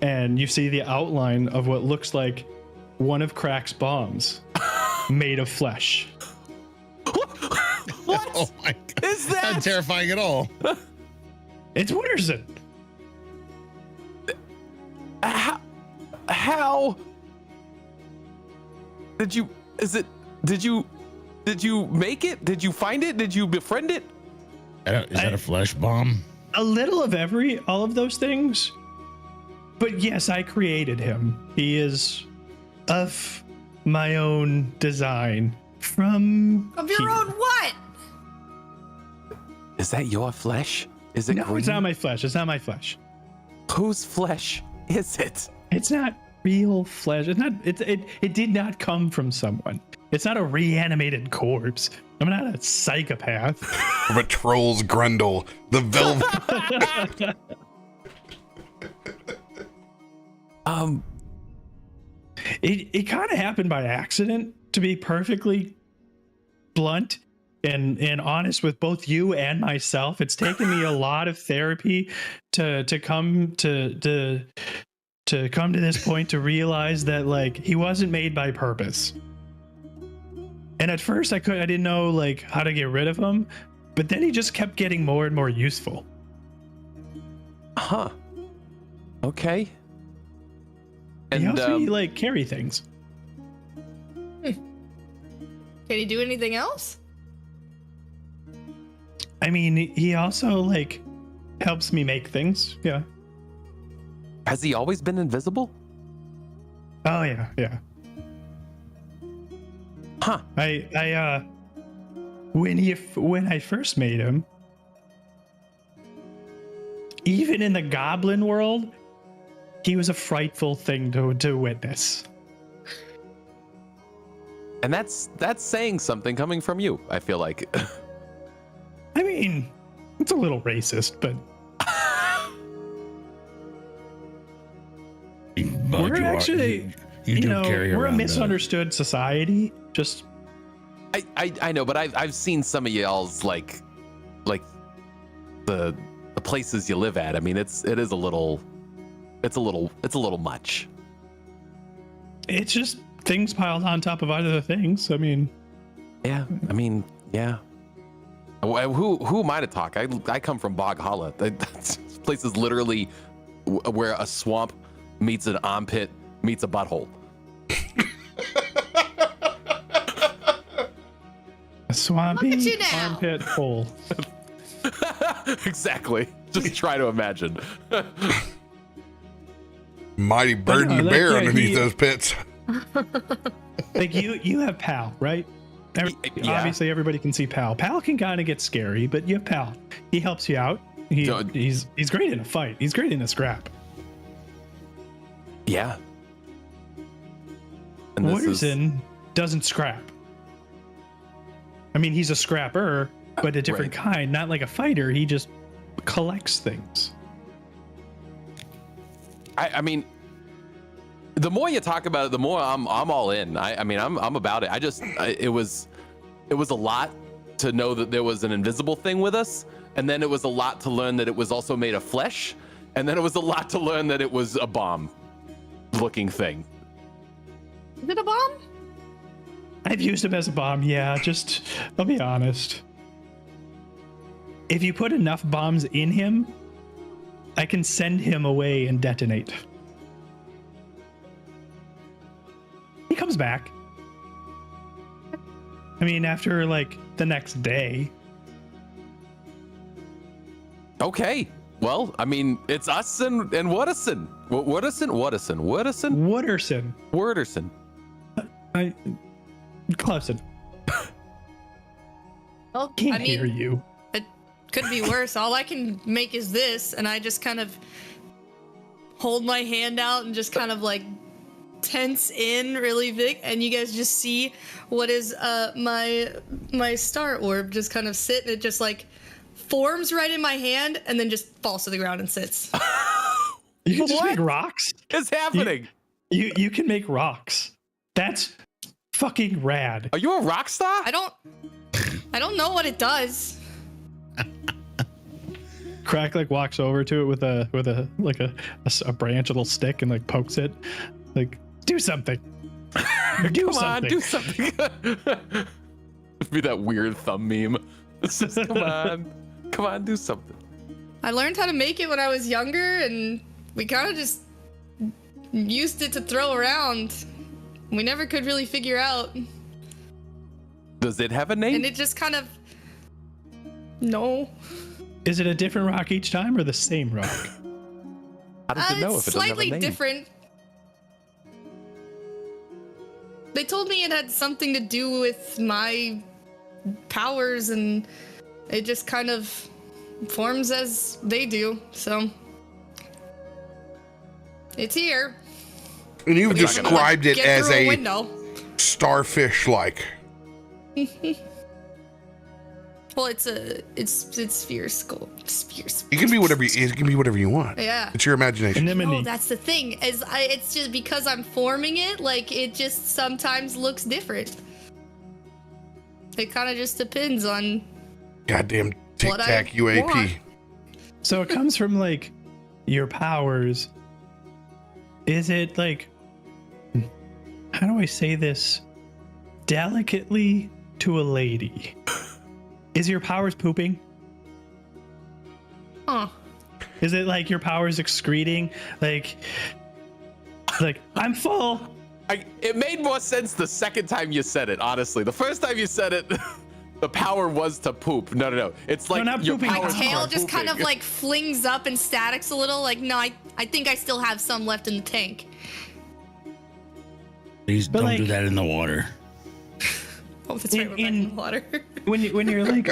and you see the outline of what looks like one of Krak's bombs made of flesh. What? Oh my god. Is that not terrifying at all? It's Wooderson. How did you make it? Did you find it? Did you befriend it? Is that a flesh bomb? A little of all of those things. But yes, I created him. He is of my own design. Of your own what? Is that your flesh? Is it No, green? it's not my flesh. It's not my flesh. Whose flesh is it? It's not real flesh. It's not. It did not come from someone. It's not a reanimated corpse. I'm not a psychopath. Of a troll's grundle. The velvet. It kind of happened by accident, to be perfectly blunt and honest with both you and myself. It's taken me a lot of therapy to come to come to this point, to realize that like he wasn't made by purpose. And at first I didn't know like how to get rid of him, but then he just kept getting more and more useful. Huh. Okay. And And he helps me like carry things. Can he do anything else? I mean, he also like helps me make things. Yeah. has he always been invisible? Oh yeah. Huh. When I first made him, even in the goblin world, he was a frightful thing to witness. And that's saying something coming from you, I feel like. I mean, it's a little racist, but we're actually, we're a misunderstood society. Just I know, but I've seen some of y'all's like the places you live at. I mean, it's a little much. It's just things piled on top of other things. I mean, yeah. Who am I to talk? I come from Bog Hollow. This place is literally where a swamp meets an armpit meets a butthole. a swampy Look at you now. armpit hole. Exactly. Just try to imagine. Mighty bird and bear underneath those pits. Like you have Pal, right? Yeah. Obviously, everybody can see Pal. Pal can kind of get scary, but you have Pal. He helps you out. He's great in a fight. He's great in a scrap. Yeah. And Wooderson doesn't scrap. I mean, he's a scrapper, but a different kind. Not like a fighter. He just collects things. I mean, the more you talk about it, the more I'm all in. I mean, I'm about it. It was a lot to know that there was an invisible thing with us, and then it was a lot to learn that it was also made of flesh, and then it was a lot to learn that it was a bomb-looking thing. Is it a bomb? I've used him as a bomb. Yeah, I'll be honest. If you put enough bombs in him, I can send him away and detonate. He comes back. I mean, after like the next day. Okay. Well, I mean, it's us and Wooderson. Wooderson. Close it. Well, Can't hear you. It could be worse. All I can make is this, and I just kind of hold my hand out and just kind of like tense in really big, and you guys just see what is my star orb just kind of sit, and it just like forms right in my hand and then just falls to the ground and sits. You can just make rocks? What's happening? You can make rocks. That's fucking rad. Are you a rock star? I don't know what it does. Krak like walks over to it with a branch, a little stick, and like pokes it. Like, do something. Do something. Be that weird thumb meme. It's just, come on, do something. I learned how to make it when I was younger, and we kind of just used it to throw around. We never could really figure out. Does it have a name? And it just kind of... No. Is it a different rock each time or the same rock? How does it know if it doesn't have a slightly name? different. They told me it had something to do with my powers, and it just kind of forms as they do, so it's here. And you've described it as a window. starfish-like. Well, it's spheres. You can be whatever you want. Yeah. It's your imagination. No, that's the thing. It's just because I'm forming it, like it just sometimes looks different. It kind of just depends on. Goddamn Tic Tac UAP. want. So it comes from like your powers. Is it like, how do I say this delicately to a lady? Is your powers pooping? Huh. Is it like your powers excreting? Like I'm full. It made more sense the second time you said it, honestly. The first time you said it, the power was to poop. No. It's like not your pooping. powers My tail are just kind of pooping. like flings up and statics a little. Like, no, I think I still have some left in the tank. Please But, don't like- do that in the water. Oh, that's right. We're back in the water. when you're like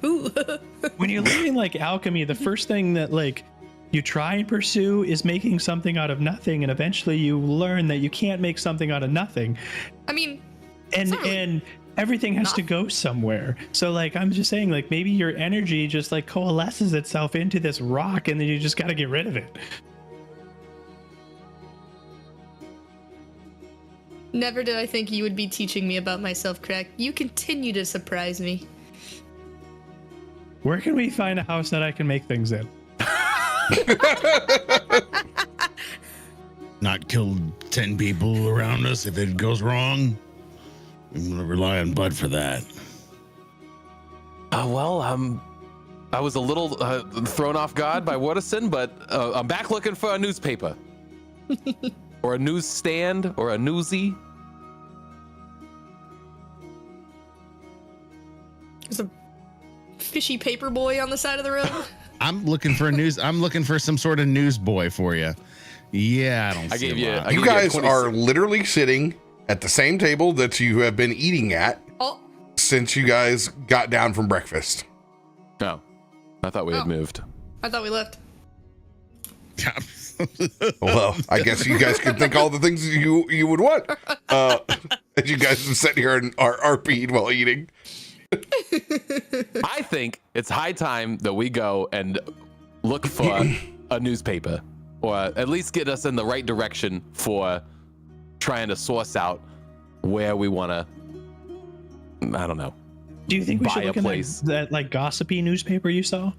Ooh. when you're learning like alchemy, the first thing that like you try and pursue is making something out of nothing, and eventually you learn that you can't make something out of nothing, I mean, and not really and everything has to go somewhere. So like I'm just saying, like maybe your energy just like coalesces itself into this rock, and then you just got to get rid of it. never did I think you would be teaching me about myself, Krak. You continue to surprise me. Where can we find a house that I can make things in? Not kill 10 people around us if it goes wrong. I'm gonna rely on Bud for that. I was a little thrown off guard by Waterson, but I'm back looking for a newspaper. Or a newsstand, or a newsie. There's a fishy paper boy on the side of the road. I'm looking for some sort of news boy for you. Yeah, I don't I see gave a you- lot. I You gave you a guys 26. are literally sitting at the same table that you have been eating at Oh, since you guys got down from breakfast. No, I thought we had moved. I thought we left. Well, I guess you guys could think all the things you would want. As you guys have sat here and are RP'd while eating. I think it's high time that we go and look for a newspaper, or at least get us in the right direction for trying to source out where we want to, I don't know. Do you think we Buy should a look in place. that like gossipy newspaper you saw?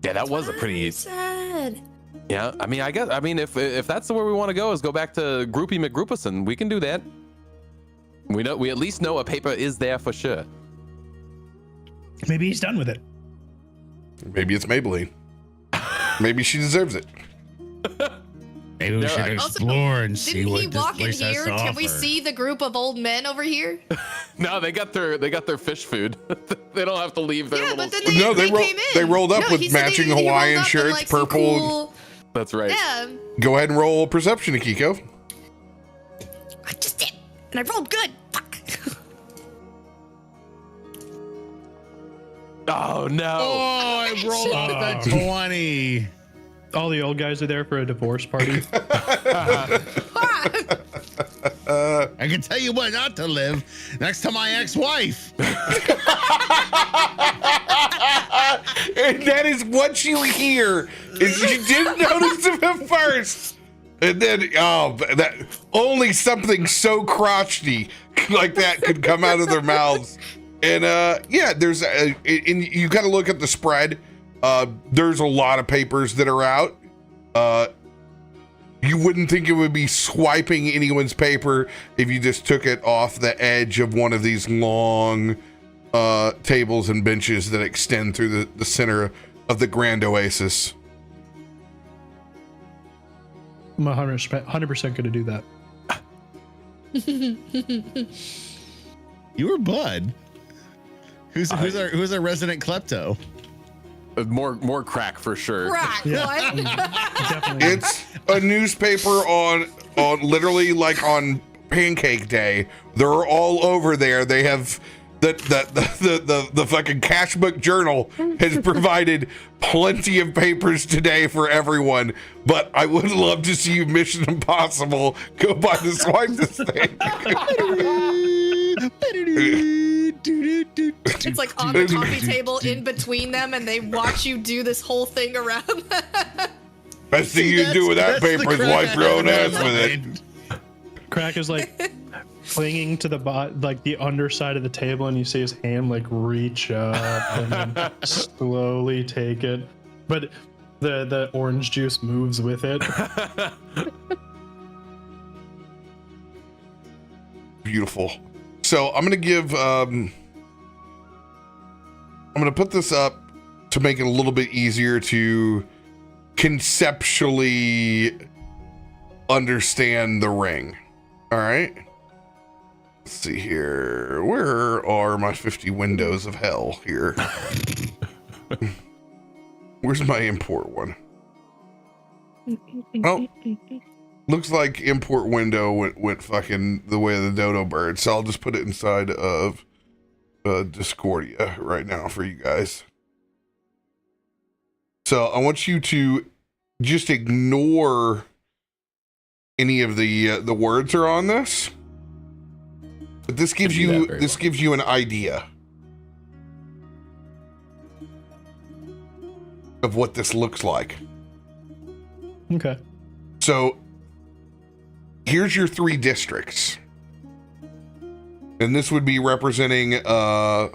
Yeah, that was a pretty, sad. yeah, I mean, if that's where we want to go, is go back to Groupie McGroupison, we can do that. We at least know a paper is there for sure. Maybe he's done with it. Maybe it's Maybelline. Maybe she deserves it. Maybe we should explore and see Didn't he what this walk in place has here? to Can we offer. see the group of old men over here? No, they got their fish food. They don't have to leave their Yeah, little. but then No, they came in. they rolled up No, with he said matching he rolled Hawaiian up in, shirts, like, some purple. cool- That's right. Yeah, Go ahead and roll perception, Akiko. I just did, and I rolled good. Fuck. Oh no. Oh, I rolled off the 20. All the old guys are there for a divorce party. I can tell you what not to live next to my ex-wife. And that is what you hear. Is you didn't notice him at first. And then, that only something so crotchety like that could come out of their mouths. And yeah, there's and you got to look at the spread. There's a lot of papers that are out. You wouldn't think it would be swiping anyone's paper if you just took it off the edge of one of these long tables and benches that extend through the center of the Grand Oasis. I'm 100% going to do that. You were Bud. Who's our resident klepto? More crack for sure. Right. Yeah. What? Definitely. It's a newspaper on literally like on Pancake Day. They're all over there. They have the fucking Cashbook Journal has provided plenty of papers today for everyone. But I would love to see you Mission Impossible go by to swipe this thing. It's like on the coffee table in between them, and they watch you do this whole thing around. Best thing you can do with that That's the paper is crack wipe your own I ass have with it. in mind. Crack is like clinging to the underside of the table, and you see his hand like reach up and then slowly take it. But the orange juice moves with it. Beautiful. So I'm gonna give I'm gonna put this up to make it a little bit easier to conceptually understand the ring. All right. Let's see here. Where are my 50 windows of hell here? Where's my import one? Oh, looks like import window went fucking the way of the dodo bird. So I'll just put it inside of Discordia right now for you guys. So I want you to just ignore any of the words are on this. But this gives you an idea of what this looks like. Okay. So here's your 3 districts. And this would be representing above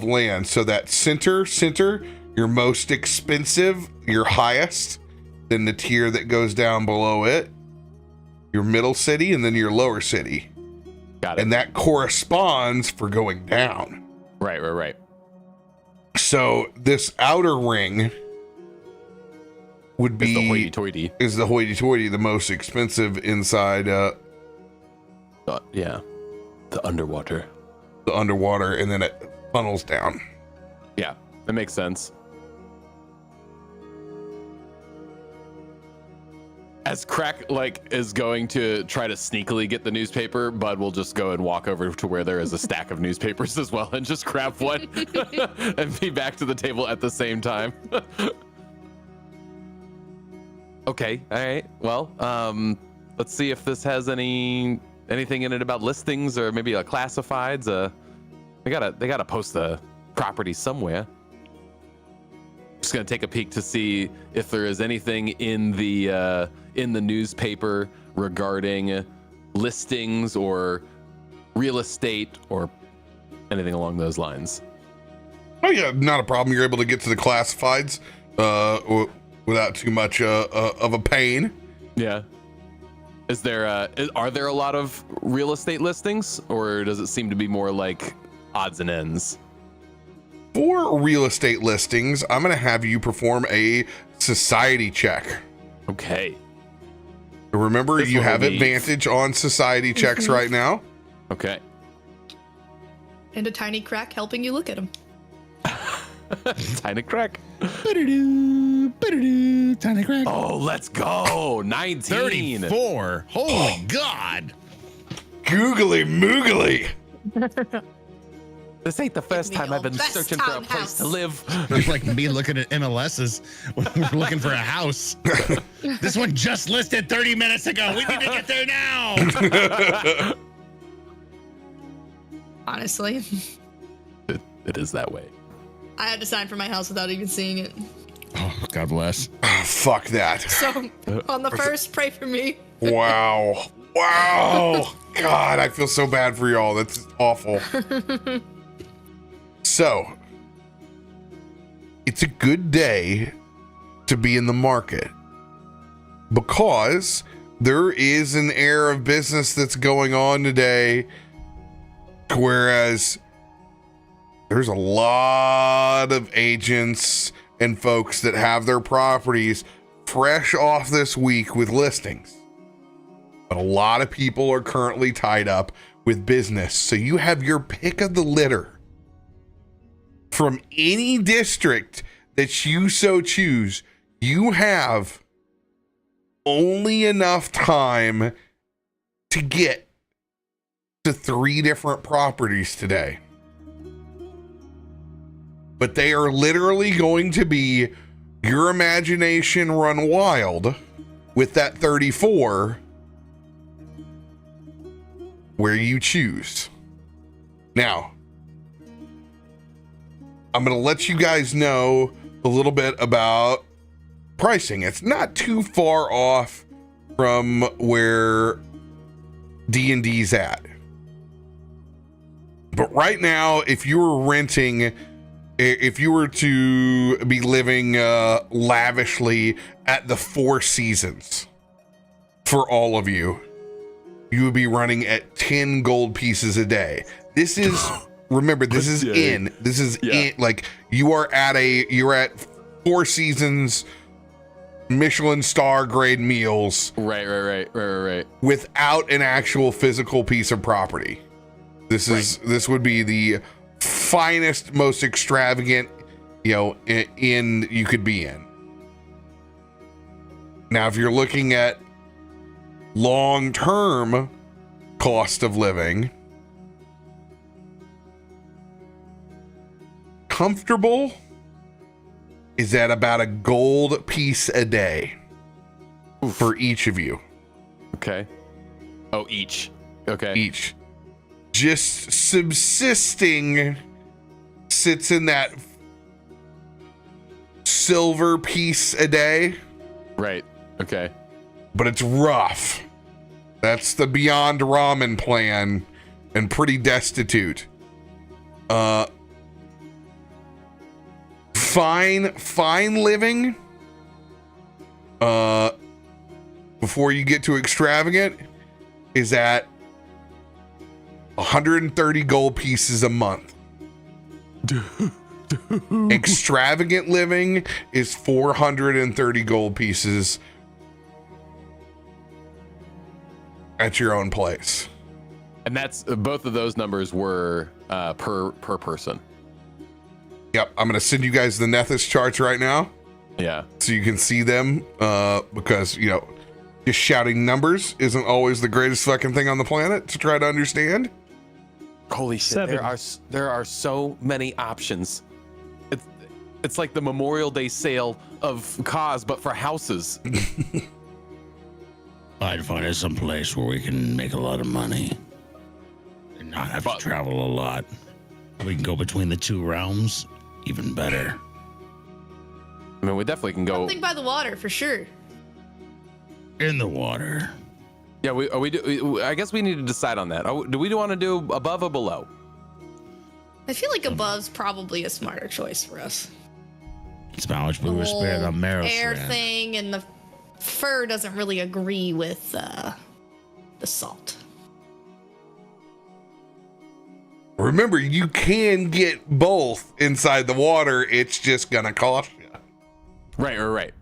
land. So that center, your most expensive, your highest, then the tier that goes down below it, your middle city, and then your lower city. Got it. And that corresponds for going down. Right. So this outer ring would be is the hoity-toity, the most expensive inside. Yeah, the underwater, and then it funnels down. Yeah, that makes sense. As Krak is going to try to sneakily get the newspaper, Bud will just go and walk over to where there is a stack of newspapers as well and just grab one and be back to the table at the same time. Okay, all right. Well, let's see if this has anything in it about listings or maybe classifieds. They gotta post the property somewhere. Just gonna take a peek to see if there is anything in the newspaper regarding listings or real estate or anything along those lines. Oh yeah, not a problem. You're able to get to the classifieds without too much of a pain. Yeah. Are there a lot of real estate listings, or does it seem to be more like odds and ends? For real estate listings, I'm going to have you perform a society check. Okay. Remember, you have advantage on society checks right now. Okay. And a tiny Krak helping you look at him. Tiny Krak. Tiny Krak. Oh, let's go. 19. 34. Holy God. Googly moogly. This ain't the first time I've been searching for a place to live. It's like me looking at MLSs when we're looking for a house. This one just listed 30 minutes ago. We need to get there now. Honestly. It is that way. I had to sign for my house without even seeing it. Oh, God bless. Oh, fuck that. So on the first, pray for me. Wow. God, I feel so bad for y'all. That's awful. So, it's a good day to be in the market because there is an air of business that's going on today, whereas there's a lot of agents and folks that have their properties fresh off this week with listings. But a lot of people are currently tied up with business. So you have your pick of the litter from any district that you so choose. You have only enough time to get to 3 different properties today. But they are literally going to be your imagination run wild with that 34 where you choose. Now, I'm going to let you guys know a little bit about pricing. It's not too far off from where D&D's at. But right now, if you were renting, if you were to be living lavishly at the Four Seasons for all of you, you would be running at 10 gold pieces a day. This is, remember, this is in, like you're at Four Seasons Michelin star grade meals. Right. Without an actual physical piece of property. This would be the finest, most extravagant, inn you could be in. Now, if you're looking at long-term cost of living, comfortable is at about a gold piece a day for each of you. Okay. Oh, each. Okay. Each. Just subsisting sits in that silver piece a day. Right. Okay. But it's rough. That's the Beyond Ramen plan and pretty destitute. Fine living. Before you get to extravagant is at 130 gold pieces a month. Extravagant living is 430 gold pieces at your own place. And that's both of those numbers were per person. Yep, I'm gonna send you guys the Nethys charts right now Yeah. so you can see them, because you know, just shouting numbers isn't always the greatest fucking thing on the planet to try to understand. Holy shit! 7. There are so many options. It's like the Memorial Day sale of cars, but for houses. I'd find us some place where we can make a lot of money and not have to travel a lot. We can go between the two realms, even better. I mean, we definitely can go. Something by the water for sure. In the water. Yeah, I guess we need to decide on that. Do we want to do above or below? I feel like above's probably a smarter choice for us. It's how much we The were spared on whole air Merrowstrand. thing and the fur doesn't really agree with the salt. Remember, you can get both inside the water. It's just gonna cost you. Right.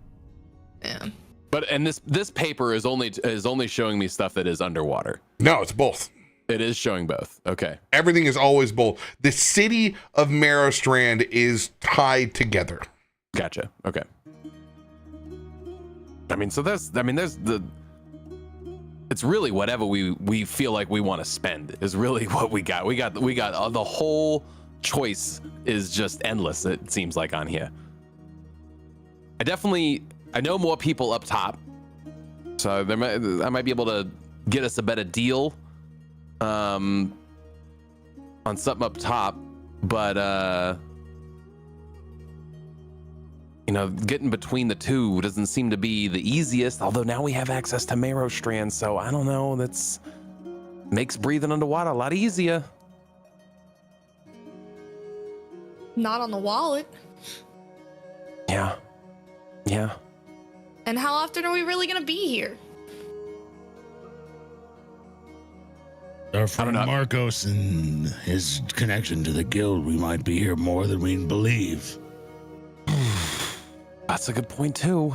Yeah. But this paper is only showing me stuff that is underwater. No, it's both. It is showing both. Okay. Everything is always both. The city of Merrowstrand is tied together. Gotcha. Okay. I mean, so there's the. It's really whatever we feel like we want to spend is really what we got. We got the whole choice is just endless. It seems like on here. I know more people up top, so I might be able to get us a better deal, on something up top, but you know, getting between the two doesn't seem to be the easiest, although now we have access to Merrowstrand, so I don't know, that's makes breathing underwater a lot easier. Not on the wallet. Yeah. And how often are we really gonna be here? Our friend know. Markos and his connection to the guild, we might be here more than we believe. That's a good point too.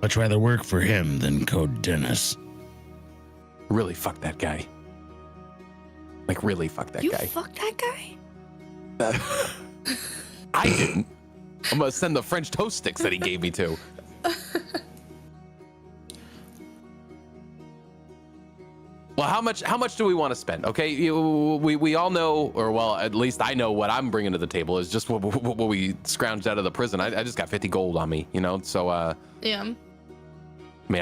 Much rather work for him than Code Dennis. Really fuck that guy. Like really fuck that You guy. fuck that guy? I didn't. I'm gonna send the French toast sticks that he gave me to. Well, how much do we want to spend? Okay, we all know, or well, at least I know what I'm bringing to the table is just what we scrounged out of the prison. I just got 50 gold on me, you know. So Yeah. I mean,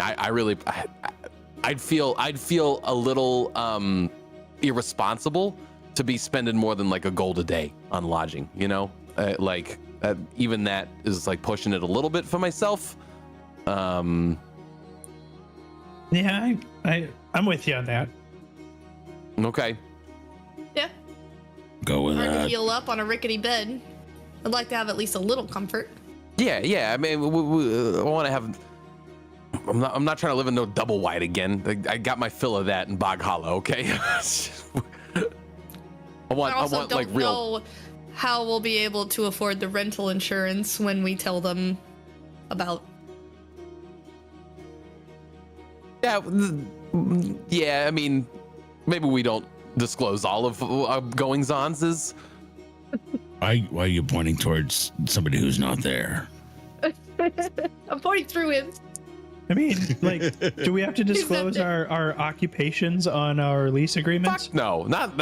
I'd feel a little irresponsible to be spending more than like a gold a day on lodging, you know. Even that is like pushing it a little bit for myself. Yeah, I'm with you on that. Okay. Yeah. Go with Hard to that. heal up on a rickety bed. I'd like to have at least a little comfort. Yeah. I mean, I want to have. I'm not trying to live in no double wide again. I got my fill of that in Bog Hollow. Okay. I want don't like real. know how we'll be able to afford the rental insurance when we tell them about. Yeah. I mean, maybe we don't disclose all of our goings-ons. Why are you pointing towards somebody who's not there? I'm pointing through him. I mean, like, do we have to disclose He's our occupations on our lease agreements? Fuck no, not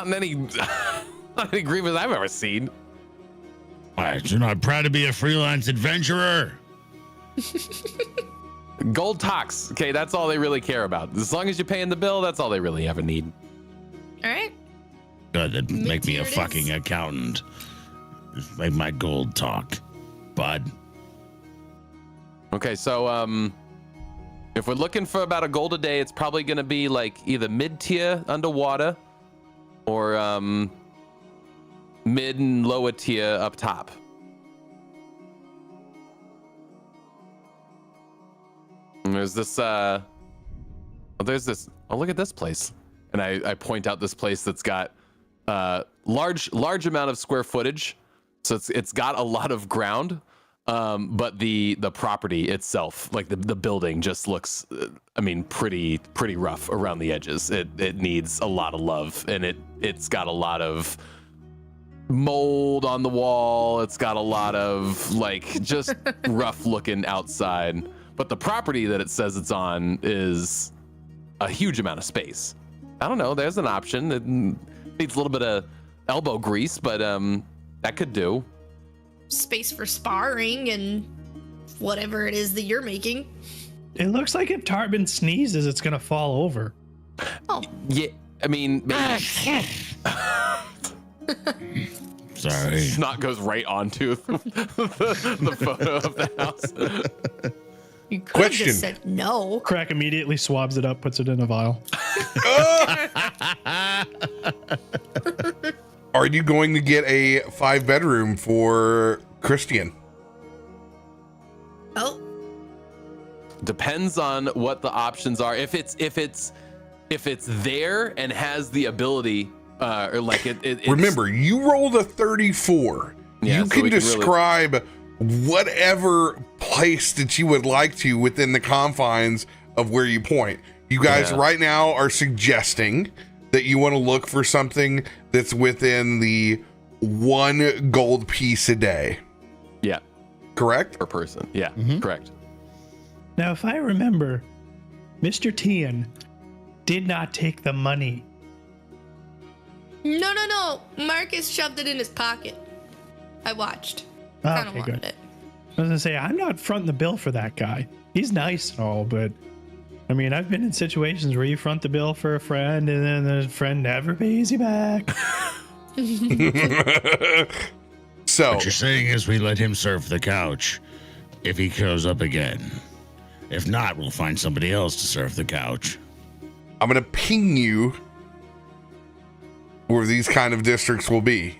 in any not any agreements I've ever seen. You're not proud to be a freelance adventurer. Gold talks. Okay, that's all they really care about. As long as you're paying the bill, that's all they really ever need. All right. Good, that'd make me a Here it is. fucking accountant. Just make my gold talk, bud. Okay, so if we're looking for about a gold a day, it's probably gonna be like either mid-tier underwater or mid and lower tier up top. And there's this oh, look at this place. And I point out this place that's got large amount of square footage. So it's got a lot of ground. But the property itself, like the building, just looks, I mean, pretty rough around the edges. It needs a lot of love, and it's got a lot of mold on the wall. It's got a lot of like just rough looking outside. But the property that it says it's on is a huge amount of space. I don't know. There's an option. It needs a little bit of elbow grease, but that could do. Space for sparring and whatever it is that you're making. It looks like if Tarben sneezes, it's gonna fall over. Oh, Yeah, I mean, maybe Sorry. snot goes right onto the photo of the house. you could have Question. just said no. Krak immediately swabs it up, puts it in a vial. Are you going to get a 5-bedroom for Christain? Oh, Depends on what the options are. If it's there and has the ability, or like it's, Remember, you rolled a 34. Yeah, You so can we can really- describe whatever place that you would like to within the confines of where you point. You guys Yeah. right now are suggesting that you want to look for something that's within the 1 gold piece a day, yeah, correct? per person. Yeah, correct. Now, if I remember, Mr. Tian did not take the money. no. Marcus shoved it in his pocket. I watched. Kind of Okay, wanted good. it. I was gonna say, I'm not fronting the bill for that guy. He's nice and all, but I mean, I've been in situations where you front the bill for a friend and then the friend never pays you back. So, What you're saying is we let him serve the couch if he shows up again. If not, we'll find somebody else to serve the couch. I'm going to ping you where these kind of districts will be.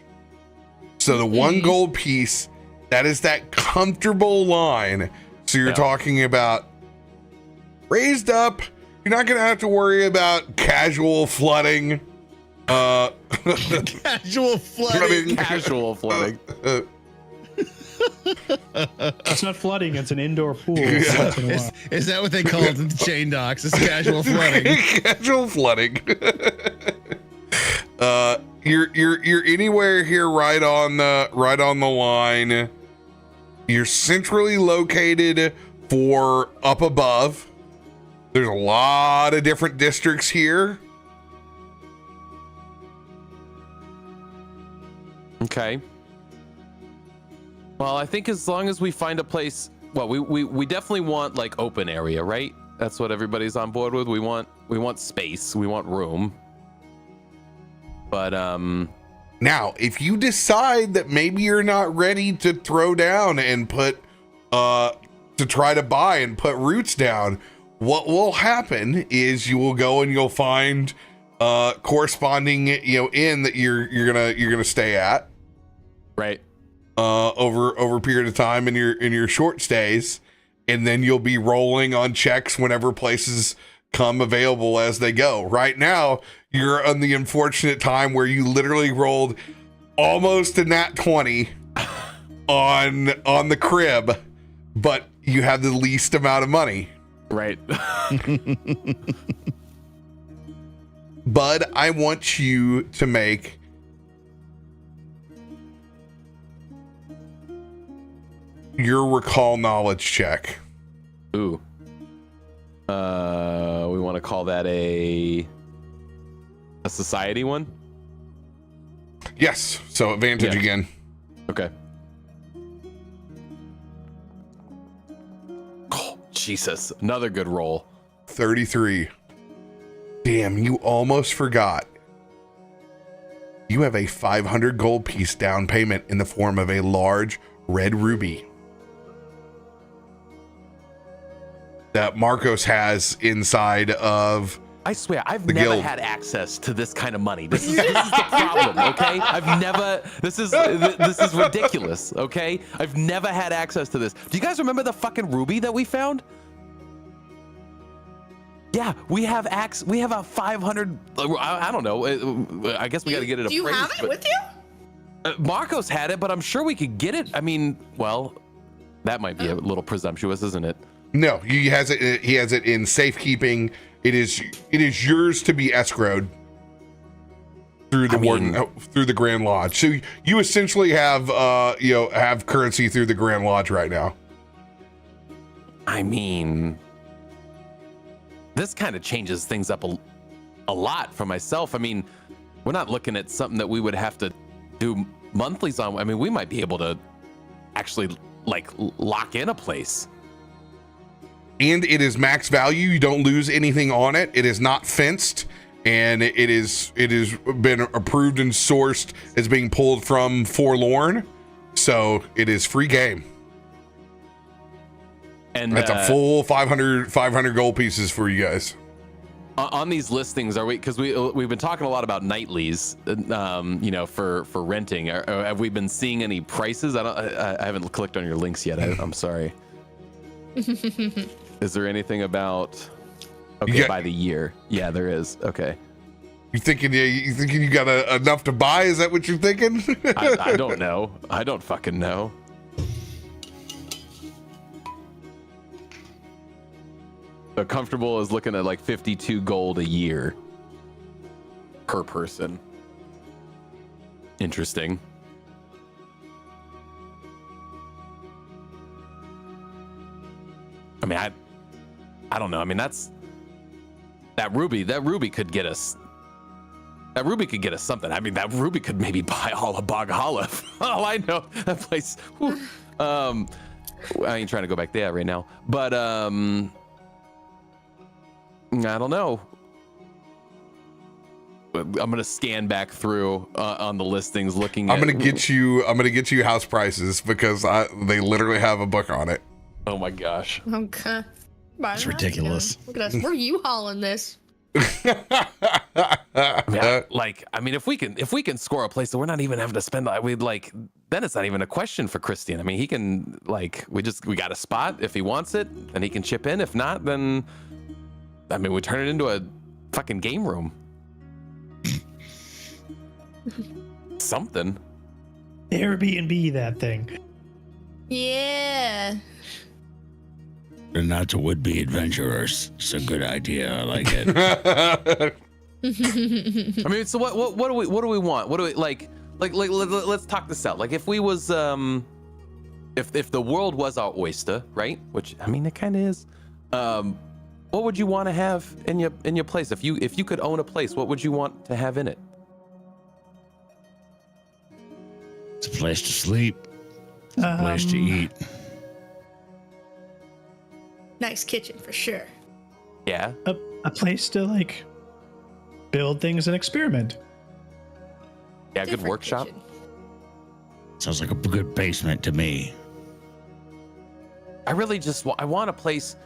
So the 1 gold piece, that is that comfortable line. So you're Yeah. talking about raised up. You're not going to have to worry about casual flooding. Casual flooding. Casual flooding. It's not flooding, it's an indoor pool. Yeah. Once in a while. Is that what they call it in the chain docks? It's casual flooding. Casual flooding. You're anywhere here right on the line. You're centrally located for up above. There's a lot of different districts here. Okay. Well, I think as long as we find a place, well, we definitely want like open area, right? That's what everybody's on board with. We want space, we want room. But Now, if you decide that maybe you're not ready to throw down and put to try to buy and put roots down, what will happen is you will go and you'll find corresponding inn that you're gonna stay at right. over a period of time in your short stays, and then you'll be rolling on checks whenever places come available as they go. Right now, you're on the unfortunate time where you literally rolled almost a nat 20 on the crib, but you have the least amount of money. Right. Bud, I want you to make your recall knowledge check. Ooh. We want to call that a society one? Yes. So advantage again. Okay. Oh, Jesus. Another good roll. 33. Damn, you almost forgot. You have a 500 gold piece down payment in the form of a large red ruby that Markos has inside of. I swear, I've the never guild. had access to this kind of money. This is the problem, okay? I've never. This is ridiculous, okay? I've never had access to this. Do you guys remember the fucking ruby that we found? Yeah, we have We have a 500. I don't know. I guess we got to get it. Do you have it with you? Markos had it, but I'm sure we could get it. I mean, well, that might be a little presumptuous, isn't it? No, he has it. He has it in safekeeping. It is yours to be escrowed through the through the Grand Lodge. So you essentially have have currency through the Grand Lodge right now. I mean, this kind of changes things up a lot for myself. I mean, we're not looking at something that we would have to do monthlies on. I mean, we might be able to actually like lock in a place. And it is max value. You don't lose anything on it. It is not fenced, and it has been approved and sourced as being pulled from Forlorn. So it is free game. And that's a full 500 gold pieces for you guys. On these listings, are we? Because we've been talking a lot about nightlies, for renting. Have we been seeing any prices? I haven't clicked on your links yet. I'm sorry. Is there anything about? Okay, by the year. Yeah, there is. Okay. You thinking you got enough to buy? Is that what you're thinking? I don't know. I don't fucking know. So comfortable is looking at like 52 gold a year per person. Interesting. I mean, I don't know. I mean, that ruby could get us. That ruby could get us something. I mean, that ruby could maybe buy all of Bog Hollow. Oh, I know that place. Whew. I ain't trying to go back there right now, but I don't know. I'm gonna scan back through on the listings, looking. I'm gonna get you house prices because they literally have a book on it. Oh my gosh. Okay. It's ridiculous. Look at us. We're U-hauling this. I mean, if we can score a place that we're not even having to spend, then it's not even a question for Christain. I mean, he can we got a spot. If he wants it, then he can chip in. If not, then I mean, we turn it into a fucking game room. Something. Airbnb that thing. Yeah. They're not to would-be adventurers. It's a good idea. I like it. I mean, so what do we want? What do we like let's talk this out. Like if we was if the world was our oyster, right? Which I mean it kind of is. What would you want to have in your place? If you could own a place, what would you want to have in it? It's a place to sleep. It's a place to eat. Nice kitchen for sure. Yeah. A place to build things and experiment. Yeah, good workshop. Kitchen. Sounds like a good basement to me. I really I want a place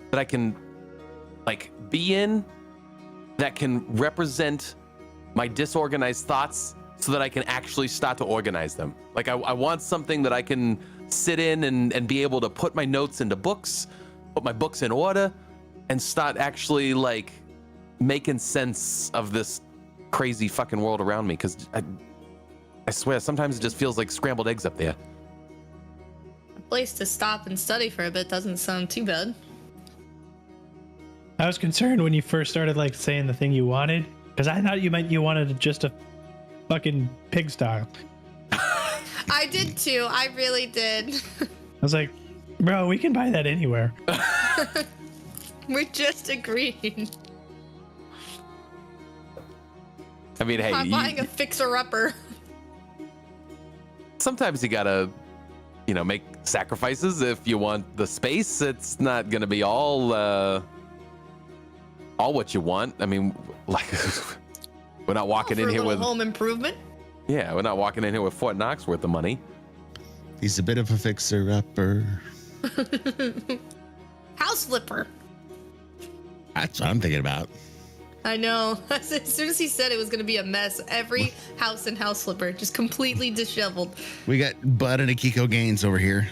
that I can be in that can represent my disorganized thoughts so that I can actually start to organize them. I want something that I can sit in and be able to put my notes into books, put my books in order, and start actually making sense of this crazy fucking world around me. Because I swear, sometimes it just feels like scrambled eggs up there. A place to stop and study for a bit doesn't sound too bad. I was concerned when you first started saying the thing you wanted, because I thought you wanted just a fucking pigsty. I did too. I really did. was like, bro, we can buy that anywhere. We're just agreeing. I mean, hey, I'm buying a fixer-upper. sometimes you gotta, make sacrifices if you want the space. It's not gonna be all what you want. I mean, like, we're not walking in here with home improvement. Yeah, we're not walking in here with Fort Knox worth of money. He's a bit of a fixer-upper. House flipper. That's what I'm thinking about. I know. As soon as he said it was going to be a mess, every house and house flipper just completely disheveled. We got Bud and Akiko Gaines over here.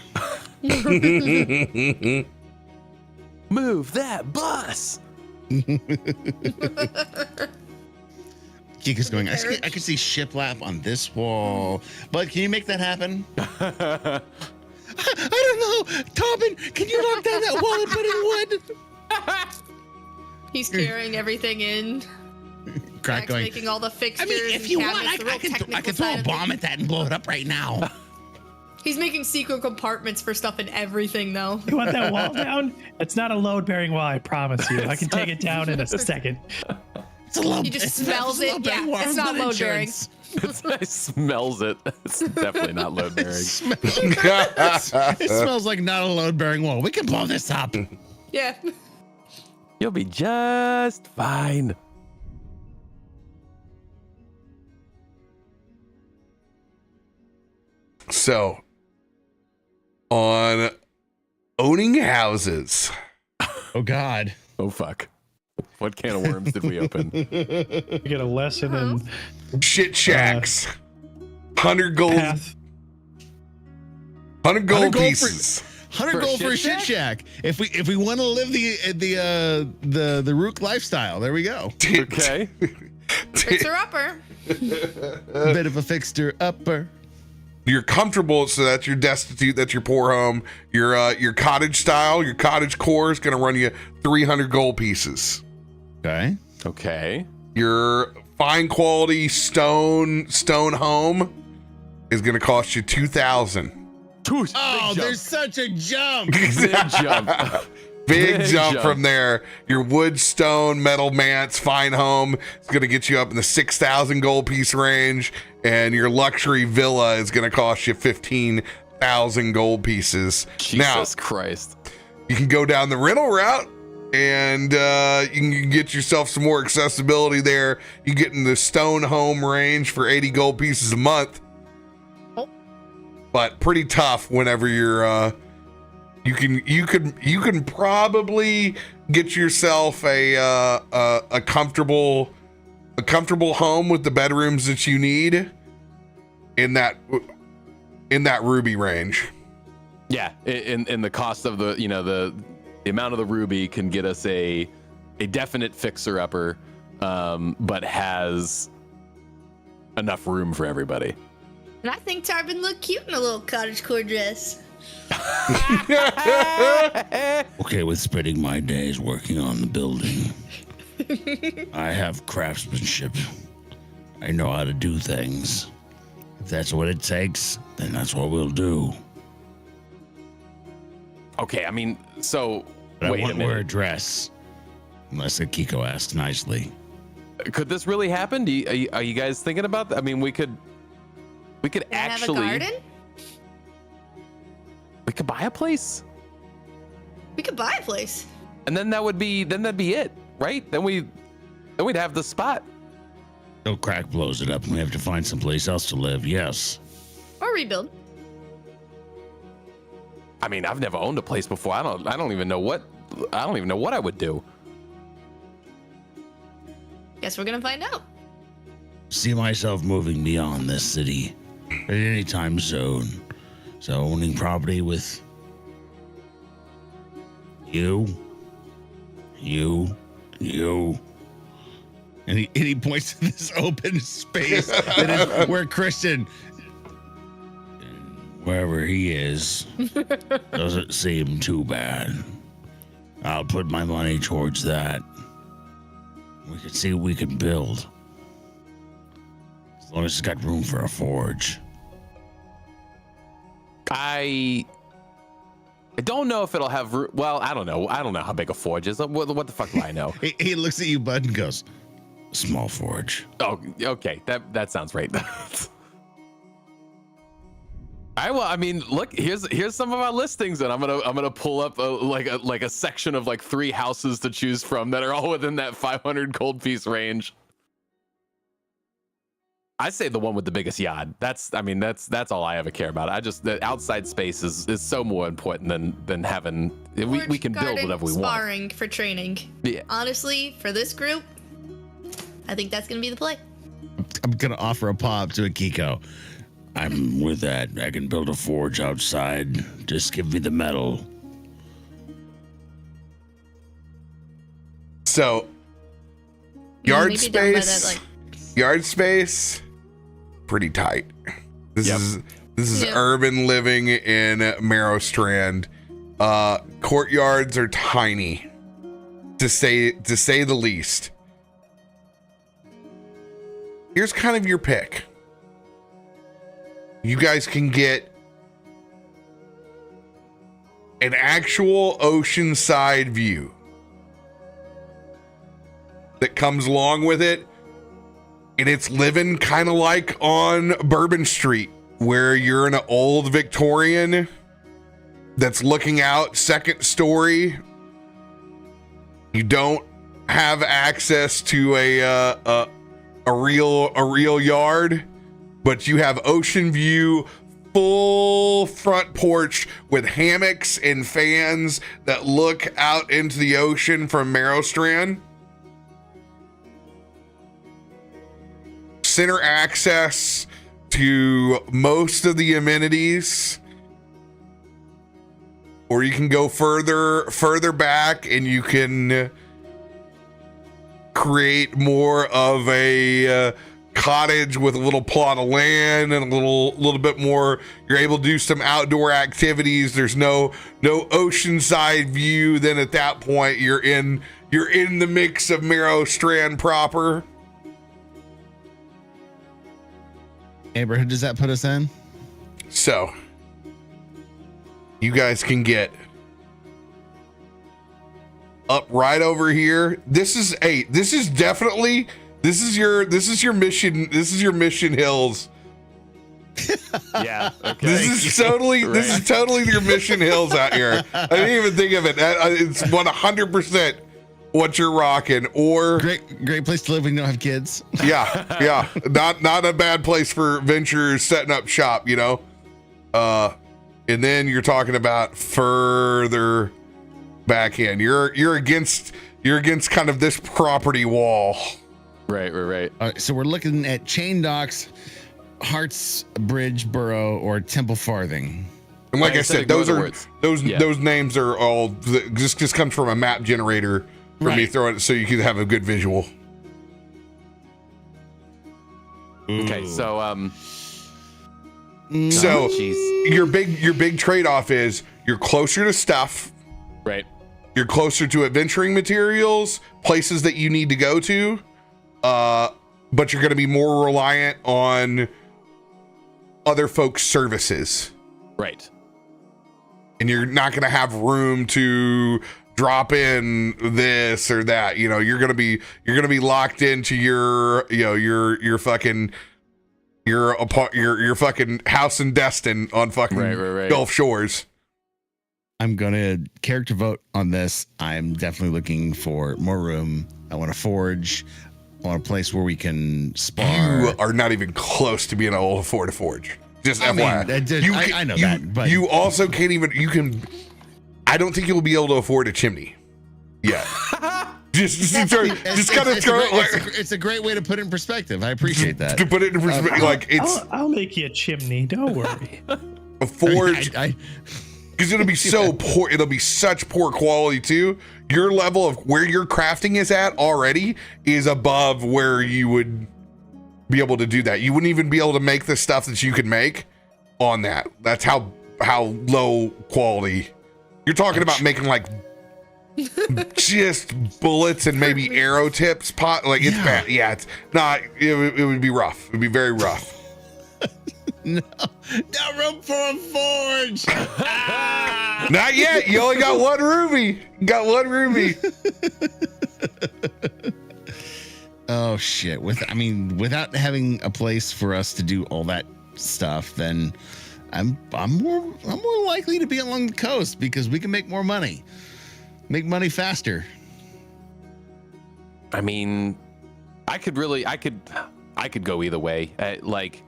Move that bus. Akiko's going, I can see shiplap on this wall. Bud, can you make that happen? I don't know. Tarben, can you knock down that wall and put in wood? He's carrying everything in. Crack going, making all the fixtures. I mean, if you want, I can throw a bomb at that and blow it up right now. He's making secret compartments for stuff and everything, though. You want that wall down? It's not a load-bearing wall, I promise you. I can take it down in a second. It's a load. He just smells it. Yeah, it's not load-bearing. It smells it. It's definitely not load-bearing. It smells like not a load-bearing wall. We can blow this up. Yeah. You'll be just fine. So, on owning houses. Oh, God. Oh, fuck. What can of worms did we open? You get a lesson in Shit shacks. 100 gold. path. 100 gold pieces. 100 gold for a shit shack. If we want to live the Rook lifestyle, there we go. Okay. Fixer-upper. A bit of a fixer-upper. You're comfortable, so that's your destitute, that's your poor home. Your cottage style, your cottage core is going to run you 300 gold pieces. Okay. Okay. Your fine quality stone home is going to cost you 2,000. Oh, there's such a jump. Big jump. Big jump from there. Your wood, stone, metal manse, fine home is going to get you up in the 6,000 gold piece range, and your luxury villa is going to cost you 15,000 gold pieces. Jesus Christ. You can go down the rental route, and you can get yourself some more accessibility there. You get in the stone home range for 80 gold pieces a month, but pretty tough whenever you're. You can probably get yourself a comfortable home with the bedrooms that you need in that ruby range. Yeah, in the cost of the amount of the ruby can get us a definite fixer-upper, but has enough room for everybody. And I think Tarben looked cute in a little cottagecore dress. Okay, with spending my days working on the building, I have craftsmanship. I know how to do things. If that's what it takes, then that's what we'll do. Okay, I mean, so But wait I a won't wear a minute. dress, unless Akiko asks nicely. Could this really happen? Are you guys thinking about that? I mean, we could actually have a garden? we could buy a place, We could buy a place. and then that'd be it, right? Then we'd have the spot. No Krak blows it up and we have to find someplace else to live, yes. Or rebuild. I mean, I've never owned a place before. I don't even know what I would do. Guess we're gonna find out. See myself moving beyond this city at any time soon. So owning property with you. And he points to this open space that is where Christain, Wherever he is, doesn't seem too bad. I'll put my money towards that. We can see what we can build. As long as it's got room for a forge. I I don't know if it'll have. Well, I don't know. I don't know how big a forge is. What the fuck do I know? He looks at you, Bud, and goes, Small forge. Oh, okay. That sounds right. I mean, look. Here's some of our listings, and I'm gonna pull up a section of like 3 houses to choose from that are all within that 500 gold piece range. I say the one with the biggest yard. That's all I ever care about. The outside space is so more important than having. We can build whatever we want. Sparring for training. Yeah. Honestly, for this group, I think that's gonna be the play. I'm gonna offer a pop to Akiko. I'm with that. I can build a forge outside. Just give me the metal. So, yard Maybe down by space. that, Yard space. Pretty tight. This Yep. is Yep. urban living in Merrowstrand. Courtyards are tiny, to say the least. Here's kind of your pick. You guys can get an actual oceanside view that comes along with it. And it's living kind of like on Bourbon Street, where you're in an old Victorian that's looking out second story. You don't have access to a real yard, but you have ocean view, full front porch with hammocks and fans that look out into the ocean from Merrowstrand. Center access to most of the amenities, or you can go further back and you can create more of a cottage with a little plot of land and a little bit more. You're able to do some outdoor activities. There's no oceanside view. Then at that point you're in the mix of Merrowstrand proper. Neighborhood, does that put us in? So you guys can get up right over here. This is your mission hills. Yeah. Okay. This is totally your mission hills out here. I didn't even think of it. It's 100% what you're rocking. Or Great place to live when you don't have kids. yeah. Not a bad place for ventures setting up shop, you know. And then you're talking about further back in. You're against kind of this property wall. Right. All right, so we're looking at Chain Docks, Hearts Bridge Borough, or Temple Farthing. And like I said, those names are all just comes from a map generator for me throwing it so you can have a good visual. Okay, so your big trade-off is you're closer to stuff. Right. You're closer to adventuring materials, places that you need to go to. But you're going to be more reliant on other folks' services. Right. And you're not going to have room to drop in this or that. You know, you're going to be locked into your fucking house and Destin on fucking Gulf Shores. I'm going to character vote on this. I'm definitely looking for more room. I want to forge. I want a place where we can spar. You are not even close to being able to afford a forge. Just FYI. I know that, but you also can't even. I don't think you'll be able to afford a chimney. Yeah. It's a great way to put it in perspective. I appreciate that. To put it in perspective, I'll make you a chimney. Don't worry. A forge. Because it'll be so poor. It'll be such poor quality too. Your level of where your crafting is at already is above where you would be able to do that. You wouldn't even be able to make the stuff that you could make on that. That's how low quality. You're talking about making like just bullets and maybe arrow tips. It's bad. Yeah, it's not. It would be rough. It would be very rough. No room for a forge. Not yet. You only got one ruby. Oh shit! Without having a place for us to do all that stuff, then I'm more likely to be along the coast because we can make more money, faster. I mean, I could go either way. Like,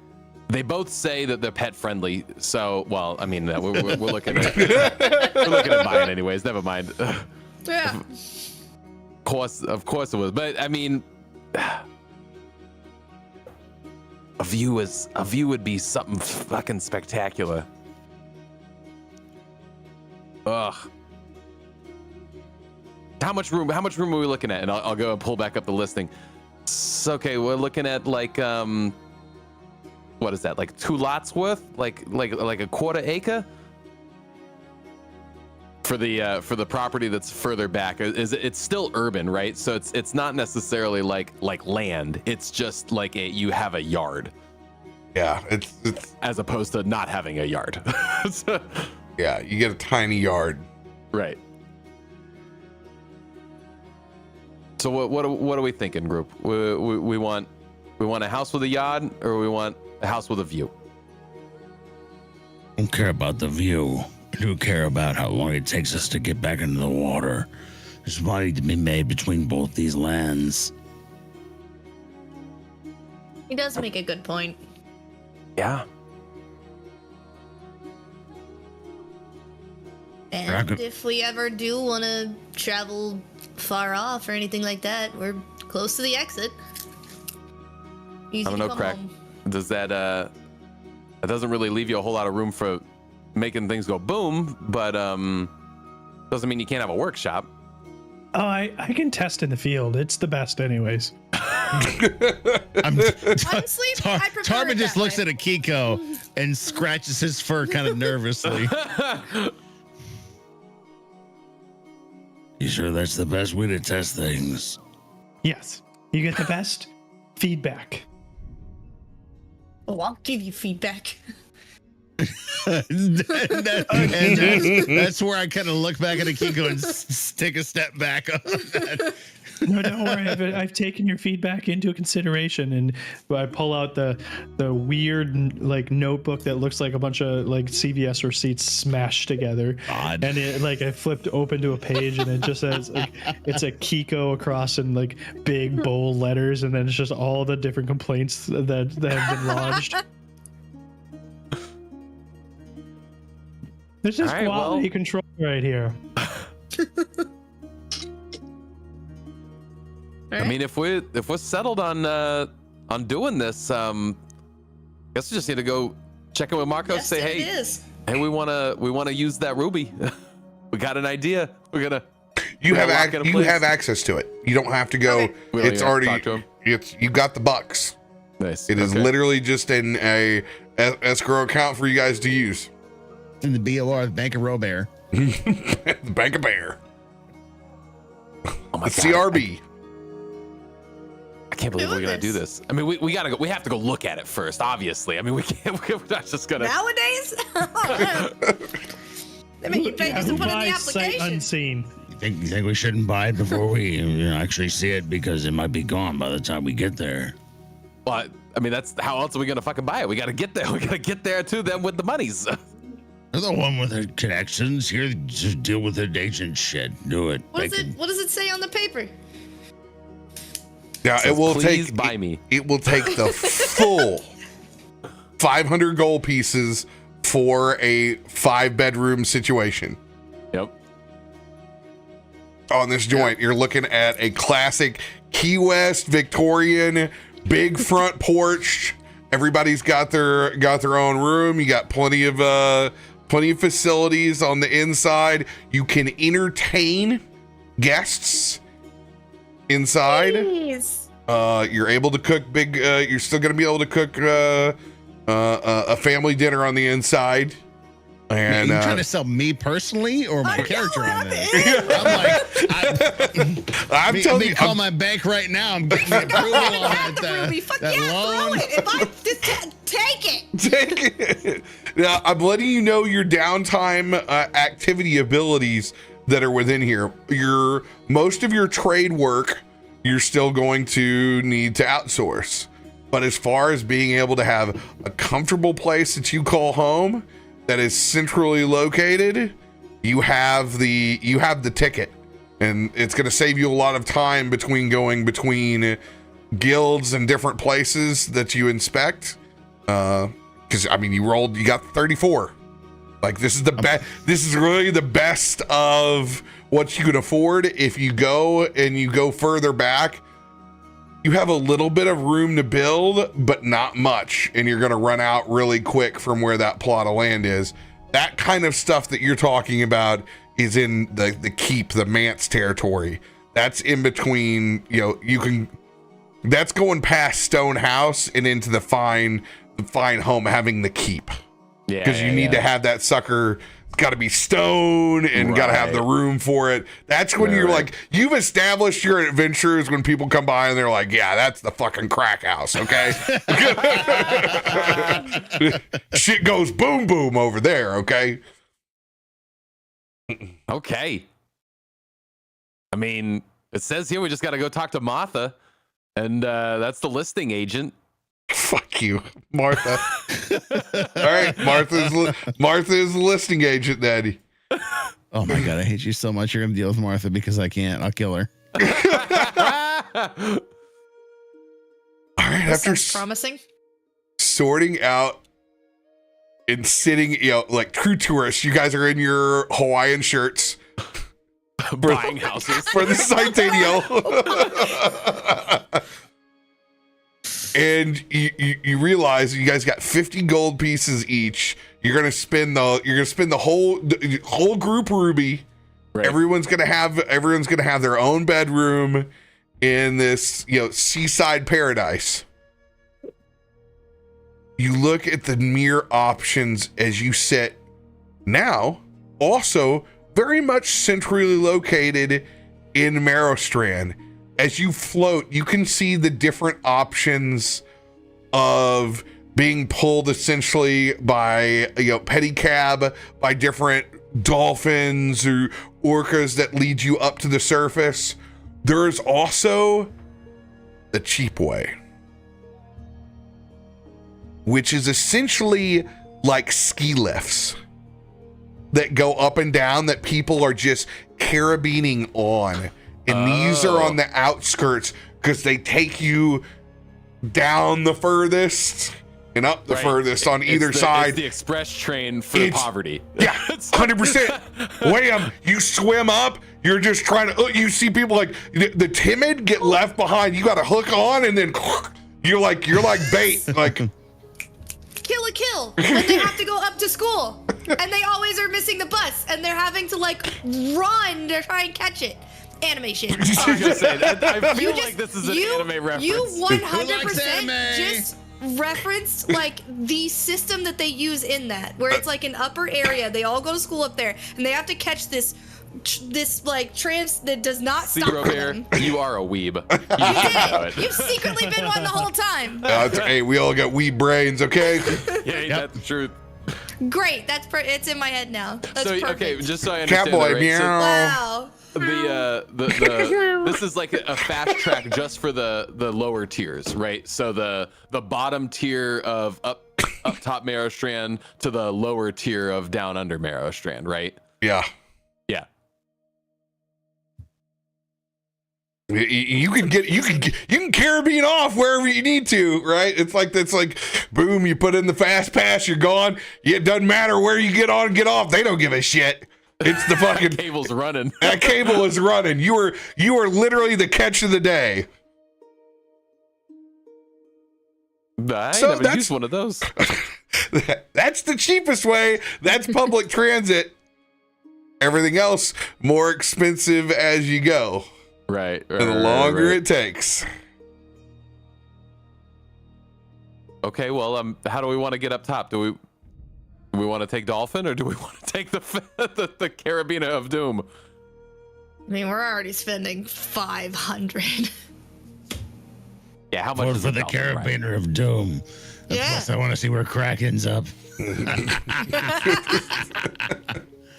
they both say that they're pet friendly. So, well, I mean, we're looking at buying anyways. Never mind. Yeah. Of course it was. But I mean, a view would be something fucking spectacular. Ugh. How much room are we looking at? And I'll go and pull back up the listing. So, okay, we're looking at like what is that? Like 2 lots worth? Like a quarter acre? For the property that's further back. It's still urban, right? So it's not necessarily like land. It's just like you have a yard. Yeah, it's as opposed to not having a yard. So, yeah, you get a tiny yard. Right. So what are we thinking, group? We want a house with a yard, or we want a house with a view? I don't care about the view. I do care about how long it takes us to get back into the water. There's money to be made between both these lands. He does make a good point. Yeah. And if we ever do want to travel far off or anything like that, we're close to the exit. Easy I don't to know, come Krak. home. Does that doesn't really leave you a whole lot of room for making things go boom, but doesn't mean you can't have a workshop. Oh, I can test in the field. It's the best anyways. Honestly, I prefer Tarben it just that looks way. at Akiko and scratches his fur kind of nervously. You sure that's the best way to test things? Yes, you get the best feedback. Oh, I'll give you feedback. That's where I kind of look back at Akiko and take a step back on that. No, don't worry. I've taken your feedback into consideration, and I pull out the weird like notebook that looks like a bunch of like CVS receipts smashed together. Odd. And it like I flipped open to a page, and it just says like, it's a Kiko across in like big bold letters, and then it's just all the different complaints that have been lodged. There's just All right, quality control right here. I mean, if we're settled on doing this, guess we just need to go check in with Markos. Yes, say, it hey, is. we wanna use that ruby. We got an idea. We're gonna. You have lock it in place. access to it. You don't have to go. We don't It's even have to already. talk to him? You got the bucks. Nice. It is literally just in a escrow account for you guys to use. In the BOR, the Bank of RoBear. The Bank of Bear. Oh my The God. CRB. I can't believe we're Doing gonna do this. I mean, we gotta go. We have to go look at it first. Obviously. I mean, we can't. We're not just gonna. Nowadays? They make you pay just to Who put in the buys sight application. unseen? You think we shouldn't buy it before we actually see it, because it might be gone by the time we get there? Well, I mean, that's how else are we gonna fucking buy it? We gotta get there. We gotta get there to them with the monies. They're the one with the connections. Here, just deal with the agent shit. Do it. What does it say on the paper? Yeah, Says, it will "Please take. buy me." It will take the full 500 gold pieces for a 5-bedroom situation. Yep. On this joint, you're looking at a classic Key West Victorian big front porch. Everybody's got their own room. You got plenty of facilities on the inside. You can entertain guests inside. Please. You're able to cook big. You're still going to be able to cook a family dinner on the inside. And Are you trying to sell me personally or my character on this? I'm telling you, call my bank right now. I'm getting the approval on that, Fuck that yeah, loan. throw it. If I just take it. take it. Now, I'm letting you know your downtime activity abilities that are within here. Most of your trade work, you're still going to need to outsource. But as far as being able to have a comfortable place that you call home, that is centrally located, you have the ticket, and it's going to save you a lot of time going between guilds and different places that you inspect. Because I mean, you got 34. Like, this is the best. This is really the best of what you can afford. If you go further back, you have a little bit of room to build, but not much, and you're going to run out really quick from where that plot of land is. That kind of stuff that you're talking about is in the keep, the manse territory. That's in between, that's going past Stone House and into the fine home, having the keep. Yeah. Because you need to have that sucker. It's got to be stone and got to have the room for it. That's when you're like, you've established your adventures when people come by and they're like, yeah, that's the fucking crack house, okay? Shit goes boom, boom over there, okay? Okay. I mean, it says here we just got to go talk to Martha, and that's the listing agent. Fuck you, Martha. All right, Martha is the listing agent, Daddy. Oh my god, I hate you so much. You're gonna deal with Martha because I can't. I'll kill her. All right, after Promising. sorting out and sitting, like true tourists, you guys are in your Hawaiian shirts. Buying houses for the Centennial. And you realize you guys got 50 gold pieces each. You're gonna spend the whole group ruby. Right. Everyone's gonna have their own bedroom in this seaside paradise. You look at the mere options as you sit now, also very much centrally located in Merrowstrand. As you float, you can see the different options of being pulled essentially by pedicab, by different dolphins or orcas that lead you up to the surface. There's also the cheap way, which is essentially like ski lifts that go up and down that people are just carabining on. And these are on the outskirts because they take you down the furthest and up the furthest on either side. It's the express train for poverty. Yeah, 100%. Wham! You swim up. You're just trying to. You see people like the timid get left behind. You got to hook on, and then you're like bait. Like kill a kill. Like they have to go up to school, and they always are missing the bus, and they're having to run to try and catch it. Animation. I was gonna say that. I feel like this is an anime reference. You 100% just referenced the system that they use in that, where it's like an upper area. They all go to school up there, and they have to catch this trans that does not stop them. You are a weeb. You've secretly been one the whole time. Hey, we all got weeb brains, okay? Yeah, ain't that the truth? Great. It's in my head now. That's perfect. Okay, just so I understand. Catboy, right? Wow. This is like a fast track just for the lower tiers, right? So the bottom tier of up top Merrowstrand to the lower tier of down under Merrowstrand, right? Yeah. Yeah. You can carabine off wherever you need to, right? It's like boom, you put in the fast pass, you're gone. It doesn't matter where you get on, get off. They don't give a shit. It's the fucking that cable's running. That cable is running. You are literally the catch of the day. I never used one of those. That's the cheapest way. That's public transit. Everything else more expensive as you go. Right. And the longer it takes. Okay, well, how do we want to get up top? Do we? Do we want to take Dolphin or do we want to take the Carabiner of Doom? I mean, we're already spending 500. Yeah, how much Vote is for a the Dolphin, right? Carabiner of Doom. Yeah. Plus, I want to see where Krak ends up.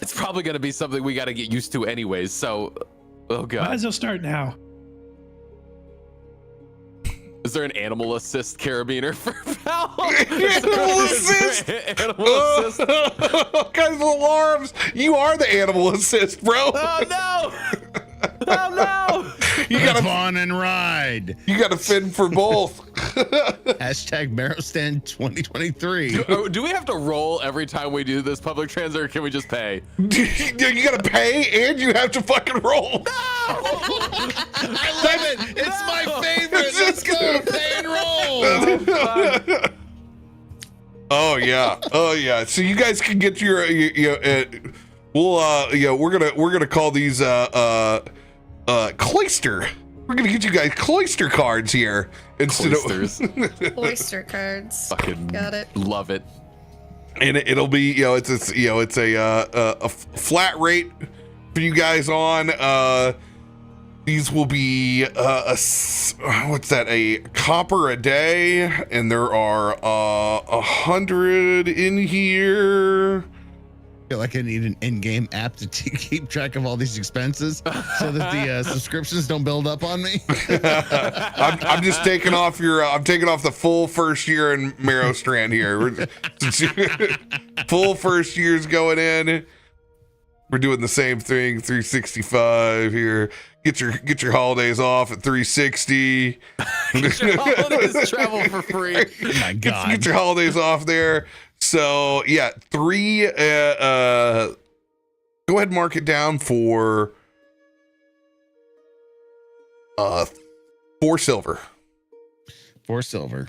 It's probably going to be something we got to get used to anyways. So, oh Might god, as well start now. is there an animal assist Carabiner for Val? Animal assist? Animal assist. What kinds of alarms? You are the animal assist, bro. Oh no! Oh no! You Let's gotta, on and ride. you gotta fend for both. Hashtag Merrowstrand 2023. Do we have to roll every time we do this public transit, or can we just pay? You gotta pay and you have to fucking roll. I love it. It's my favorite. Let's go. Pay and roll. Oh yeah, oh yeah. So you guys can get your, we're gonna call these cloister. We're gonna get you guys cloister cards here instead Cloisters. Oyster cards. Fucking Got it. love it. and it'll be it's a flat rate for you guys on. These will be a copper a day, and there are 100 in here. I feel like I need an in-game app to keep track of all these expenses so that the subscriptions don't build up on me. I'm just taking off I'm taking off the full first year in Merrowstrand here. Full first year's going in. We're doing the same thing, 365 here. Get your holidays off at 360. Get your holidays travel for free. Oh my God. Get your holidays off there. So yeah, go ahead and mark it down for 4 silver. 4 silver.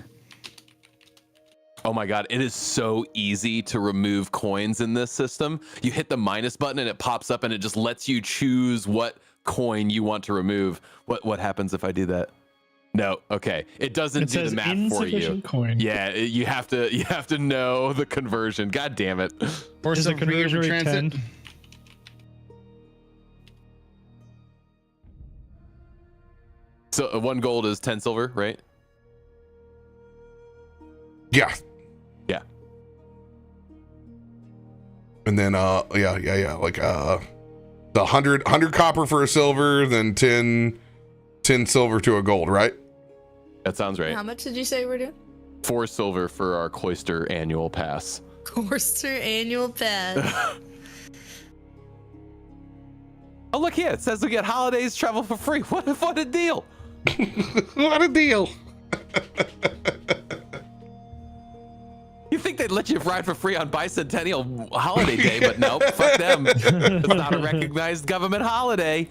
Oh my god, it is so easy to remove coins in this system. You hit the minus button and it pops up and it just lets you choose what coin you want to remove. What happens if I do that? No, okay. It doesn't It do says the math for you. insufficient coin. Yeah, you have to know the conversion. God damn it. 4 Is the silver for conversion rate transit. 10? So 1 gold is 10 silver, right? Yeah. Yeah. And then like the 100 copper for a silver, then 10 silver to a gold, right? That sounds right. How much did you say we're doing? 4 silver for our Cloister annual pass. Coaster annual pass. Oh look here, it says we get holidays travel for free. What a deal. What a deal. You think they'd let you ride for free on Bicentennial Holiday Day, but nope, fuck them. It's not a recognized government holiday.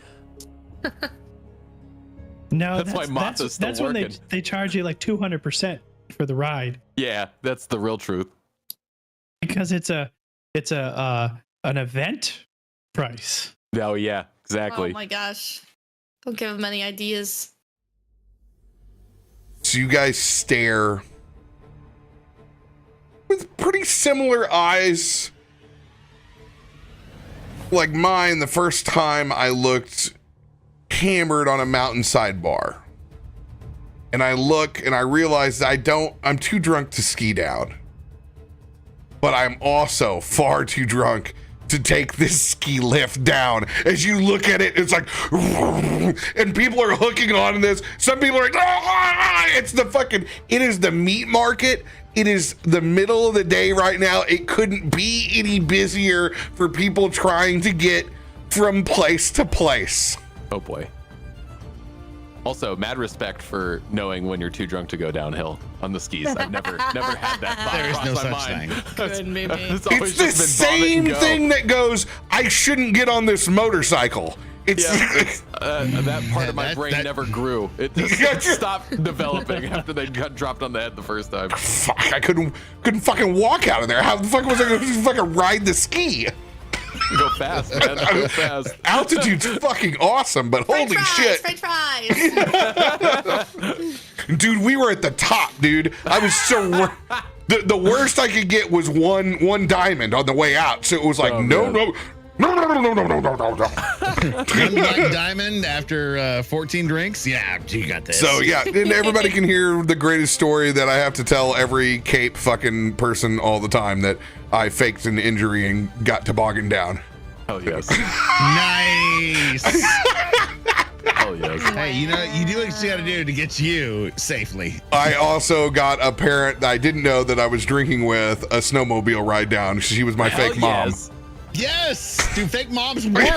No, That's why Mata's still that's when working. they charge you like 200% for the ride Yeah, that's the real truth. because it's an event price. Oh yeah, exactly. Oh my gosh. Don't give them any ideas. So you guys stare with pretty similar eyes like mine the first time I looked hammered on a mountainside bar. And I look and I realize I'm too drunk to ski down. But I'm also far too drunk to take this ski lift down. As you look at it, it's like, and people are hooking on this. Some people are like, it is the meat market. It is the middle of the day right now. It couldn't be any busier for people trying to get from place to place. Oh boy. Also, mad respect for knowing when you're too drunk to go downhill on the skis. I've never had that thought There is cross no my such mind. thing. Couldn't be me. It's always It's the just been vomit and same go. thing that goes, I shouldn't get on this motorcycle. It's Yeah, that part of my that- brain that- never grew. It just stopped developing after they got dropped on the head the first time. fuck, I couldn't fucking walk out of there. How the fuck was I going to fucking ride the ski? Go fast, man. Go fast. Altitude's fucking awesome, but holy shit. French fries. Dude, we were at the top, dude. I was so The worst I could get was one diamond on the way out. So it was like, no. One black diamond after 14 drinks. Yeah, you got this. So yeah, and everybody can hear the greatest story that I have to tell every Cape fucking person all the time, that I faked an injury and got toboggan down. Hell yes. Nice. Hell yes. Hey, you know, you do what you got to do to get you safely. I also got a parent that I didn't know that I was drinking with a snowmobile ride down. She was my Hell fake mom. yes. Yes, dude, fake moms work.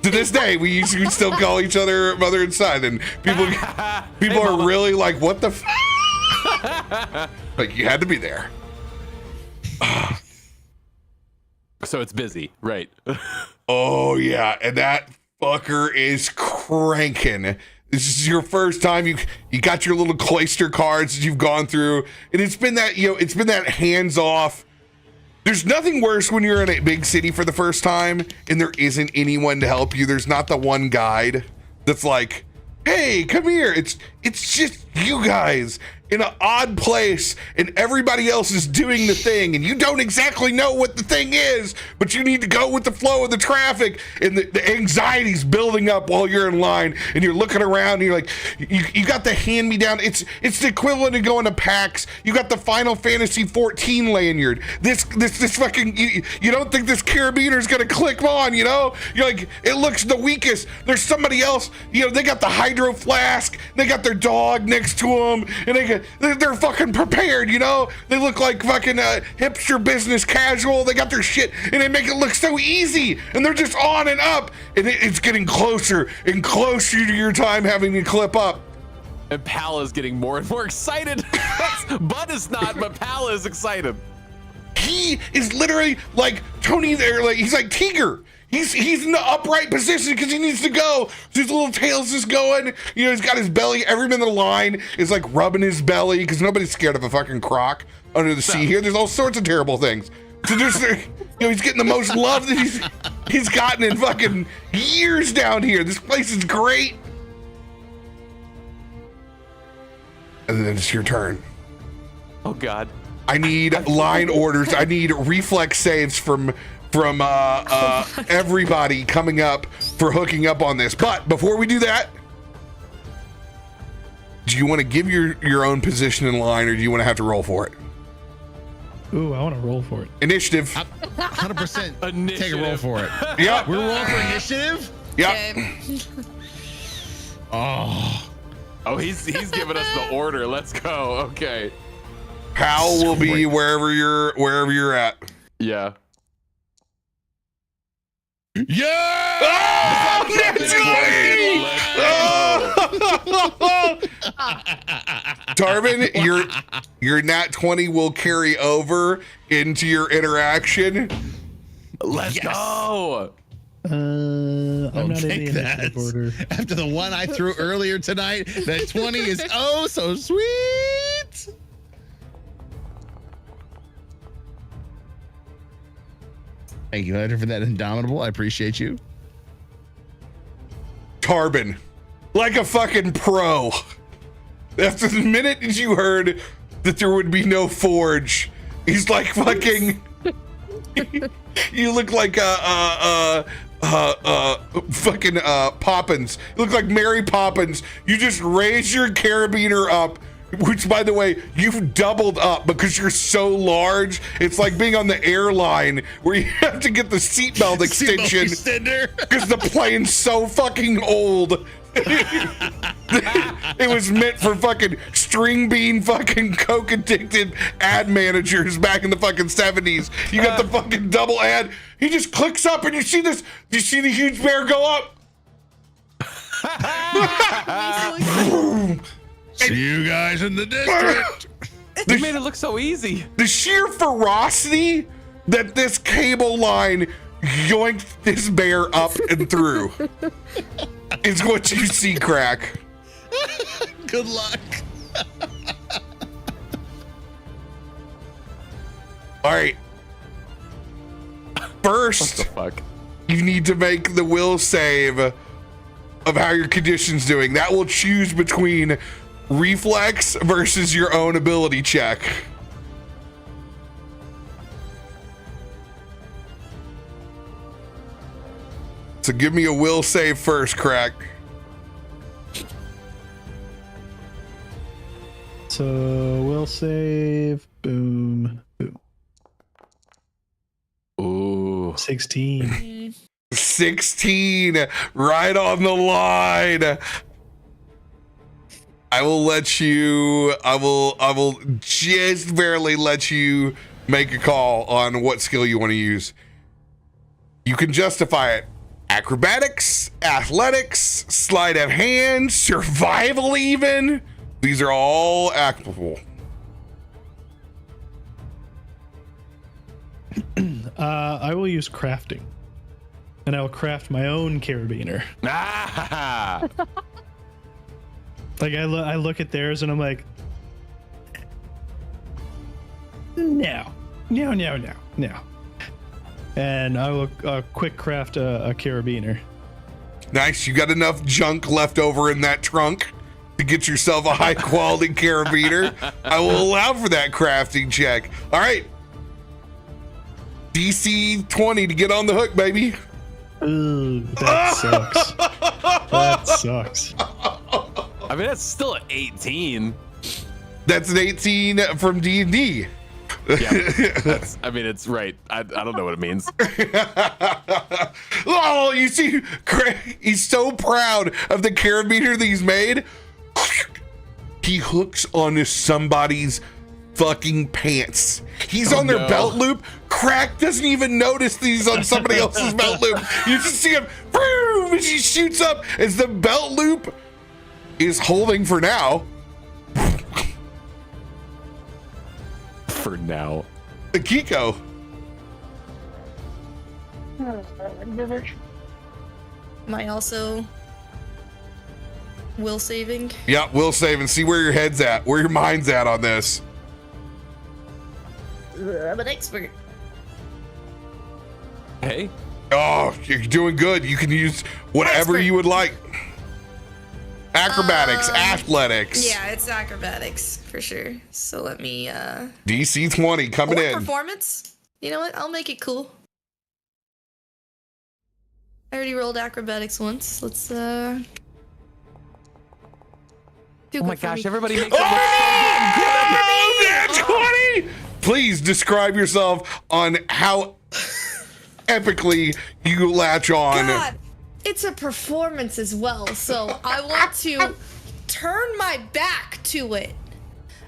To this day, we still call each other mother and son, and people are really like, "What the?" Like, you had to be there. So it's busy, right? Oh yeah, and that fucker is cranking. This is your first time. You got your little cloister cards that you've gone through, and it's been that hands off. There's nothing worse when you're in a big city for the first time and there isn't anyone to help you. There's not the one guide that's like, hey, come here. It's just you guys in an odd place and everybody else is doing the thing and you don't exactly know what the thing is, but you need to go with the flow of the traffic, and the anxiety's building up while you're in line and you're looking around and you're like, you got the hand-me-down. It's the equivalent of going to PAX. You got the Final Fantasy 14 lanyard. This fucking, you don't think this carabiner's gonna click on, you know? You're like, it looks the weakest. There's somebody else, you know, they got the hydro flask, they got their dog next to them, and they're fucking prepared, you know? They look like fucking hipster business casual. They got their shit, and they make it look so easy, and they're just on and up, and it's getting closer and closer to your time having to clip up. And Pal is getting more and more excited. Bud is not, but Pal is excited. He is literally like Tony there, like he's like Tiger. He's in the upright position because he needs to go. His little tail's just going. You know, he's got his belly. Everyone in the line is like rubbing his belly because nobody's scared of a fucking croc under the sea here. There's all sorts of terrible things. So there's, you know, he's getting the most love that he's gotten in fucking years down here. This place is great. And then it's your turn. Oh God. I need line orders. I need reflex saves from everybody coming up for hooking up on this. But before we do that, do you want to give your own position in line, or do you want to have to roll for it? Ooh, I want to roll for it. Initiative. 100% take a roll for it. Yep. We're rolling for initiative? Yep. Oh, he's giving us the order. Let's go. Okay. Pal will be wherever you're at. Yeah. yeah! Oh, Tarben, your nat 20 will carry over into your interaction. Let's go. I'm I'll not in take the initiative that. order. After the one I threw earlier tonight, that 20 is oh so sweet. Thank you, Hunter, for that indomitable. I appreciate you. Tarben, like a fucking pro. After the minute that you heard that there would be no forge, he's like fucking. You look like fucking Poppins. You look like Mary Poppins. You just raise your carabiner up, which, by the way, you've doubled up because you're so large. It's like being on the airline where you have to get the seatbelt extension because the plane's so fucking old. It was meant for fucking string bean fucking coke addicted ad managers back in the fucking 70s. You got the fucking double ad. He just clicks up and you see this. You see the huge bear go up. See you guys in the district. You made it look so easy. The sheer ferocity that this cable line yoinked this bear up and through is what you see, Krak. Good luck. All right. First, What the fuck? you need to make the will save of how your condition's doing. That will choose between reflex versus your own ability check. So give me a will save first, Krak. So we'll save. Boom. Boom. Ooh. 16. 16, right on the line. I will just barely let you make a call on what skill you want to use. You can justify it. Acrobatics, athletics, sleight of hand, survival even. These are all applicable. I will use crafting. And I will craft my own carabiner. Ah! Like I look at theirs and I'm like, no. And I will quick craft a carabiner. Nice. You got enough junk left over in that trunk to get yourself a high quality carabiner. I will allow for that crafting check. All right. DC 20 to get on the hook, baby. Ooh, that sucks. That sucks. I mean, that's still an 18. That's an 18 from D&D. Yeah, it's right. I don't know what it means. Oh, you see, he's so proud of the carabiner that he's made. He hooks onto somebody's fucking pants. He's on their belt loop. Krak doesn't even notice that he's on somebody else's belt loop. You just see him, boom, and he shoots up as the belt loop is holding for now. For now. Akiko. Am I also will saving? Yeah, will save and see where your head's at, where your mind's at on this. I'm an expert. Hey. Oh, you're doing good. You can use whatever you would like. Acrobatics, athletics. Yeah, it's acrobatics for sure. So let me DC 20 coming in. Performance. You know what? I'll make it cool. I already rolled acrobatics once. Let's Oh my gosh, me. everybody makes it look Oh, 20! Please describe yourself on how epically you latch on. God, it's a performance as well, so I want to turn my back to it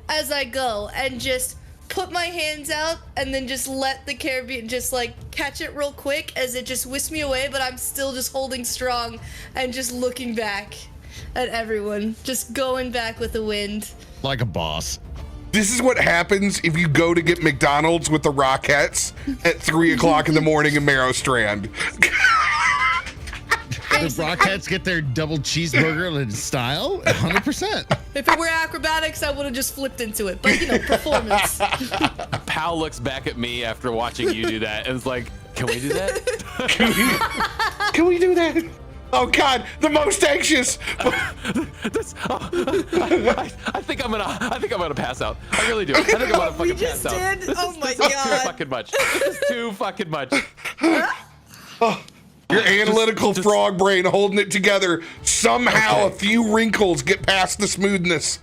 as I go and just put my hands out and then just let the carabiner just like catch it real quick as it just whisks me away, but I'm still just holding strong and just looking back at everyone, just going back with the wind. Like a boss. This is what happens if you go to get McDonald's with the Rockettes at 3 o'clock in the morning in Merrowstrand. The Rockettes get their double cheeseburger in style? 100%. If it were acrobatics, I would have just flipped into it, but you know, performance. Pal looks back at me after watching you do that and is like, can we do that? Can we do that? Oh God, the most anxious. I think I'm gonna pass out. I really do. I think I'm gonna fucking pass out. Did? Oh my This is too god. fucking much. This is too fucking much. Your analytical frog brain holding it together. Somehow a few wrinkles get past the smoothness.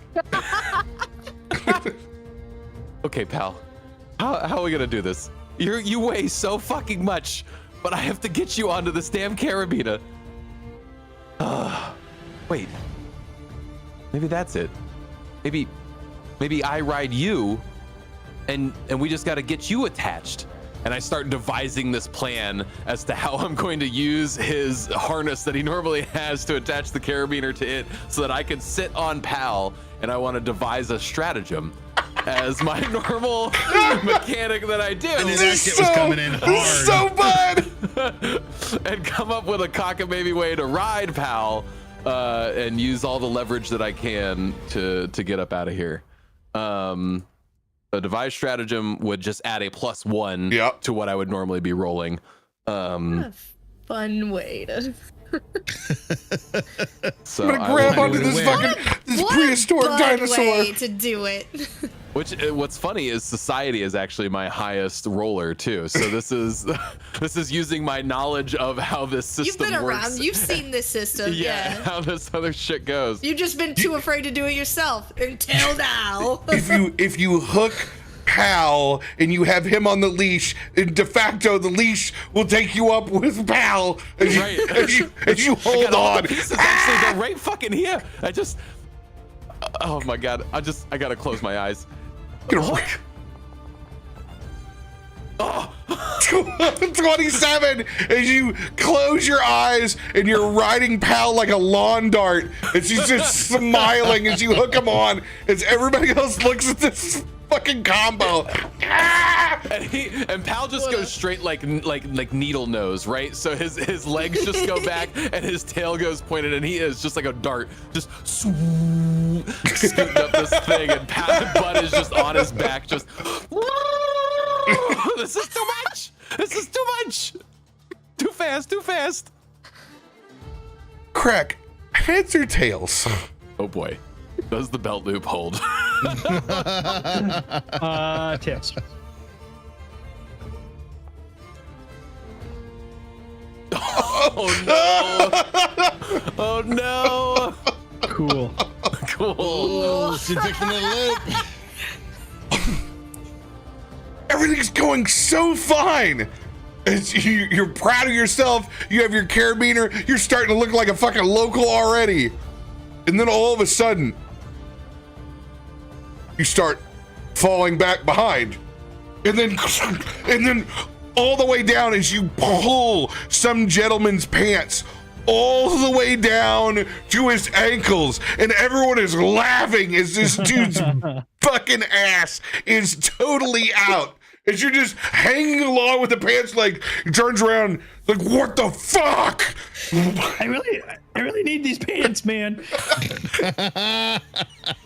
Okay, pal. How are we gonna do this? You weigh so fucking much, but I have to get you onto this damn carabiner. Wait. Maybe that's it. Maybe I ride you, and we just got to get you attached. And I start devising this plan as to how I'm going to use his harness that he normally has to attach the carabiner to it, so that I can sit on Pal. And I want to devise a stratagem as my normal mechanic that I do. I knew that shit was coming in hard. So bad. And come up with a cockamamie way to ride Pal, and use all the leverage that I can to get up out of here. A devised stratagem would just add a +1 to what I would normally be rolling. fun way to. So I'm gonna grab I will onto do this it. fucking What prehistoric fun dinosaur. way to do it. Which what's funny is society is actually my highest roller too. So this is using my knowledge of how this system You've been works. around. You've seen this system. Yeah. How this other shit goes. You've just been too afraid to do it yourself until now. If you hook Pal and you have him on the leash, de facto the leash will take you up with Pal as you, Right. as you I hold got all on. the pieces actually, they're right fucking here. Oh my god, I gotta close my eyes. Gonna- 27 as you close your eyes and you're riding Pal like a lawn dart and she's just smiling as you hook him on as everybody else looks at this fucking combo. And Pal just goes straight like needle nose, right? So his legs just go back and his tail goes pointed, and he is just like a dart, just scooting up this thing, and Pal's butt is just on his back, just. This is too much. This is too much. Too fast. Too fast. Krak, heads or tails? Oh boy, does the belt loop hold? Tails. Oh no! Oh no! Cool. Cool. Oh, she's taking the loop. Everything's going so fine. You're proud of yourself. You have your carabiner. You're starting to look like a fucking local already. And then all of a sudden, you start falling back behind. And then all the way down as you pull some gentleman's pants all the way down to his ankles, and everyone is laughing as this dude's fucking ass is totally out. As you're just hanging along with the pants leg, he turns around like, what the fuck? I really need these pants, man. I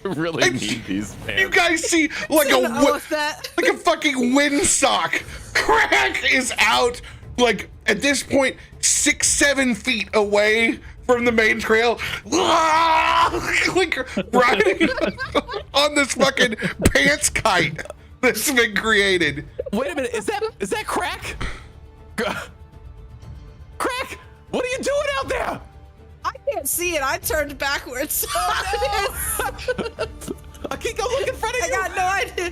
really need these pants. You guys see like like a fucking windsock. Krak is out, like at this point 6-7 feet away from the main trail, like riding on this fucking pants kite that's been created. Wait a minute, is that Krak? Krak, what are you doing out there? I can't see it. I turned backwards. Akiko, look in front of I you. got no idea.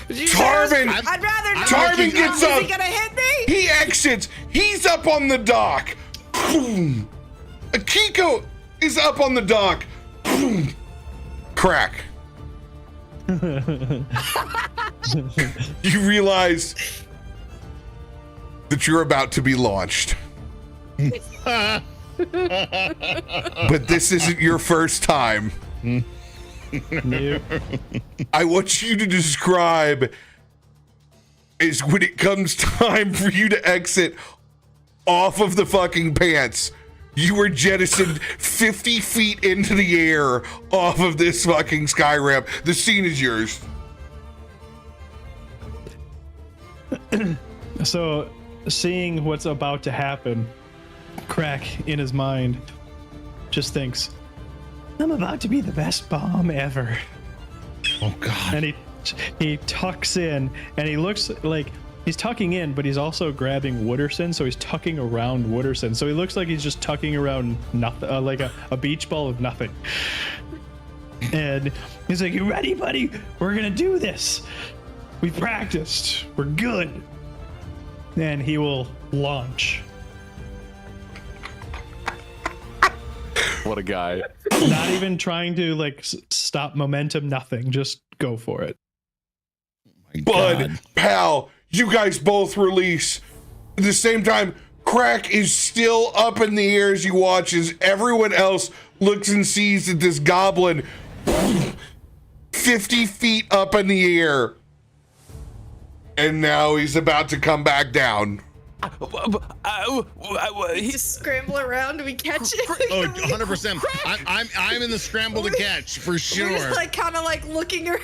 Tarben! I'd rather not. Tarben gets Is up. he gonna hit me? He exits. He's up on the dock. Boom. Akiko is up on the dock. Boom. Krak. You realize that you're about to be launched. But this isn't your first time. Nope. I want you to describe is when it comes time for you to exit off of the fucking pants. You were jettisoned 50 feet into the air off of this fucking sky ramp. The scene is yours. So, seeing what's about to happen, Krak in his mind just thinks, I'm about to be the best bomb ever. Oh God. And he tucks in, and he looks like he's tucking in, but he's also grabbing Wooderson, so he's tucking around Wooderson. So he looks like he's just tucking around nothing, like a beach ball of nothing. And he's like, "You ready, buddy? We're gonna do this. We practiced. We're good." And he will launch. What a guy. Not even trying to like stop momentum, nothing. Just go for it. My Bud, God. pal, you guys both release. At the same time, Krak is still up in the air as you watch as everyone else looks and sees that this goblin 50 feet up in the air. And now he's about to come back down. Just scramble around. Do we catch it? Oh, 100%. I'm in the scramble to catch for sure. We're just like kind of like looking around.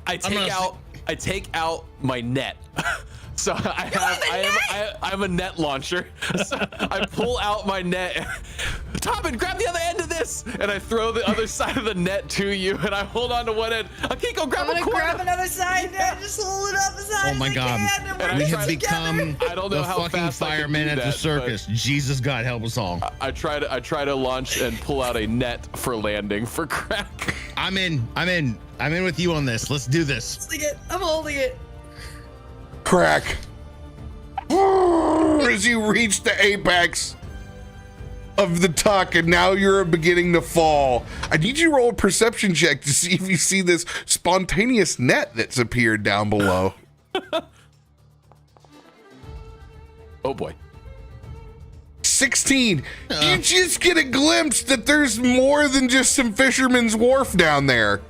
I take out my net. So I have a net launcher. So I pull out my net. Tarben, grab the other end of this, and I throw the other side of the net to you, and I hold on to one end. Akiko, grab I'm a gonna corner. grab another side and just hold it up as high Oh my as I God. can, and And we're We I have tried- become I don't know the how fucking fast I can firemen do at the that, circus. Jesus God help us all. I try to launch and pull out a net for landing for Krak. I'm in with you on this. Let's do this. I'm holding it. Krak. As you reach the apex of the tuck, and now you're beginning to fall. I need you to roll a perception check to see if you see this spontaneous net that's appeared down below. Oh boy. 16. You just get a glimpse that there's more than just some fisherman's wharf down there.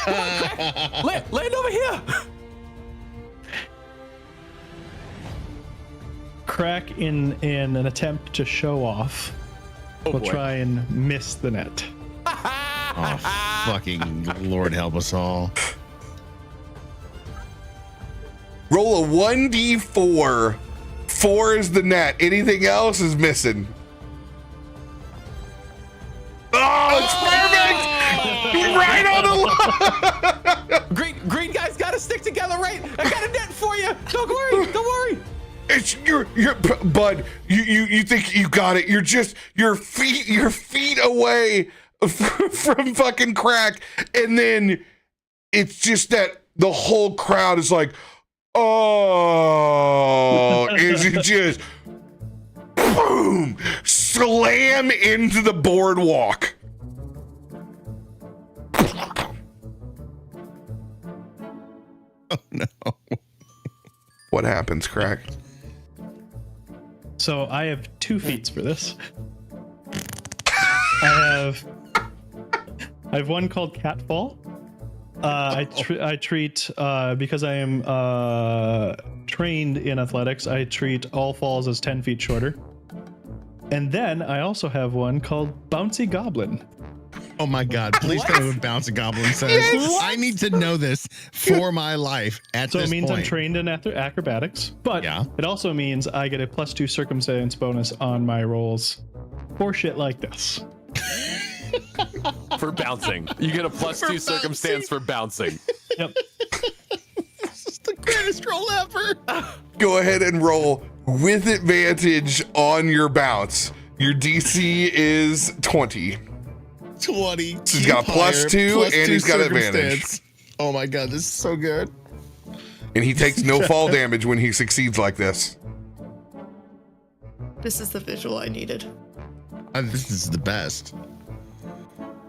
Land over here. Krak, in an attempt to show off, will boy. try and miss the net. Oh, fucking Lord help us all. Roll a 1d4. 4 is the net. Anything else is missing. Oh, it's perfect! Right on the line! Green guys gotta stick together, right? I got a net for you. Don't worry. It's you're bud. You think you got it? You're feet away from fucking Krak, and then it's just that the whole crowd is like, oh, is it just boom, slam into the boardwalk. Oh no. What happens, Krak? So I have 2 feats for this. I have one called Catfall. I treat because I am trained in athletics. I treat all falls as 10 feet shorter. And then I also have one called Bouncy Goblin. Oh my God! Please tell me what Bouncy Goblin says. I need to know this for my life. So it means point. I'm trained in acrobatics, but Yeah. it also means I get a +2 circumstance bonus on my rolls for shit like this. For bouncing. You get a +2 bouncing. circumstance for bouncing. Yep. This is the greatest roll ever. Go ahead and roll with advantage on your bounce. Your DC is 20. 20. So he's got a +2 and he's got advantage. circumstance. Oh my God, this is so good. And he takes no fall damage when he succeeds like this. This is the visual I needed. This is the best.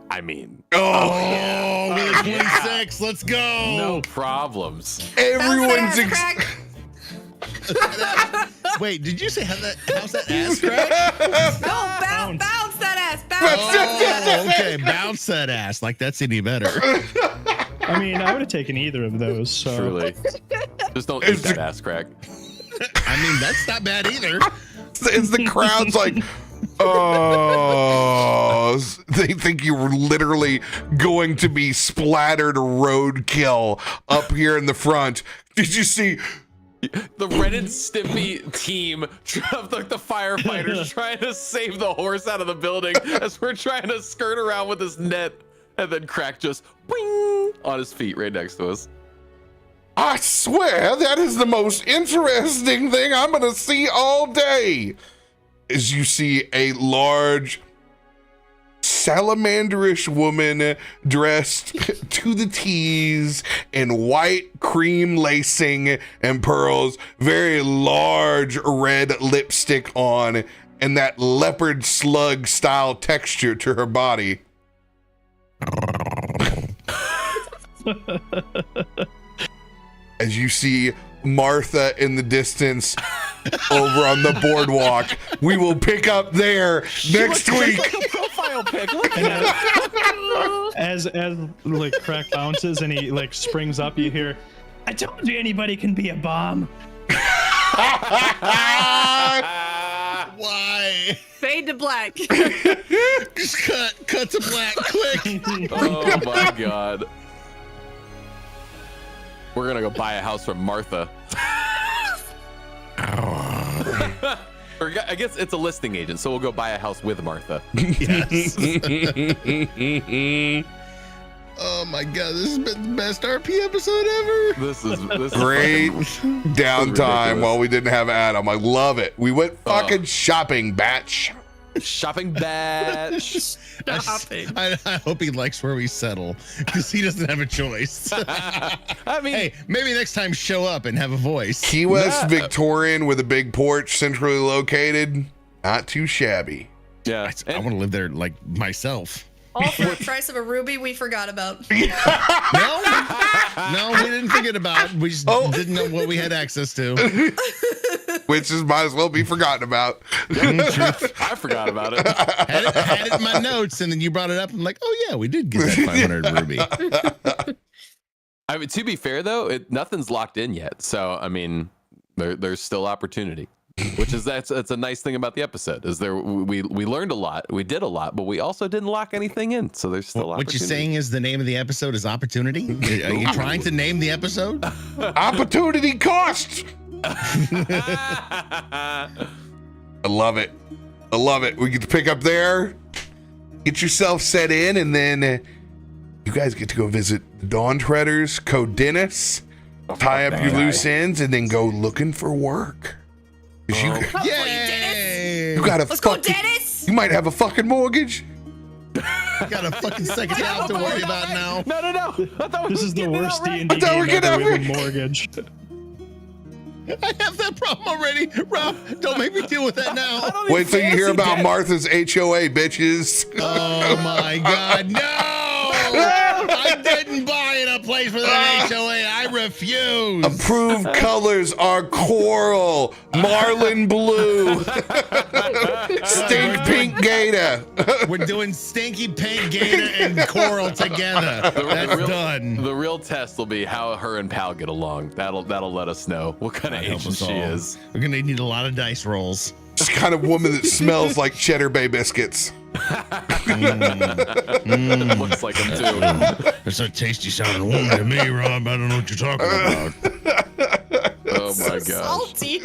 I mean, Oh, we have 26. Let's go. no problems. Everyone's Bounce that ass, Krak. Wait, did you say how's that ass crack? No, bounce that ass. Bounce Oh, that ass. okay. Bounce that ass. Like that's any better. I mean, I would have taken either of those. So Truly. Just don't eat that ass crack. I mean, that's not bad either. As the crowd's like, oh, they think you were literally going to be splattered roadkill up here in the front. Did you see? The Ren and Stimpy team of like the firefighters trying to save the horse out of the building as we're trying to skirt around with this net, and then Krak just wing on his feet right next to us. I swear that is the most interesting thing I'm going to see all day. As you see a large salamanderish woman dressed to the T's in white cream lacing and pearls, very large red lipstick on, and that leopard slug style texture to her body. As you see Martha in the distance over on the boardwalk. We will pick up there next week. Like a profile pic. Look at that. as like Krak bounces and he like springs up, you hear, "I told you anybody can be a bomb." Why? Fade to black. Just cut to black quick. Oh my god. We're gonna go buy a house from Martha. Or I guess it's a listing agent, so we'll go buy a house with Martha. Yes. Oh my god, this has been the best RP episode ever. This is Great downtime ridiculous. while we didn't have Adam. I love it. We went fucking shopping, batch. Shopping batch. I hope he likes where we settle because he doesn't have a choice. I mean, Hey, maybe next time show up and have a voice. Key West Yeah. Victorian with a big porch centrally located. Not too shabby. yeah. I want to live there like myself. All for the price of a ruby we forgot about. No, we didn't forget about it. We just didn't know what we had access to. Which is might as well be forgotten about. I forgot about it. Had it in my notes, and then you brought it up. I'm like, oh yeah, we did get that 500 ruby. I mean, to be fair though, nothing's locked in yet. So I mean, there's still opportunity. Which is that's a nice thing about the episode is we learned a lot, we did a lot, but we also didn't lock anything in, so there's still What opportunity. you're saying is the name of the episode is Opportunity? Are you trying to name the episode? Opportunity cost. I love it. I love it. We get to pick up there, get yourself set in, and then you guys get to go visit the Dawn Treaders, Code Dennis, tie up your loose ends, and then go looking for work. 'Cause Yay! you got a Let's go, fucking, Dennis! you might have a fucking mortgage. Got a fucking second job to worry about now. No. I thought This is the worst D&D I thought we game were ever getting with a mortgage. I have that problem already. Rob, don't make me deal with that now. Wait till you hear about Martha's HOA, bitches. Oh my god, no! I didn't buy in a place with an HOA. I refuse. Approved colors are coral, marlin blue, stink pink gator. We're doing stinky pink gator and coral together. That's done. The real test will be how her and Pal get along. That'll let us know what kind of Help agent us she all. is. We're gonna need a lot of dice rolls. This kind of woman that smells like Cheddar Bay biscuits. Looks like him too. That's a tasty sounding woman to me, Rob. I don't know what you're talking about. Oh my Salty.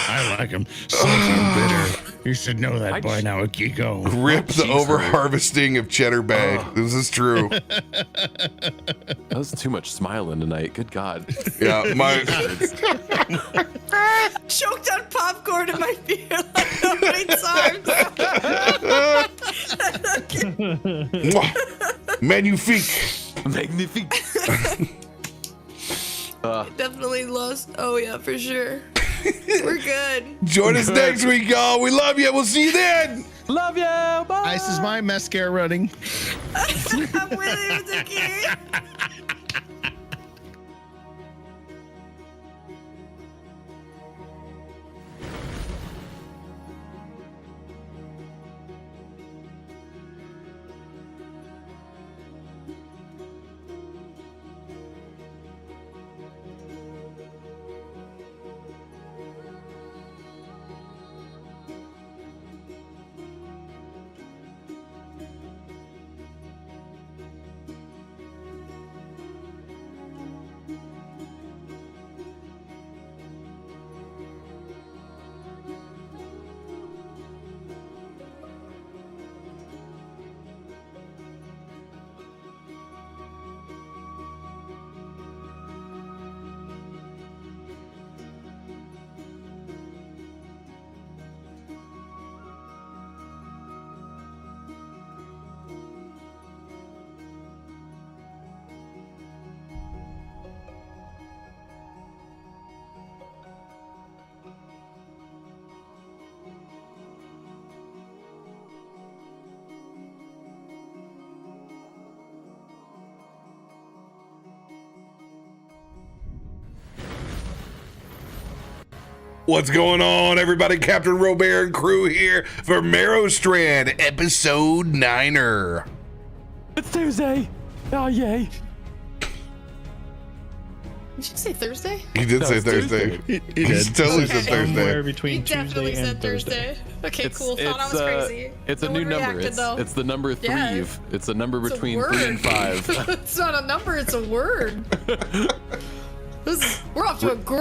I like him salty and bitter. You should know that by now, Akiko. Rip the jeez, over Ray. harvesting of Cheddar Bay. This is true. That was too much smiling tonight. Good God. Yeah, my Choked on popcorn in my beer like nobody times. magnifique. Magnifique. Definitely lost. Oh yeah, for sure. We're good. Join us next week, y'all. We love you. We'll see you then. Love you. Bye. Ice is my mascara running. I'm with you, Zaki. What's going on, everybody? CaptainRoBear and crew here for Merrowstrand, episode 9er. It's Tuesday. Oh, yay. Did you say Thursday? He did No, say it's Thursday. He He did. totally Okay. said Somewhere Thursday. between You definitely Tuesday said and Thursday. Thursday. Okay, cool. Thought I was crazy. It's a No new one number. reacted, though. It's the number 3. Yeah. It's a number It's a between word. 3 and 5. It's not a number, it's a word. We're off to a great